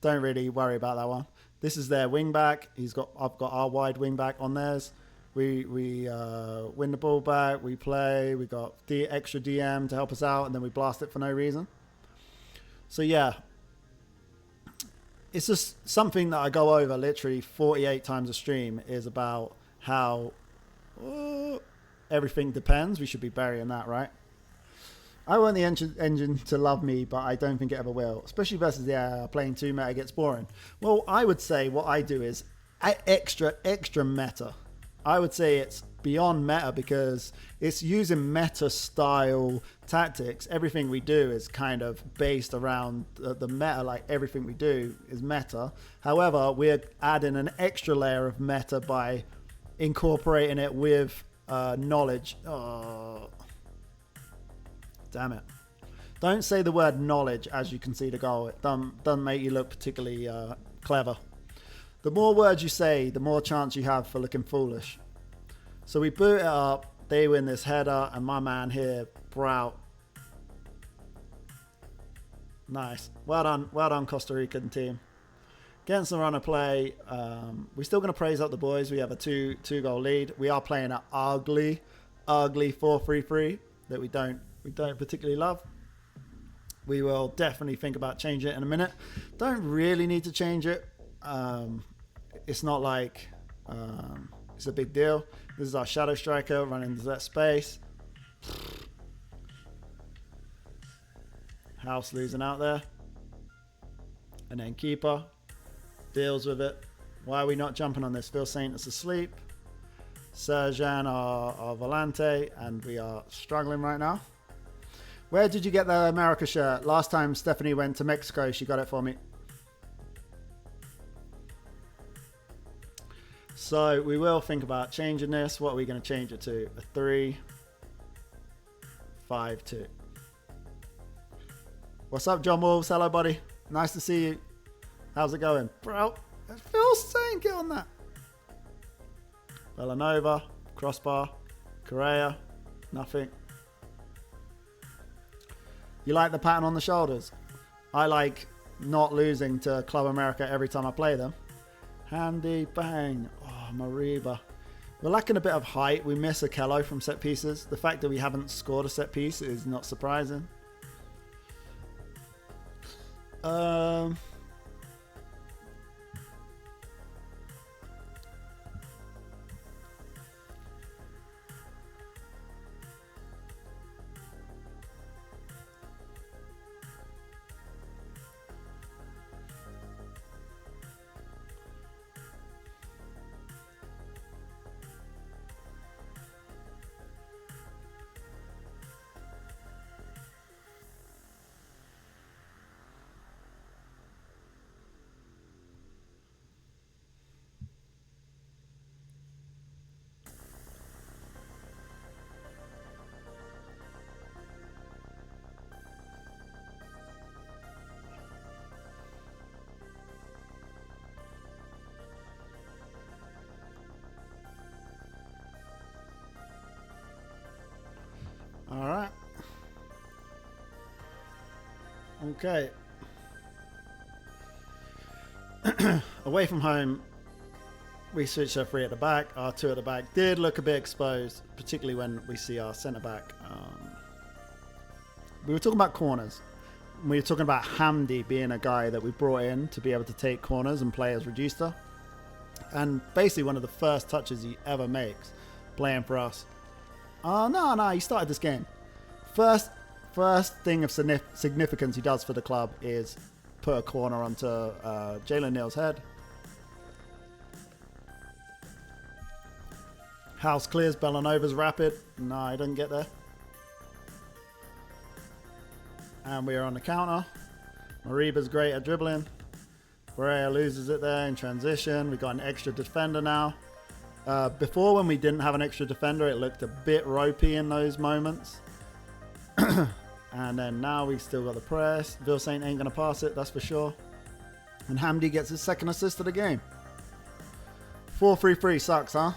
S1: really worry about that one. This is their wing back. I've got our wide wing back on theirs. We win the ball back. We play. We got the extra DM to help us out, and then we blast it for no reason. So yeah, it's just something that I go over literally 48 times a stream, is about how everything depends. We should be burying that, right? I want the engine to love me, but I don't think it ever will. Especially versus the playing 2 meta gets boring. Well, I would say what I do is extra meta. I would say it's beyond meta because it's using meta style tactics. Everything we do is kind of based around the meta. Like everything we do is meta. However, we're adding an extra layer of meta by incorporating it with knowledge. Oh, damn it. Don't say the word knowledge as you concede a goal. It doesn't make you look particularly clever. The more words you say, the more chance you have for looking foolish. So we boot it up, they win this header, and my man here, Brout. Nice. Well done, Costa Rican team. Against the run of play, we're still going to praise up the boys. We have a two-goal lead. We are playing an ugly 4-3-3 that we don't particularly love. We will definitely think about changing it in a minute. Don't really need to change it. It's not like it's a big deal. This is our shadow striker running into that space. House losing out there. And then keeper deals with it. Why are we not jumping on this? Phil Saint is asleep. Serjan, our volante, and we are struggling right now. Where did you get the America shirt? Last time Stephanie went to Mexico, she got it for me. So we will think about changing this. What are we going to change it to? A 3-5-2. What's up, John Wolves? Hello, buddy. Nice to see you. How's it going? Bro, Phil Saint, get on that. Villanova, crossbar, Correa, nothing. You like the pattern on the shoulders? I like not losing to Club America every time I play them. Handy, bang. Oh, Mariba. We're lacking a bit of height. We miss Okello from set pieces. The fact that we haven't scored a set piece is not surprising. All right. Okay. Away from home, we switched our 3 at the back. Our 2 at the back did look a bit exposed, particularly when we see our centre back. We were talking about corners. We were talking about Hamdi being a guy that we brought in to be able to take corners and play as reducer. And basically one of the first touches he ever makes playing for us. No, he started this game. First thing of significance he does for the club is put a corner onto Jalen Neal's head. House clears, Bellanova's rapid. No, he doesn't get there. And we are on the counter. Mariba's great at dribbling. Correa loses it there in transition. We got an extra defender now. Before, when we didn't have an extra defender, it looked a bit ropey in those moments. And then now we still got the press. Vil Saint ain't going to pass it, that's for sure. And Hamdi gets his second assist of the game. 4-3-3 sucks, huh?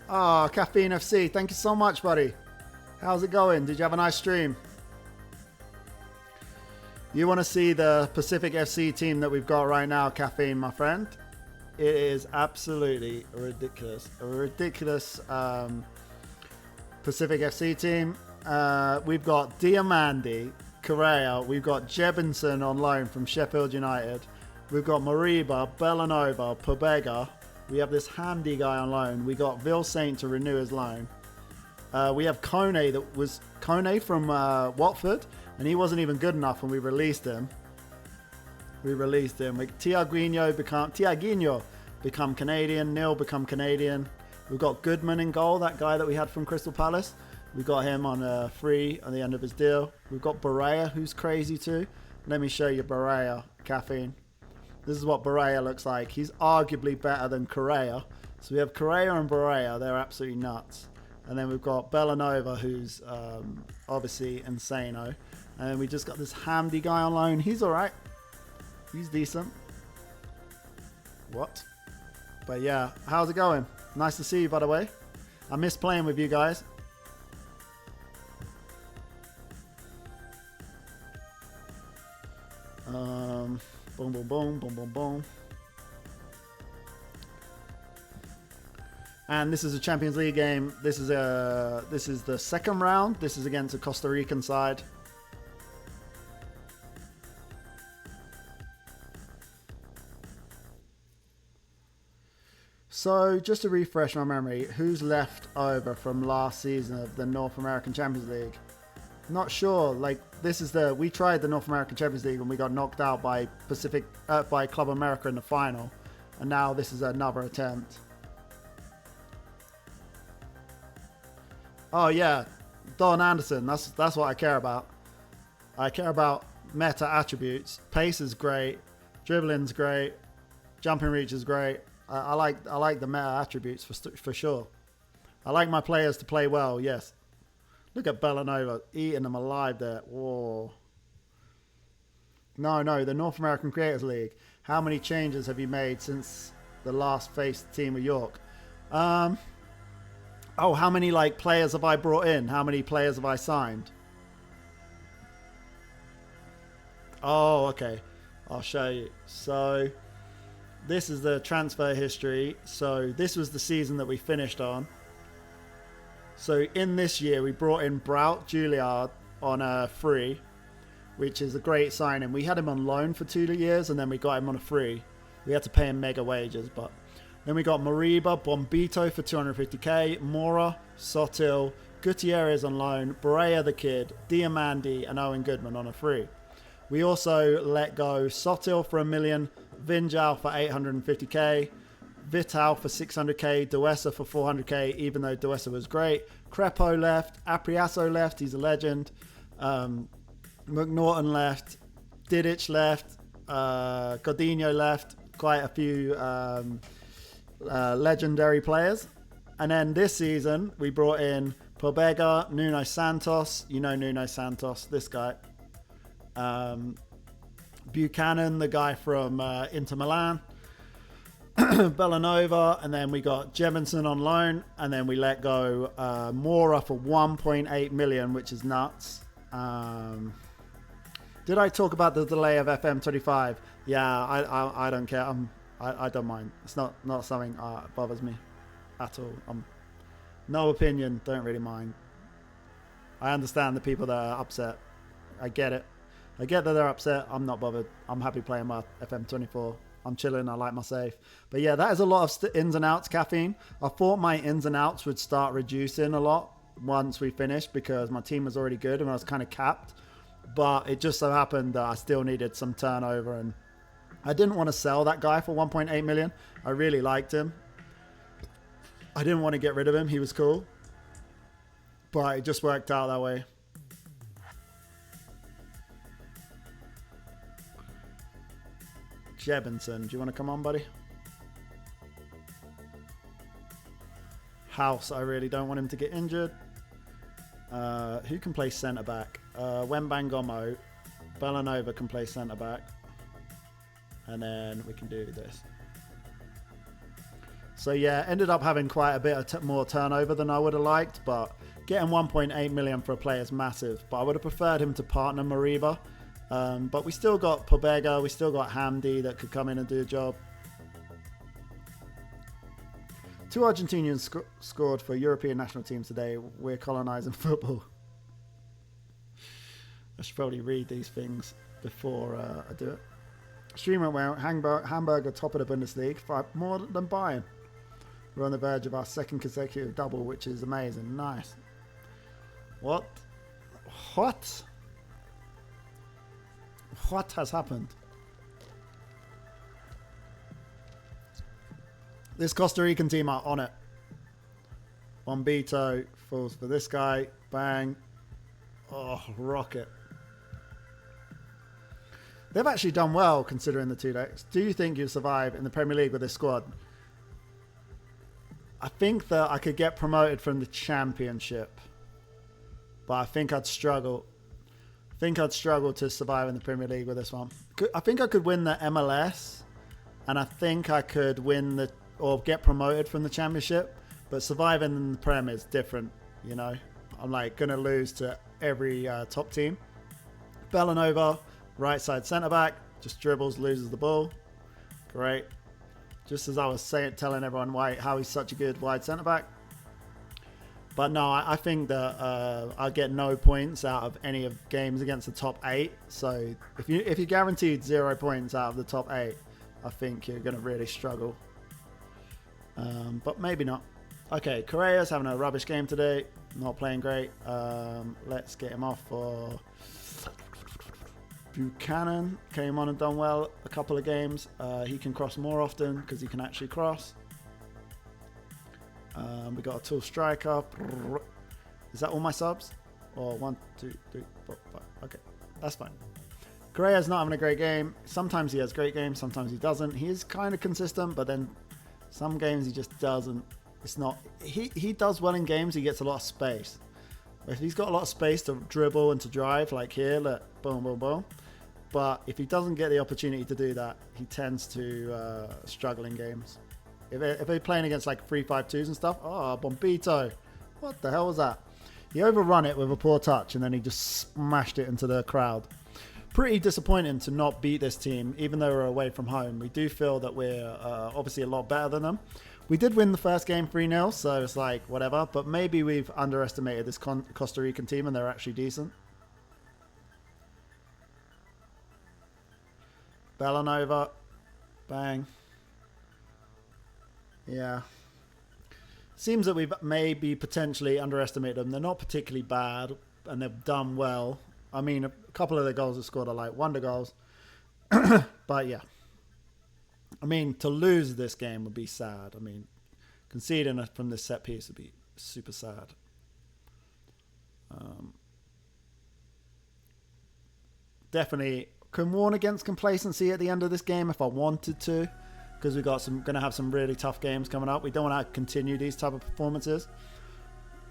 S1: Oh, Caffeine FC, thank you so much, buddy. How's it going? Did you have a nice stream? You want to see the Pacific FC team that we've got right now, Caffeine, my friend? It is absolutely ridiculous. A ridiculous Pacific FC team. We've got Diamandi, Correa. We've got Jebinson on loan from Sheffield United. We've got Mariba, Bellanova, Pobega. We have this Hamdi guy on loan. We got Vil Saint to renew his loan. We have Kone, that was Kone from Watford, and he wasn't even good enough when we released him. Tiaguinho become Canadian. Neil become Canadian. We've got Goodman in goal, that guy that we had from Crystal Palace. We got him on a free at the end of his deal. We've got Barea, who's crazy too. Let me show you Barea, Caffeine. This is what Barea looks like. He's arguably better than Correa. So we have Correa and Barea. They're absolutely nuts. And then we've got Bellanova, who's obviously insano. And then we just got this Hamdi guy on loan. He's all right. He's decent. What? But yeah, how's it going? Nice to see you, by the way. I miss playing with you guys. Boom, boom, boom, boom, boom, boom. And this is a Champions League game. This is the second round. This is against a Costa Rican side. So just to refresh my memory, who's left over from last season of the North American Champions League? Not sure. Like, this is we tried the North American Champions League and we got knocked out by by Club America in the final, and now this is another attempt. Oh yeah, Don Anderson. That's what I care about. I care about meta attributes. Pace is great, dribbling's great, jumping reach is great. I like the meta attributes for sure. I like my players to play well. Yes. Look at Bellanova eating them alive there. Whoa. No, the North American Creators League. How many changes have you made since the last faced team of York? Oh, how many players have I brought in? How many players have I signed? Oh, okay. I'll show you. So this is the transfer history. So this was the season that we finished on. So in this year, we brought in Braut Juilliard on a free, which is a great signing. We had him on loan for 2 years, and then we got him on a free. We had to pay him mega wages, but then we got Mariba, Bombito for 250k, Mora, Sotil, Gutierrez on loan, Barea the Kid, Diamandi, and Owen Goodman on a free. We also let go Sotil for $1 million, Vinjal for 850k, Vital for 600k, Duessa for 400k, even though Duessa was great. Crepo left, Apriaso left, he's a legend. McNaughton left, Didic left, Godinho left, quite a few legendary players. And then this season, we brought in Pobega, Nuno Santos, you know Nuno Santos, this guy. Buchanan, the guy from Inter Milan. Bellanova, and then we got Jemison on loan, and then we let go Mora for 1.8 million, which is nuts. Did I talk about the delay of FM25? Yeah, I don't care. I don't mind. It's not something that bothers me at all. No opinion. Don't really mind. I understand the people that are upset. I get it. I get that they're upset. I'm not bothered. I'm happy playing my FM24. I'm chilling. I like my safe. But yeah, that is a lot of ins and outs, Caffeine. I thought my ins and outs would start reducing a lot once we finished because my team was already good and I was kind of capped. But it just so happened that I still needed some turnover, and I didn't want to sell that guy for 1.8 million. I really liked him. I didn't want to get rid of him. He was cool. But it just worked out that way. Jebinson, do you want to come on, buddy? House, I really don't want him to get injured. Who can play centre back? Wembangomo. Bellanova can play centre back. And then we can do this. So yeah, ended up having quite a bit of more turnover than I would have liked, but getting 1.8 million for a player is massive. But I would have preferred him to partner Mariba. But we still got Pobega, we still got Hamdi that could come in and do a job. 2 Argentinians scored for European national teams today. We're colonising football. I should probably read these things before I do it. Streamer where Hamburg top of the Bundesliga, more than Bayern. We're on the verge of our second consecutive double, which is amazing. Nice. What? What? What has happened? This Costa Rican team are on it. Bombito falls for this guy. Bang. Oh, rocket. They've actually done well considering the 2 decks. Do you think you'll survive in the Premier League with this squad? I think that I could get promoted from the Championship. But I think I'd struggle. To survive in the Premier League with this one. I think I could win the MLS. And I think I could win or get promoted from the Championship. But surviving in the Prem is different, you know. I'm like going to lose to every top team. Bellanova. Right side centre back, just dribbles, loses the ball. Great. Just as I was telling everyone how he's such a good wide centre back. But no, I think that I'll get no points out of any of games against the top 8. So if you guaranteed 0 points out of the top 8, I think you're going to really struggle. But maybe not. Okay, Correa's having a rubbish game today. Not playing great. Let's get him off for... Buchanan came on and done well a couple of games. He can cross more often because he can actually cross. We got a tall striker. Is that all my subs? Or 1, 2, 3, 4, 5. Okay, that's fine. Correa's not having a great game. Sometimes he has great games, sometimes he doesn't. He is kind of consistent, but then some games he just doesn't. It's not. He does well in games. He gets a lot of space. If he's got a lot of space to dribble and to drive, like here, look, boom, boom, boom. But if he doesn't get the opportunity to do that, he tends to struggle in games. If they're playing against like 3-5-2s and stuff, oh, Bombito. What the hell was that? He overrun it with a poor touch and then he just smashed it into the crowd. Pretty disappointing to not beat this team, even though we're away from home. We do feel that we're obviously a lot better than them. We did win the first game 3-0, so it's like, whatever. But maybe we've underestimated this Costa Rican team and they're actually decent. Bellanova. Bang. Yeah. Seems that we've maybe potentially underestimated them. They're not particularly bad and they've done well. I mean, a couple of the goals they've scored are like wonder goals. But yeah. I mean, to lose this game would be sad. I mean, conceding from this set piece would be super sad. Definitely can warn against complacency at the end of this game if I wanted to, because we've got going to have some really tough games coming up. We don't want to continue these type of performances,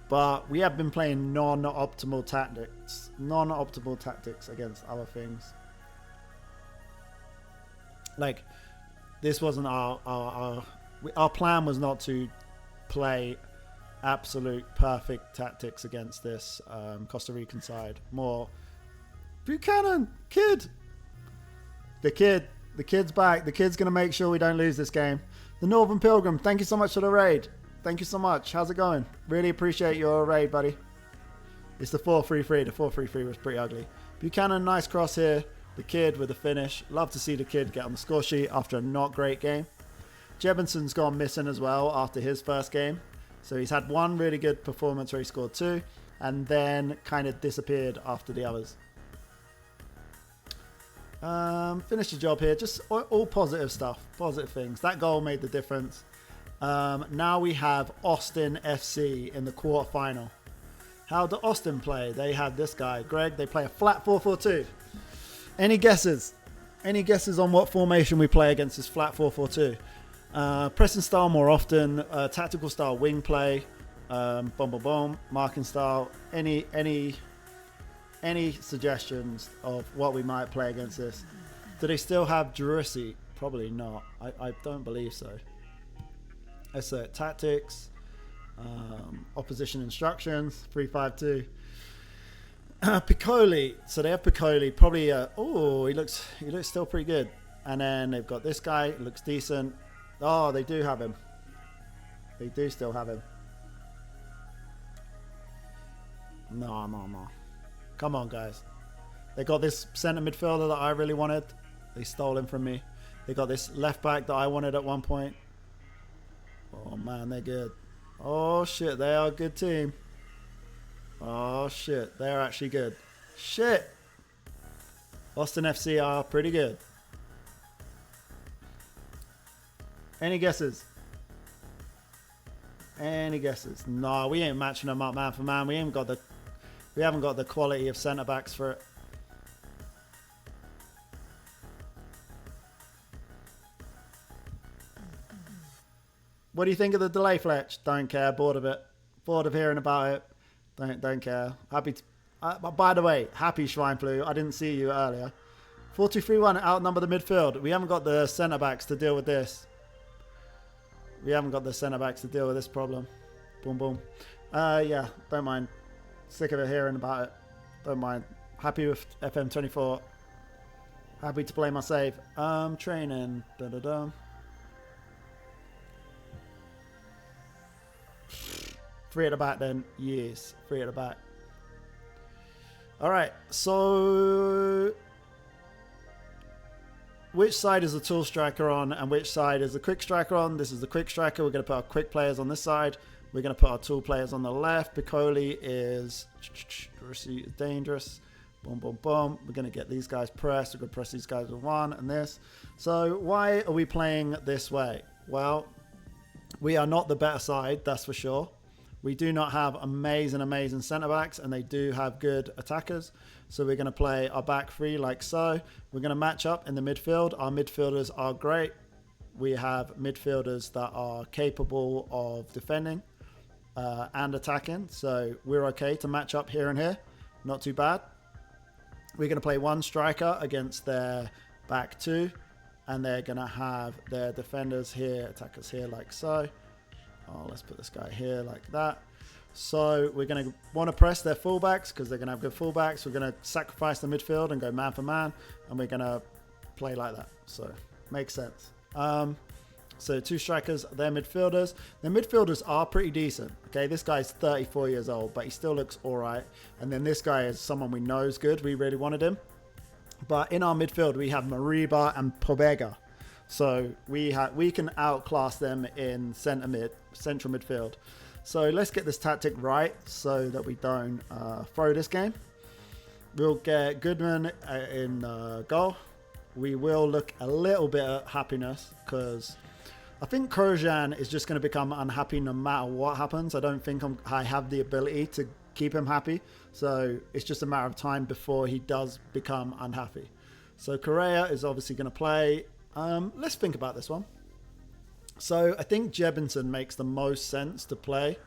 S1: but we have been playing non-optimal tactics against other things. Like, this wasn't our plan was not to play absolute perfect tactics against this Costa Rican side. More Buchanan, the kid's back. The kid's gonna make sure we don't lose this game. The Northern Pilgrim, thank you so much for the raid. Thank you so much. How's it going? Really appreciate your raid, buddy. It's the 4-3-3. The 4-3-3 was pretty ugly. Buchanan, nice cross here. The kid with the finish. Love to see the kid get on the score sheet after a not great game. Jebinson's gone missing as well after his first game. So he's had one really good performance where he scored 2 and then kind of disappeared after the others. Finished the job here. Just all positive stuff. Positive things. That goal made the difference. Now we have Austin FC in the quarterfinal. How do Austin play? They have this guy, Greg. They play a flat 4-4-2. Any guesses? Any guesses on what formation we play against this flat 4-4-2? Pressing style more often. Tactical style wing play. Boom, boom, boom. Marking style. Any suggestions of what we might play against this? Do they still have Drussi? Probably not. I don't believe so. Assert tactics. Opposition instructions. 3-5-2. Piccoli. So they have Piccoli. Probably. He looks still pretty good. And then they've got this guy. Looks decent. Oh, they do have him. They do still have him. No. Come on, guys. They got this centre midfielder that I really wanted. They stole him from me. They got this left back that I wanted at one point. Oh, man, they're good. Oh, shit, they are a good team. Oh, shit, they're actually good. Shit. Austin FC are pretty good. Any guesses? Any guesses? No, we ain't matching them up man for man. We haven't got the quality of centre backs for it. What do you think of the delay, Fletch? Don't care. Bored of it. Bored of hearing about it. Don't care. Happy to. By the way, happy Schwein Flu. I didn't see you earlier. 4-2-3-1 outnumber the midfield. We haven't got the centre backs to deal with this. We haven't got the centre backs to deal with this problem. Boom, boom. Yeah, don't mind. Sick of it hearing about it. Don't mind. Happy with FM24. Happy to play my save. Training. Da-da-da. Three at the back then. Yes, three at the back. All right, so which side is the tall striker on and which side is the quick striker on? This is the quick striker. We're going to put our quick players on this side. We're going to put our tall players on the left. Piccoli is dangerous. Boom, boom, boom. We're going to get these guys pressed. We're going to press these guys with one and this. So why are we playing this way? Well, we are not the better side, that's for sure. We do not have amazing centre-backs, and they do have good attackers. So we're going to play our back three like so. We're going to match up in the midfield. Our midfielders are great. We have midfielders that are capable of defending and attacking. So we're okay to match up here and here. Not too bad. We're going to play one striker against their back two. And they're going to have their defenders here, attackers here like so. Oh, let's put this guy here like that. So we're going to want to press their fullbacks because they're going to have good fullbacks. We're going to sacrifice the midfield and go man for man. And we're going to play like that. So makes sense. So two strikers, they're midfielders. The midfielders are pretty decent. Okay, this guy's 34 years old, but he still looks all right. And then this guy is someone we know is good. We really wanted him. But in our midfield, we have Mariba and Pobega. So we can outclass them in central midfield. So let's get this tactic right so that we don't throw this game. We'll get Goodman in goal. We will look a little bit at happiness because I think Kurjan is just going to become unhappy no matter what happens. I don't think I have the ability to keep him happy. So it's just a matter of time before he does become unhappy. So Correa is obviously going to play. Let's think about this one. So I think Jebinson makes the most sense to play.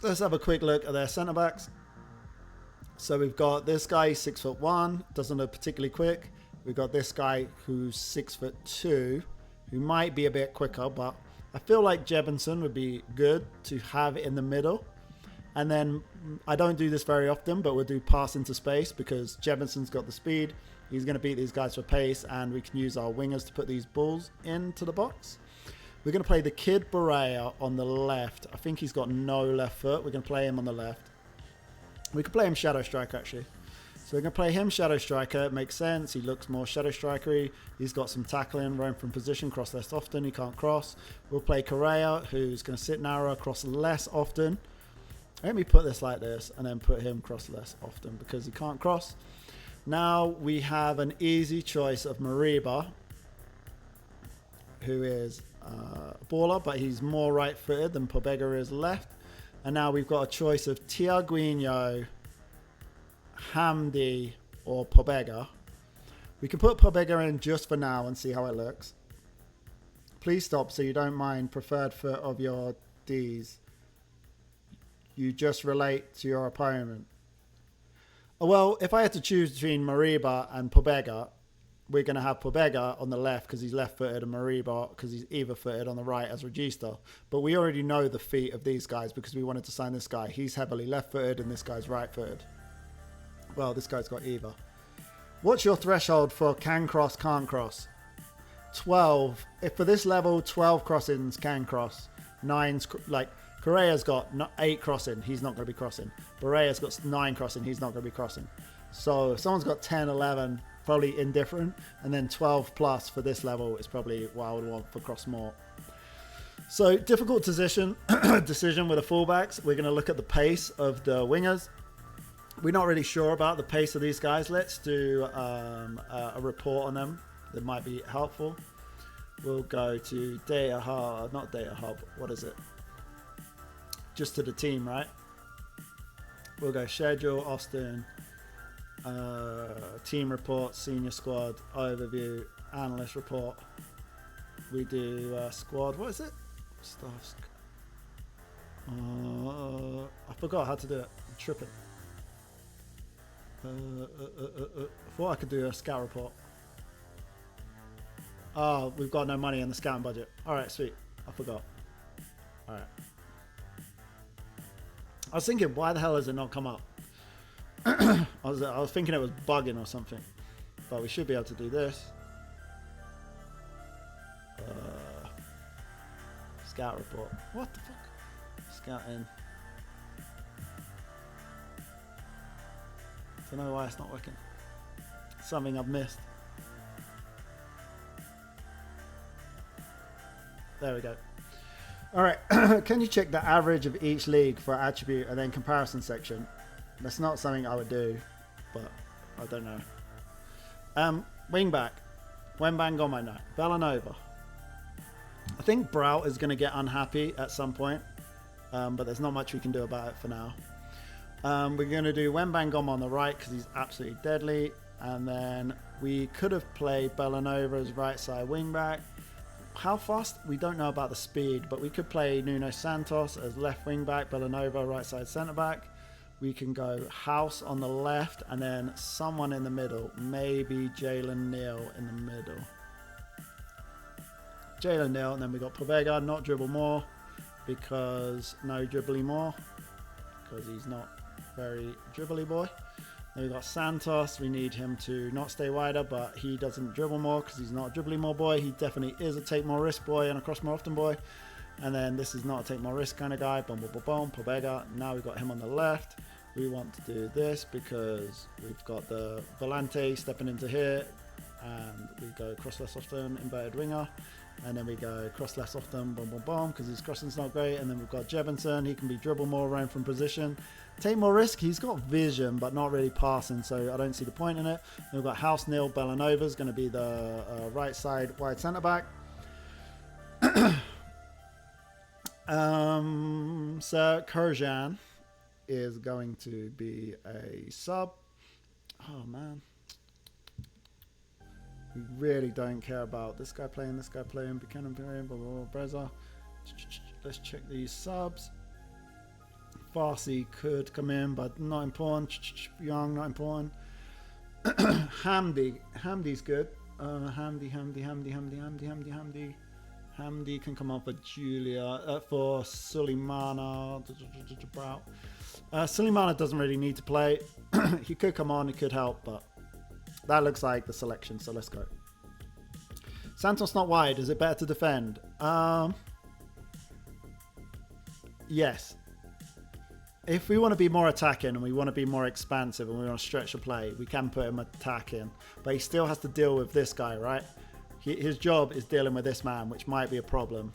S1: Let's have a quick look at their centre backs. So we've got this guy, 6'1", doesn't look particularly quick. We've got this guy who's 6'2", who might be a bit quicker, but I feel like Jebinson would be good to have in the middle. And then I don't do this very often, but we'll do pass into space because Jebinson's got the speed. He's going to beat these guys for pace, and we can use our wingers to put these balls into the box. We're going to play the kid Barea on the left. I think he's got no left foot. We're going to play him on the left. We could play him shadow striker, actually. So we're going to play him shadow striker. It makes sense. He looks more shadow striker-y. He's got some tackling, roam from position, cross less often. He can't cross. We'll play Correa, who's going to sit narrow, cross less often. Let me put this like this and then put him cross less often because he can't cross. Now we have an easy choice of Mariba, who is a baller, but he's more right-footed than Pobega is left. And now we've got a choice of Tiaguinho, Hamdi, or Pobega. We can put Pobega in just for now and see how it looks. Please stop so you don't mind preferred foot of your Ds. You just relate to your opponent. Well, if I had to choose between Mariba and Pobega, we're going to have Pobega on the left because he's left-footed and Mariba because he's either-footed on the right as Regista. But we already know the feet of these guys because we wanted to sign this guy. He's heavily left-footed and this guy's right-footed. Well, this guy's got either. What's your threshold for can cross, can't cross? 12. If for this level, 12 crossings can cross. 9's like... Correa's got 8 crossing. He's not going to be crossing. Borea's got 9 crossing. He's not going to be crossing. So if someone's got 10, 11, probably indifferent. And then 12 plus for this level is probably what I would want for cross more. So difficult decision with the fullbacks. We're going to look at the pace of the wingers. We're not really sure about the pace of these guys. Let's do a report on them that might be helpful. We'll go to data hub, not data hub, what is it? Just to the team, right? We'll go schedule, Austin, team report, senior squad, overview, analyst report. We do squad, what is it? Staff. I forgot how to do it. I'm tripping. I thought I could do a scout report. Oh, we've got no money in the scouting budget. Alright, sweet. I forgot. Alright. I was thinking, why the hell has it not come up? I was thinking it was bugging or something. But we should be able to do this. Scout report. What the fuck? Scouting. Don't know why it's not working. Something I've missed. There we go. All right. Can you check the average of each league for attribute and then comparison section? That's not something I would do, but I don't know. Wingback. Wembanyama now. Villanova. I think Brout is going to get unhappy at some point, but there's not much we can do about it for now. We're going to do Wembanyama on the right because he's absolutely deadly. And then we could have played Villanova as right side wingback. How fast? We don't know about the speed, but we could play Nuno Santos as left wingback, Villanova right side centre back. We can go House on the left and then someone in the middle. Maybe Jalen Neal in the middle. Jalen Neal, and then we got Povega, not dribble more because no dribbly more because he's not very dribbly boy. Then we got Santos. We need him to not stay wider, but he doesn't dribble more because he's not a dribbly more boy. He definitely is a take more risk boy and a cross more often boy. And then this is not a take more risk kind of guy. Boom, boom, boom, boom. Povega. Now we've got him on the left. We want to do this because we've got the Volante stepping into here. And we go cross less often, inverted winger. And then we go cross less often, boom, boom, boom, because his crossing's not great. And then we've got Jebinson. He can be dribble more around from position. Take more risk. He's got vision, but not really passing, so I don't see the point in it. Then we've got House Neal. Bellanova's going to be the right side wide centre back. So Kurjan is going to be a sub. Oh man, we really don't care about this guy playing, Buchanan playing, blah blah blah. Breza. Let's check these subs. Farsi could come in, but not important. Young, not important. Hamdi's good. Hamdi can come on for Julia, for Suleimana. Suleimana doesn't really need to play. He could come on, he could help, but that looks like the selection, so let's go. Santos not wide. Is it better to defend? Yes. If we want to be more attacking and we want to be more expansive and we want to stretch the play, we can put him attacking. But he still has to deal with this guy, right? His job is dealing with this man, which might be a problem.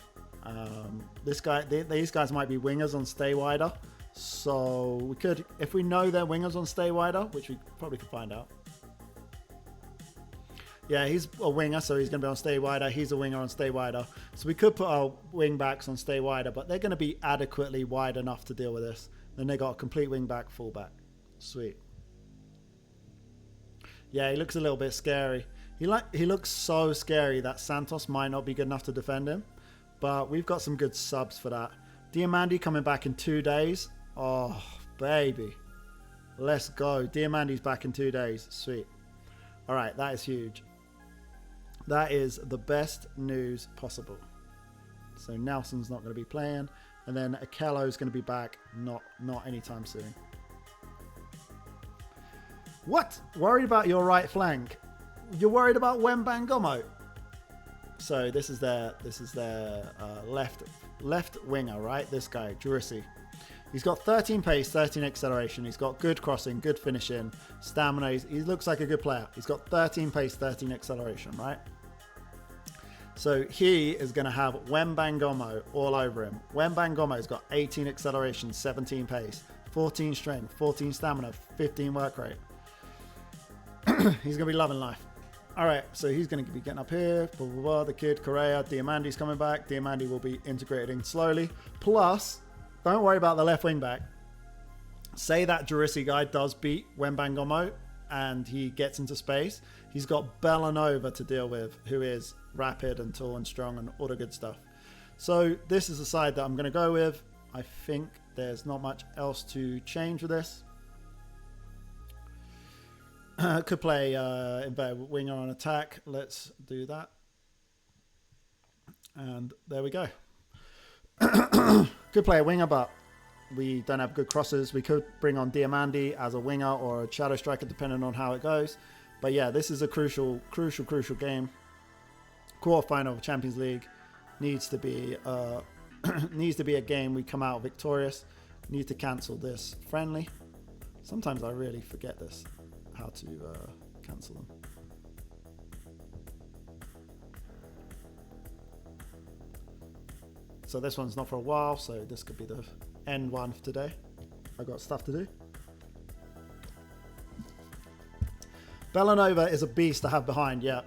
S1: This guy, these guys might be wingers on stay wider. So we could, if we know they're wingers on stay wider, which we probably could find out. Yeah, he's a winger, so he's going to be on stay wider. He's a winger on stay wider. So we could put our wing backs on stay wider, but they're going to be adequately wide enough to deal with this. Then they got a complete wing back, full back. Sweet. Yeah, he looks a little bit scary. He looks so scary that Santos might not be good enough to defend him. But we've got some good subs for that. Diamandi coming back in 2 days. Oh, baby. Let's go. Diamandi's back in 2 days. Sweet. All right, that is huge. That is the best news possible. So Nelson's not going to be playing. And then Akello's going to be back not anytime soon. What? Worried about your right flank? You're worried about Wembanyama? So this is their left winger, right? This guy, Jurisi. He's got 13 pace, 13 acceleration. He's got good crossing, good finishing, stamina. He looks like a good player. He's got 13 pace, 13 acceleration, right? So he is going to have Wembanyama all over him. Wembanyama's got 18 acceleration, 17 pace, 14 strength, 14 stamina, 15 work rate. He's going to be loving life. All right, so he's going to be getting up here. Blah, blah, blah. The kid, Correa, Diamandi's coming back. Diamandi will be integrating slowly. Plus, don't worry about the left wing back. Say that Jurissi guy does beat Wembangomo and he gets into space. He's got Bellanova to deal with, who is rapid and tall and strong and all the good stuff. So this is the side that I'm going to go with. I think there's not much else to change with this. Could play inverted winger on attack. Let's do that. And there we go. Could play a winger, but we don't have good crosses. We could bring on Diamandi as a winger or a shadow striker, depending on how it goes. But yeah, this is a crucial game. Quarterfinal of Champions League needs to be a game we come out victorious. Need to cancel this friendly. Sometimes I really forget this. How to cancel them. So this one's not for a while, so this could be the end one for today. I've got stuff to do. Bellanova is a beast to have behind, yeah.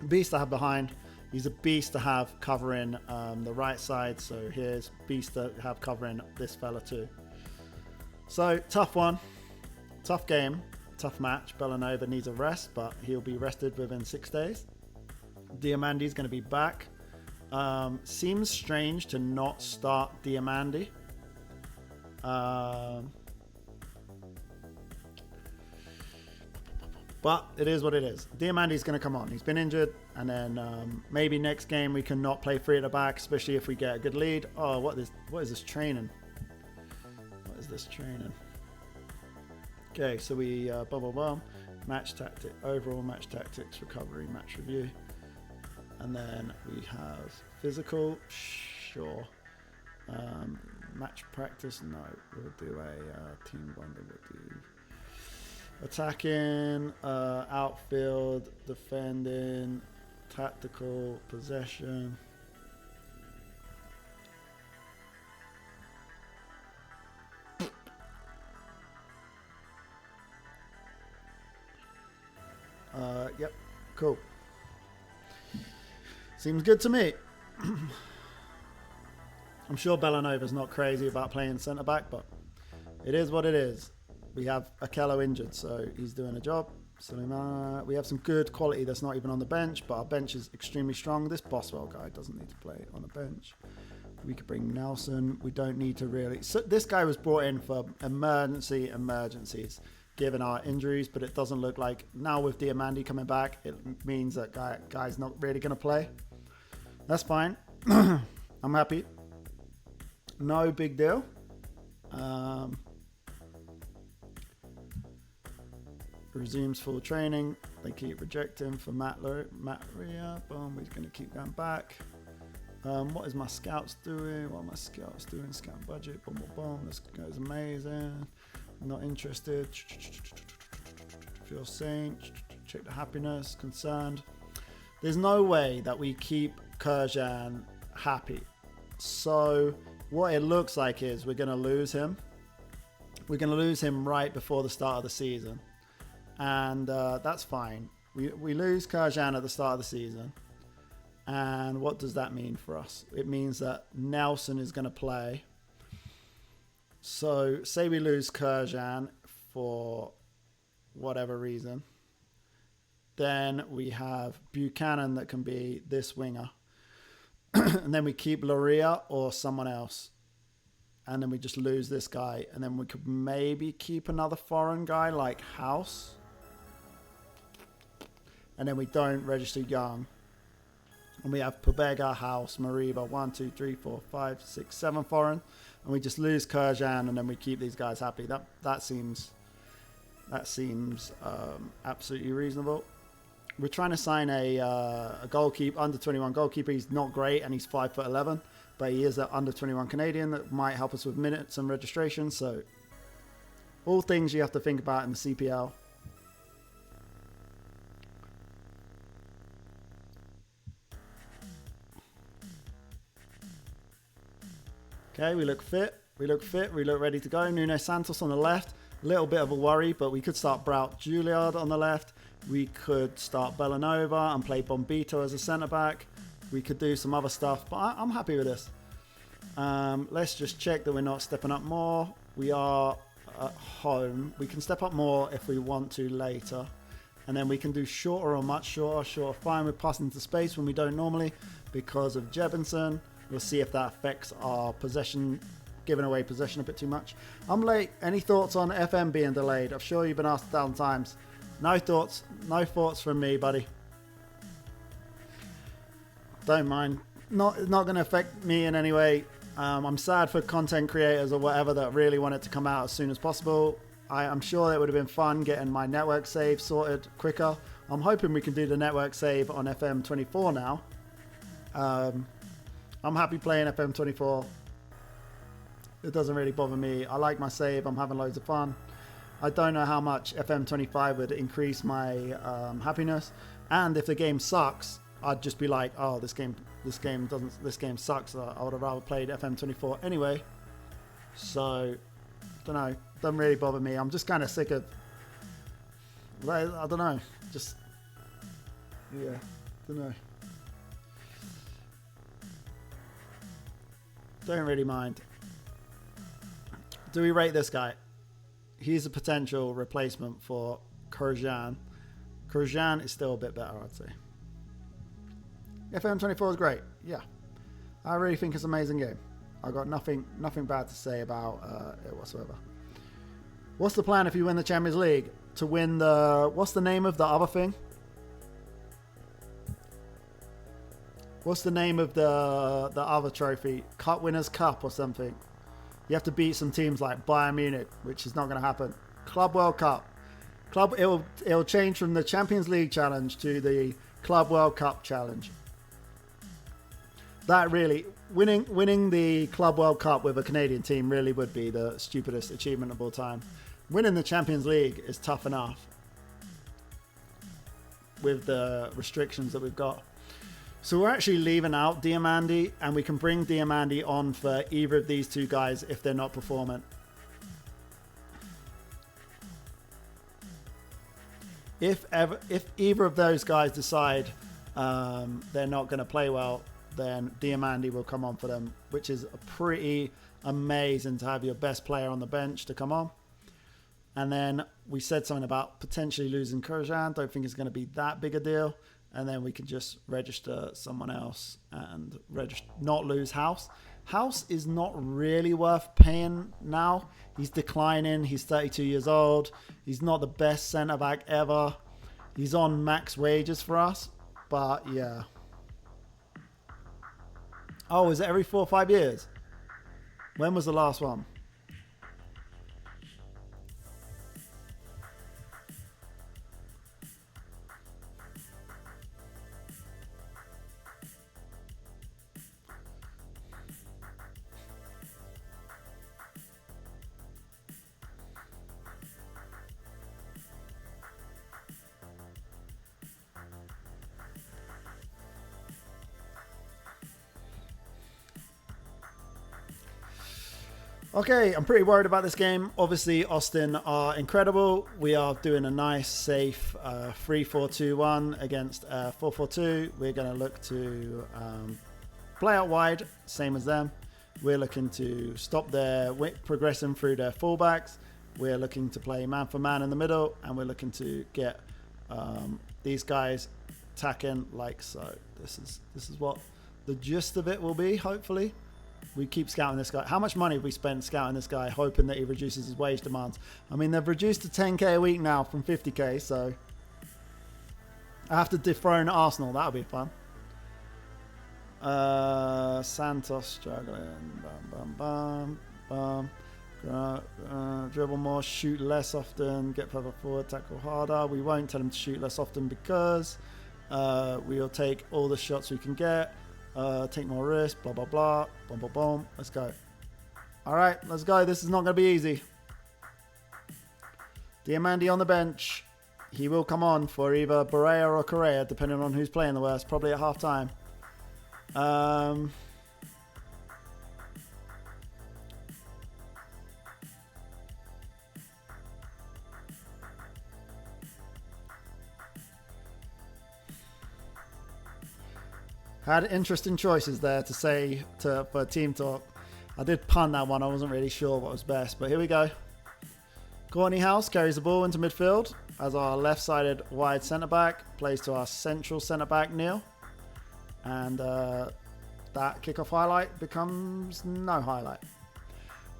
S1: Beast to have behind. He's a beast to have covering the right side, so here's beast to have covering this fella too. So, tough one. Tough game, tough match. Bellanova needs a rest, but he'll be rested within 6 days. Diamandi's going to be back. Seems strange to not start Diamandi. But it is what it is. Diamandi's going to come on. He's been injured, and then maybe next game we can not play three at the back, especially if we get a good lead. Oh, what is this training? What is this training? Okay, so we match tactic, overall match tactics, recovery, match review, and then we have physical, sure. Match practice, no. We'll do a team bonding. We'll do attacking, outfield, defending, tactical, possession. Yep, cool. Seems good to me. I'm sure Bellanova's not crazy about playing centre back, but it is what it is. We have Akello injured, so he's doing a job. So we have some good quality that's not even on the bench, but our bench is extremely strong. This Boswell guy doesn't need to play on the bench. We could bring Nelson. We don't need to really. So this guy was brought in for emergencies, given our injuries, but it doesn't look like now with Diamandi coming back, it means that guy's not really going to play. That's fine. I'm happy. No big deal. Resumes full training. They keep rejecting for Matt Ria. Boom, he's going to keep going back. What is my scouts doing? What are my scouts doing? Scout budget. Boom, boom, boom. This goes amazing. Not interested. Feel sane. Check the happiness. Concerned. There's no way that we keep Kurjan happy. So what it looks like is we're going to lose him. We're going to lose him right before the start of the season. And that's fine. We lose Kurjan at the start of the season. And what does that mean for us? It means that Nelson is going to play. So say we lose Kurjan for whatever reason. Then we have Buchanan that can be this winger. And then we keep Loria or someone else. And then we just lose this guy. And then we could maybe keep another foreign guy like House. And then we don't register Young. And we have Pobega, House, Mariba, 1, 2, 3, 4, 5, 6, 7 foreign. And we just lose Kurjan and then we keep these guys happy. That seems absolutely reasonable. We're trying to sign a goalkeeper, under 21 goalkeeper. He's not great and he's 5'11", but he is an under 21 Canadian that might help us with minutes and registration. So all things you have to think about in the CPL. Okay, we look fit. We look ready to go. Nuno Santos on the left. Little bit of a worry, but we could start Brout Juilliard on the left. We could start Bellanova and play Bombito as a centre-back. We could do some other stuff, but I'm happy with this. Let's just check that we're not stepping up more. We are at home. We can step up more if we want to later. And then we can do shorter or much shorter. Shorter, fine with passing into space when we don't normally because of Jebinson. We'll see if that affects our possession, giving away possession a bit too much. I'm late. Any thoughts on FM being delayed? I'm sure you've been asked 1,000 times. No thoughts. No thoughts from me, buddy. Don't mind. Not going to affect me in any way. I'm sad for content creators or whatever that really want it to come out as soon as possible. I'm sure it would have been fun getting my network save sorted quicker. I'm hoping we can do the network save on FM24 now. I'm happy playing FM24. It doesn't really bother me. I like my save. I'm having loads of fun. I don't know how much FM25 would increase my happiness. And if the game sucks, I'd just be like, oh, this game sucks. I would have rather played FM24 anyway. So, don't know. Doesn't really bother me. I'm just kind of sick of, I don't know. Just, yeah, don't know. Don't really mind. Do we rate this guy? He's a potential replacement for Kurjan. Kurjan is still a bit better, I'd say. FM24 is great. Yeah. I really think it's an amazing game. I've got nothing bad to say about it whatsoever. What's the plan if you win the Champions League? To win the... What's the name of the other thing? What's the name of the other trophy? Cup Winners' Cup or something. You have to beat some teams like Bayern Munich, which is not going to happen. Club World Cup. It'll change from the Champions League challenge to the Club World Cup challenge. That really... Winning the Club World Cup with a Canadian team really would be the stupidest achievement of all time. Winning the Champions League is tough enough with the restrictions that we've got. So we're actually leaving out Diamandi, and we can bring Diamandi on for either of these two guys if they're not performing. If either of those guys decide they're not going to play well, then Diamandi will come on for them, which is pretty amazing to have your best player on the bench to come on. And then we said something about potentially losing Kurjan. Don't think it's going to be that big a deal. And then we can just register someone else and not lose House. House is not really worth paying now. He's declining. He's 32 years old. He's not the best centre-back ever. He's on max wages for us. But, yeah. Oh, is it every 4 or 5 years? When was the last one? Okay, I'm pretty worried about this game. Obviously, Austin are incredible. We are doing a nice, safe 3-4-2-1 against 4-4-2. We're going to look to play out wide, same as them. We're looking to stop their progressing through their fullbacks. We're looking to play man for man in the middle, and we're looking to get these guys attacking like so. This is what the gist of it will be, hopefully. We keep scouting this guy. How much money have we spent scouting this guy, hoping that he reduces his wage demands? I mean, they've reduced to 10k a week now from 50k, so I have to dethrone Arsenal. That'll be fun. Santos struggling. Bam, bam, bam. Dribble more, shoot less often, get further forward, tackle harder. We won't tell him to shoot less often because we'll take all the shots we can get. Take more risk, blah, blah, blah. Boom, boom, boom. Let's go. All right, let's go. This is not going to be easy. Diamandi on the bench. He will come on for either Barea or Correa, depending on who's playing the worst, probably at half time. Had interesting choices there to say for team talk. I did punt that one. I wasn't really sure what was best, but here we go. Courtney House carries the ball into midfield as our left-sided wide centre-back plays to our central centre-back, Neil. And that kickoff highlight becomes no highlight.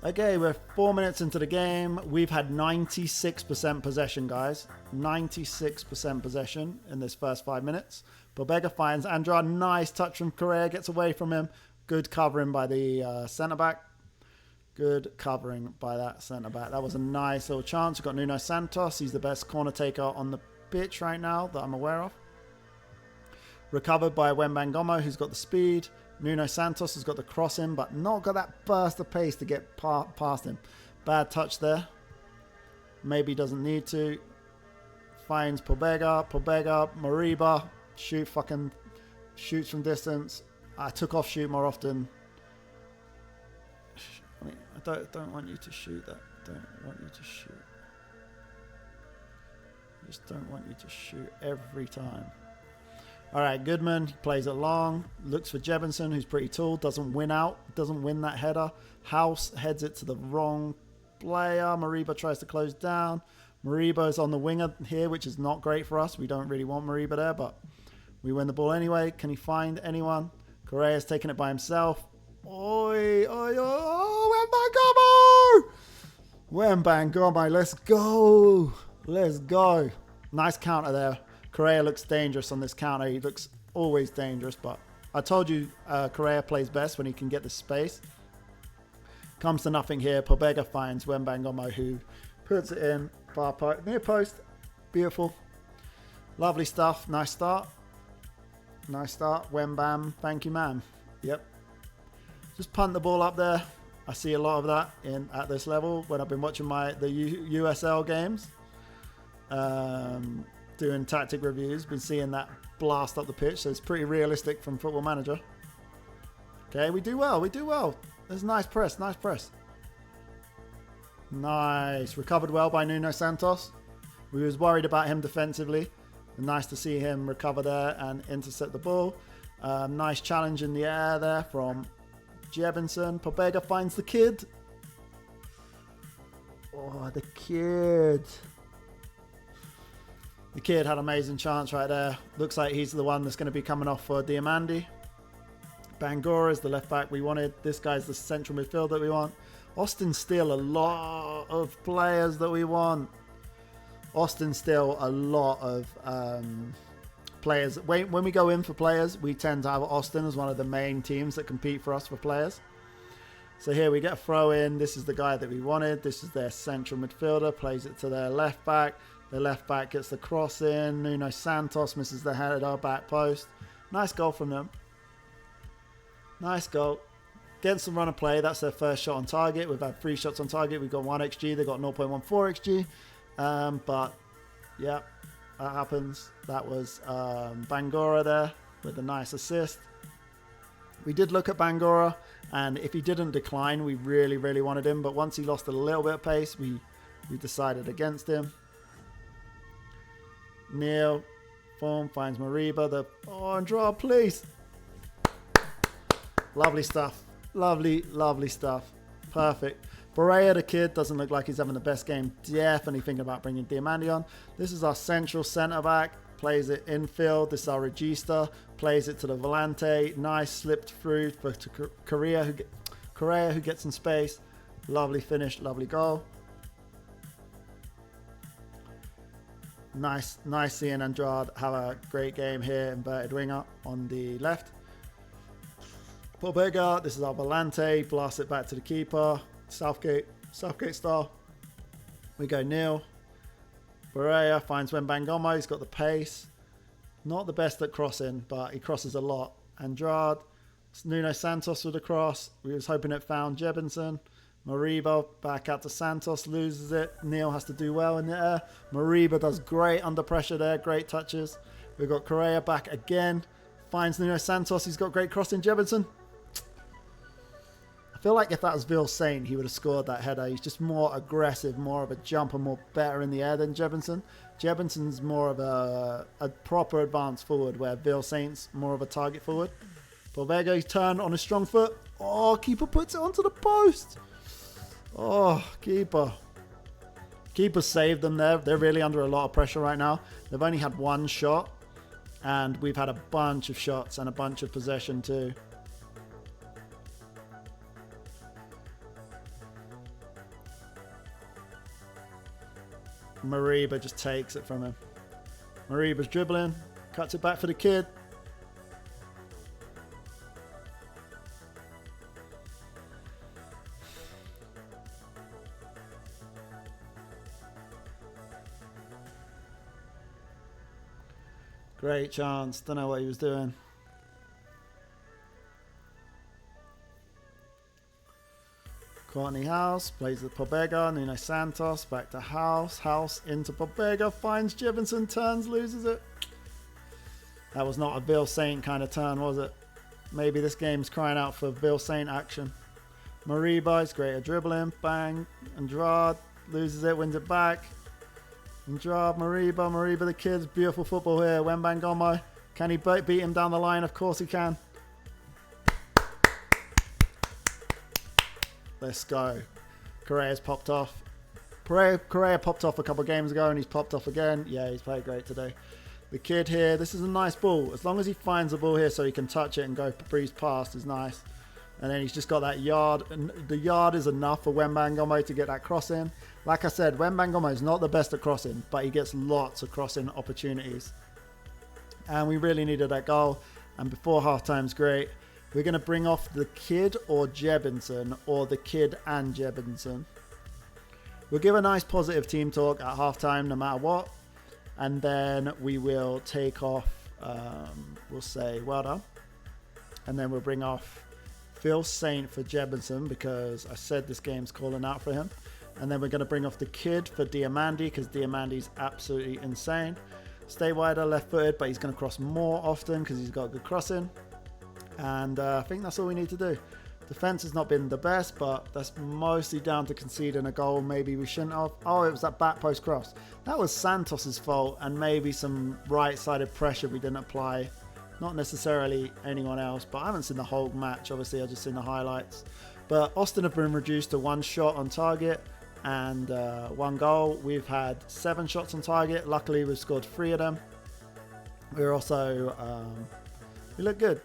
S1: Okay, we're 4 minutes into the game. We've had 96% possession, guys. 96% possession in this first 5 minutes. Pobega finds Andrade. Nice touch from Correa. Gets away from him. Good covering by the centre-back. Good covering by that centre-back. That was a nice little chance. We've got Nuno Santos. He's the best corner taker on the pitch right now that I'm aware of. Recovered by Wembangoma, who's got the speed. Nuno Santos has got the cross in, but not got that burst of pace to get past him. Bad touch there. Maybe doesn't need to. Finds Pobega. Pobega, Mariba. Shoots from distance. I took off shoot more often. I mean, I don't want you to shoot that. Don't want you to shoot. Just don't want you to shoot every time. All right, Goodman plays it long. Looks for Jebinson, who's pretty tall. Doesn't win that header. House heads it to the wrong player. Mariba tries to close down. Mariba is on the winger here, which is not great for us. We don't really want Mariba there, but we win the ball anyway. Can he find anyone? Correa's taking it by himself. Oi, oi, oh, Wembangoma, let's go. Let's go. Nice counter there. Correa looks dangerous on this counter. He looks always dangerous, but I told you Correa plays best when he can get the space. Comes to nothing here. Pobega finds Wembangoma, who puts it in far near post. Beautiful. Lovely stuff. Nice start. Nice start. Wembam. Thank you, man. Yep. Just punt the ball up there. I see a lot of that at this level when I've been watching the USL games. Doing tactic reviews. Been seeing that blast up the pitch. So it's pretty realistic from Football Manager. Okay, we do well. We do well. There's nice press. Nice press. Nice. Recovered well by Nuno Santos. We was worried about him defensively. Nice to see him recover there and intercept the ball. Nice challenge in the air there from Jebinson. Pobega finds the kid. Oh, the kid. The kid had an amazing chance right there. Looks like he's the one that's going to be coming off for Diamandi. Bangura is the left back we wanted. This guy's the central midfield that we want. Austin Steele, a lot of players that we want. Austin Steele, a lot of players. When we go in for players, we tend to have Austin as one of the main teams that compete for us for players. So here we get a throw in. This is the guy that we wanted. This is their central midfielder. Plays it to their left back. The left back gets the cross in. Nuno Santos misses the header, back post. Nice goal from them. Nice goal. Gets some run of play. That's their first shot on target. We've had 3 shots on target. We've got 1 XG. They've got 0.14 XG. But, yeah, that happens. That was Bangura there with a nice assist. We did look at Bangura, and if he didn't decline, we really, really wanted him. But once he lost a little bit of pace, we decided against him. Neil, form, finds Mariba. Andrade, please. Lovely stuff. Lovely, lovely stuff. Perfect. Barea, the kid, doesn't look like he's having the best game. Definitely thinking about bringing Diamandi on. This is our central centre-back. Plays it infield. This is our regista. Plays it to the Volante. Nice slipped through to Correa, who gets in space. Lovely finish. Lovely goal. Nice seeing Andrade have a great game here. Inverted winger on the left. Pobega, this is our Volante. Blast it back to the keeper. Southgate style. We go Neil. Barea finds Wembangoma. He's got the pace. Not the best at crossing, but he crosses a lot. Andrade. Nuno Santos with a cross. We was hoping it found Jebinson. Mariba back out to Santos. Loses it. Neil has to do well in the air. Mariba does great under pressure there. Great touches. We've got Correa back again. Finds Nuno Santos. He's got great crossing. Jebinson. I feel like if that was Vil Saint, he would have scored that header. He's just more aggressive, more of a jumper, more better in the air than Jebinson. Jebinson's more of a proper advanced forward, where Vil Saint's more of a target forward. Pobega, turn on his strong foot. Oh, keeper puts it onto the post. Oh, keeper. Keeper saved them there. They're really under a lot of pressure right now. They've only had one shot, and we've had a bunch of shots and a bunch of possession too. Mariba just takes it from him. Mariba's dribbling, cuts it back for the kid. Great chance. Don't know what he was doing. Courtney House plays the Pobega. Nuno Santos back to House. House into Pobega. Finds Jebinson. Turns. Loses it. That was not a Bill Saint kind of turn, was it? Maybe this game's crying out for Bill Saint action. Mariba is great at dribbling. Bang. Andrade loses it. Wins it back. Andrade, Mariba the kids. Beautiful football here. Wembanyama. Can he beat him down the line? Of course he can. Let's go. Correa's popped off. Correa popped off a couple of games ago and he's popped off again. Yeah, he's played great today. The kid here, this is a nice ball. As long as he finds the ball here so he can touch it and go breeze past is nice. And then he's just got that yard. And the yard is enough for Wembanyama to get that cross in. Like I said, Wembanyama is not the best at crossing, but he gets lots of crossing opportunities. And we really needed that goal. And before halftime's great. We're going to bring off the kid or Jebinson, or the kid and Jebinson. We'll give a nice positive team talk at halftime no matter what. And then we will take off, we'll say, well done. And then we'll bring off Phil Saint for Jebinson because I said this game's calling out for him. And then we're going to bring off the kid for Diamandi because Diamandi's absolutely insane. Stay wider, left-footed, but he's going to cross more often because he's got good crossing. And I think that's all we need to do. Defense has not been the best, but that's mostly down to conceding a goal maybe we shouldn't have. Oh, it was that back post cross. That was Santos's fault and maybe some right-sided pressure we didn't apply. Not necessarily anyone else, but I haven't seen the whole match. Obviously, I've just seen the highlights. But Austin have been reduced to 1 shot on target and 1 goal. We've had 7 shots on target. Luckily, we've scored 3 of them. We're also, we look good.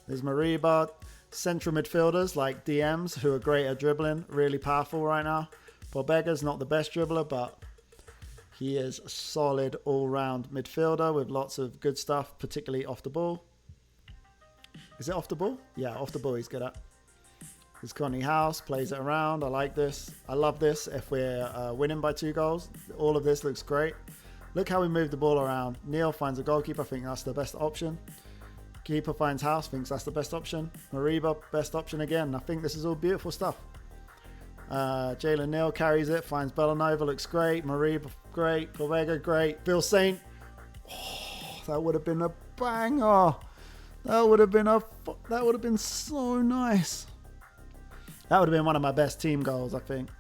S1: There's Mariba, central midfielders like DMs who are great at dribbling, really powerful right now. Pobega's not the best dribbler, but he is a solid all-round midfielder with lots of good stuff, particularly off the ball. Is it off the ball? Yeah, off the ball he's good at. There's Connie House, plays it around. I like this. I love this if we're winning by 2 goals. All of this looks great. Look how we move the ball around. Neil finds a goalkeeper. I think that's the best option. Keeper finds House, thinks that's the best option. Mariba, best option again. I think this is all beautiful stuff. Jalen Neal carries it, finds Bellanova, looks great. Mariba, great. Pobega, great. Bill Saint. Oh, that would have been a banger. That would have been so nice. That would have been one of my best team goals, I think.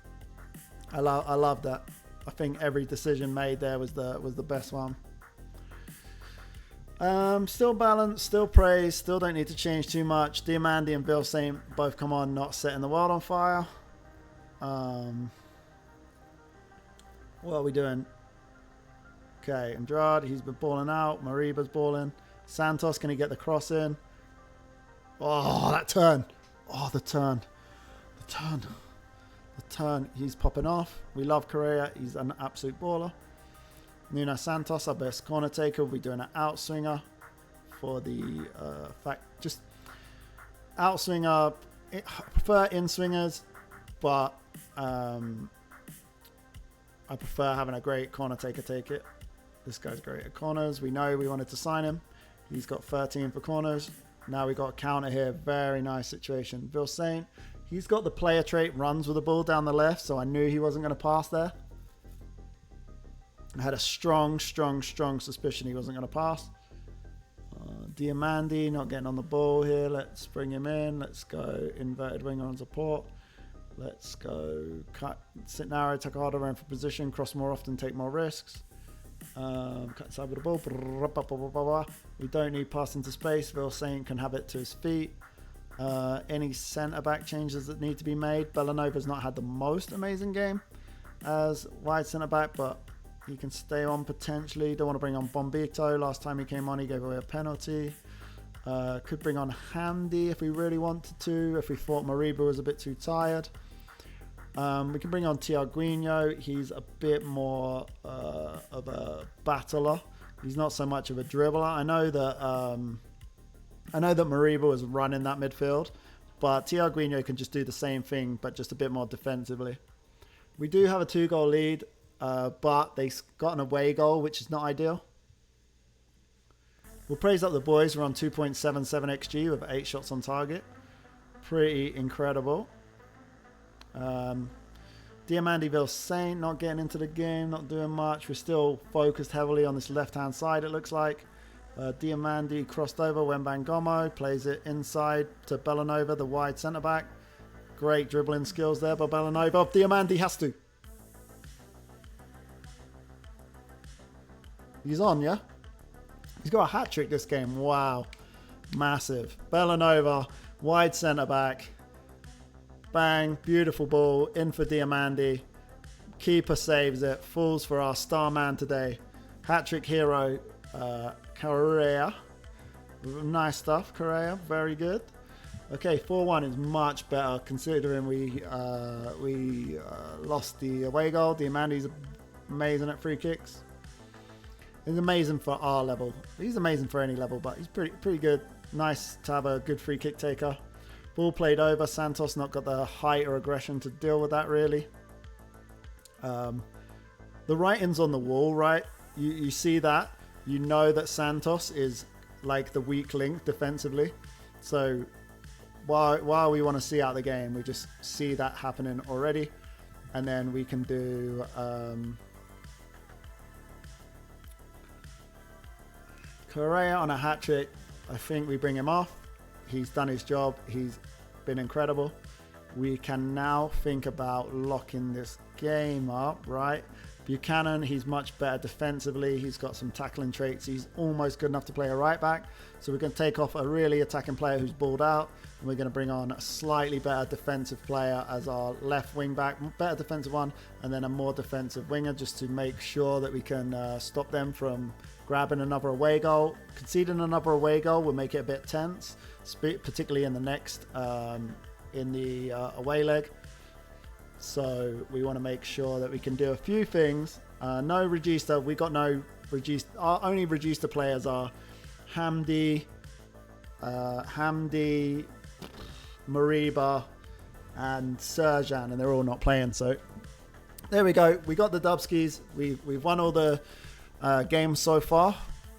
S1: I love that. I think every decision made there was the best one. Still balanced, still praised, still don't need to change too much. Diamandi and Bill Saint both come on, not setting the world on fire. What are we doing? Okay, Andrade, he's been balling out. Mariba's balling. Santos, can he get the cross in? Oh, that turn. Oh, the turn. The turn. The turn. He's popping off. We love Correa. He's an absolute baller. Nuno Santos, our best corner taker, will be doing an outswinger for the just outswinger. I prefer in-swingers, but I prefer having a great corner taker take it. This guy's great at corners. We know we wanted to sign him. He's got 13 for corners. Now we got a counter here. Very nice situation. Bill Saint, he's got the player trait, runs with the ball down the left, so I knew he wasn't going to pass there. I had a strong suspicion he wasn't going to pass. Diamandi not getting on the ball here. Let's bring him in. Let's go inverted winger on support. Let's go cut, sit narrow, take a harder round for position, cross more often, take more risks. Cut inside with the ball. We don't need pass into space. Will Saint can have it to his feet. Any centre-back changes that need to be made. Bellanova's not had the most amazing game as wide centre-back, but he can stay on potentially. Don't want to bring on Bombito. Last time he came on, he gave away a penalty. Could bring on Hamdi if we really wanted to, if we thought Mariba was a bit too tired. We can bring on Tiaguinho. He's a bit more of a battler. He's not so much of a dribbler. I know that Mariba was running that midfield, but Tiaguinho can just do the same thing, but just a bit more defensively. We do have a 2-goal lead, but they got an away goal, which is not ideal. We'll praise up the boys. We're on 2.77 XG with 8 shots on target. Pretty incredible. Diamandiville Saint not getting into the game, not doing much. We're still focused heavily on this left-hand side, it looks like. Diamandi crossed over. Wembangomo plays it inside to Bellanova, the wide centre-back. Great dribbling skills there by Bellanova. Diamandi has to. He's on, yeah? He's got a hat-trick this game. Wow. Massive. Bellanova, wide centre-back. Bang. Beautiful ball. In for Diamandi. Keeper saves it. Falls for our star man today. Hat-trick hero, Correa. Nice stuff, Correa. Very good. Okay, 4-1 is much better considering we lost the away goal. Diamandi's amazing at free kicks. He's amazing for our level. He's amazing for any level, but he's pretty good. Nice to have a good free kick taker. Ball played over. Santos not got the height or aggression to deal with that really. The writing's on the wall, right? You see that. You know that Santos is like the weak link defensively. So while we want to see out the game, we just see that happening already. And then we can do... Correa on a hat-trick. I think we bring him off. He's done his job. He's been incredible. We can now think about locking this game up, right? Buchanan, he's much better defensively. He's got some tackling traits. He's almost good enough to play a right back. So we're going to take off a really attacking player who's balled out. And we're going to bring on a slightly better defensive player as our left wing back. Better defensive one. And then a more defensive winger just to make sure that we can stop them from grabbing another away goal. Conceding another away goal will make it a bit tense, particularly in the next, away leg. So we want to make sure that we can do a few things. No Regista. We got no Regista. Our only Regista players are Hamdi, Mariba, and Serjan, and they're all not playing. So there we go. We got the Dubskis. We've won all the games so far.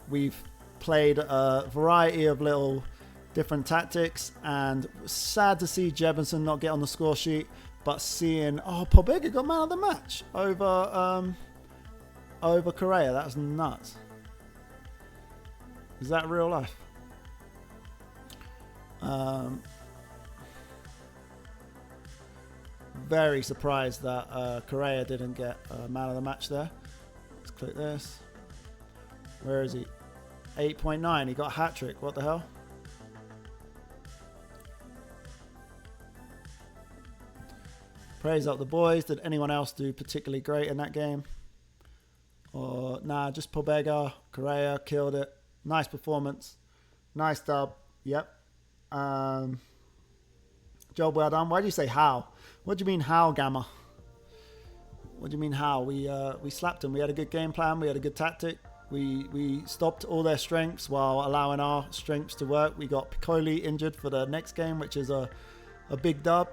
S1: We've played a variety of little different tactics, and sad to see Jefferson not get on the score sheet. But seeing, Pobega got man of the match over Correa. That's nuts. Is that real life? Very surprised that Correa didn't get man of the match there. Let's click this. Where is he? 8.9. He got a hat trick. What the hell? Praise up the boys. Did anyone else do particularly great in that game? Or nah, just Pobega. Correa killed it. Nice performance. Nice dub. Yep. Job well done. Why do you say how? What do you mean how, Gamma? What do you mean how? We slapped them. We had a good game plan. We had a good tactic. We stopped all their strengths while allowing our strengths to work. We got Piccoli injured for the next game, which is a big dub.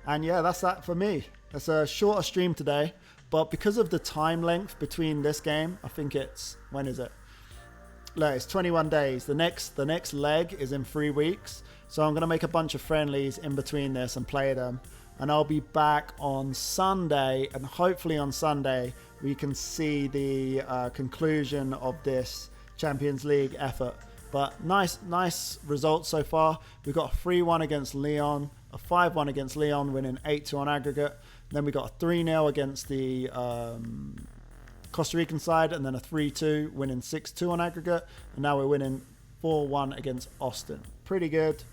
S1: And yeah, that's that for me. It's a shorter stream today, but because of the time length between this game, I think it's, when is it? Look, it's 21 days. The next leg is in 3 weeks. So I'm going to make a bunch of friendlies in between this and play them. And I'll be back on Sunday, and hopefully on Sunday we can see the conclusion of this Champions League effort. But nice results so far. We've got a 3-1 against Lyon, a 5-1 against Lyon, winning 8-2 on aggregate. Then we got a 3-0 against the Costa Rican side, and then a 3-2, winning 6-2 on aggregate. And now we're winning 4-1 against Austin. Pretty good.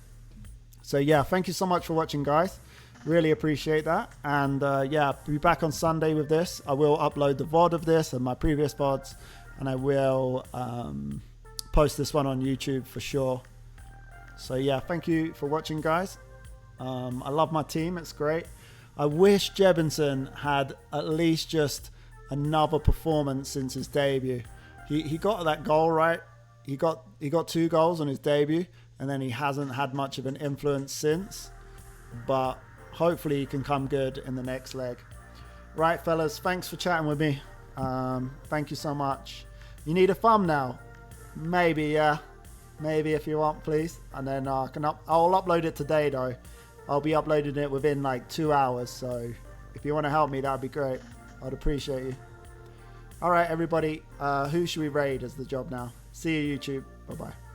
S1: So yeah, thank you so much for watching, guys. Really appreciate that. And yeah, I'll be back on Sunday with this. I will upload the VOD of this and my previous VODs, and I will post this one on YouTube for sure. So yeah, thank you for watching, guys. I love my team. It's great. I wish Jebinson had at least just another performance since his debut. He got that goal, right? He got 2 goals on his debut, and then he hasn't had much of an influence since. But hopefully he can come good in the next leg. Right, fellas, thanks for chatting with me. Thank you so much. You need a thumbnail? Maybe, yeah. Maybe if you want, please. And then I'll upload it today, though. I'll be uploading it within like 2 hours. So if you want to help me, that would be great. I'd appreciate you. All right, everybody. Who should we raid as the job now? See you, YouTube. Bye-bye.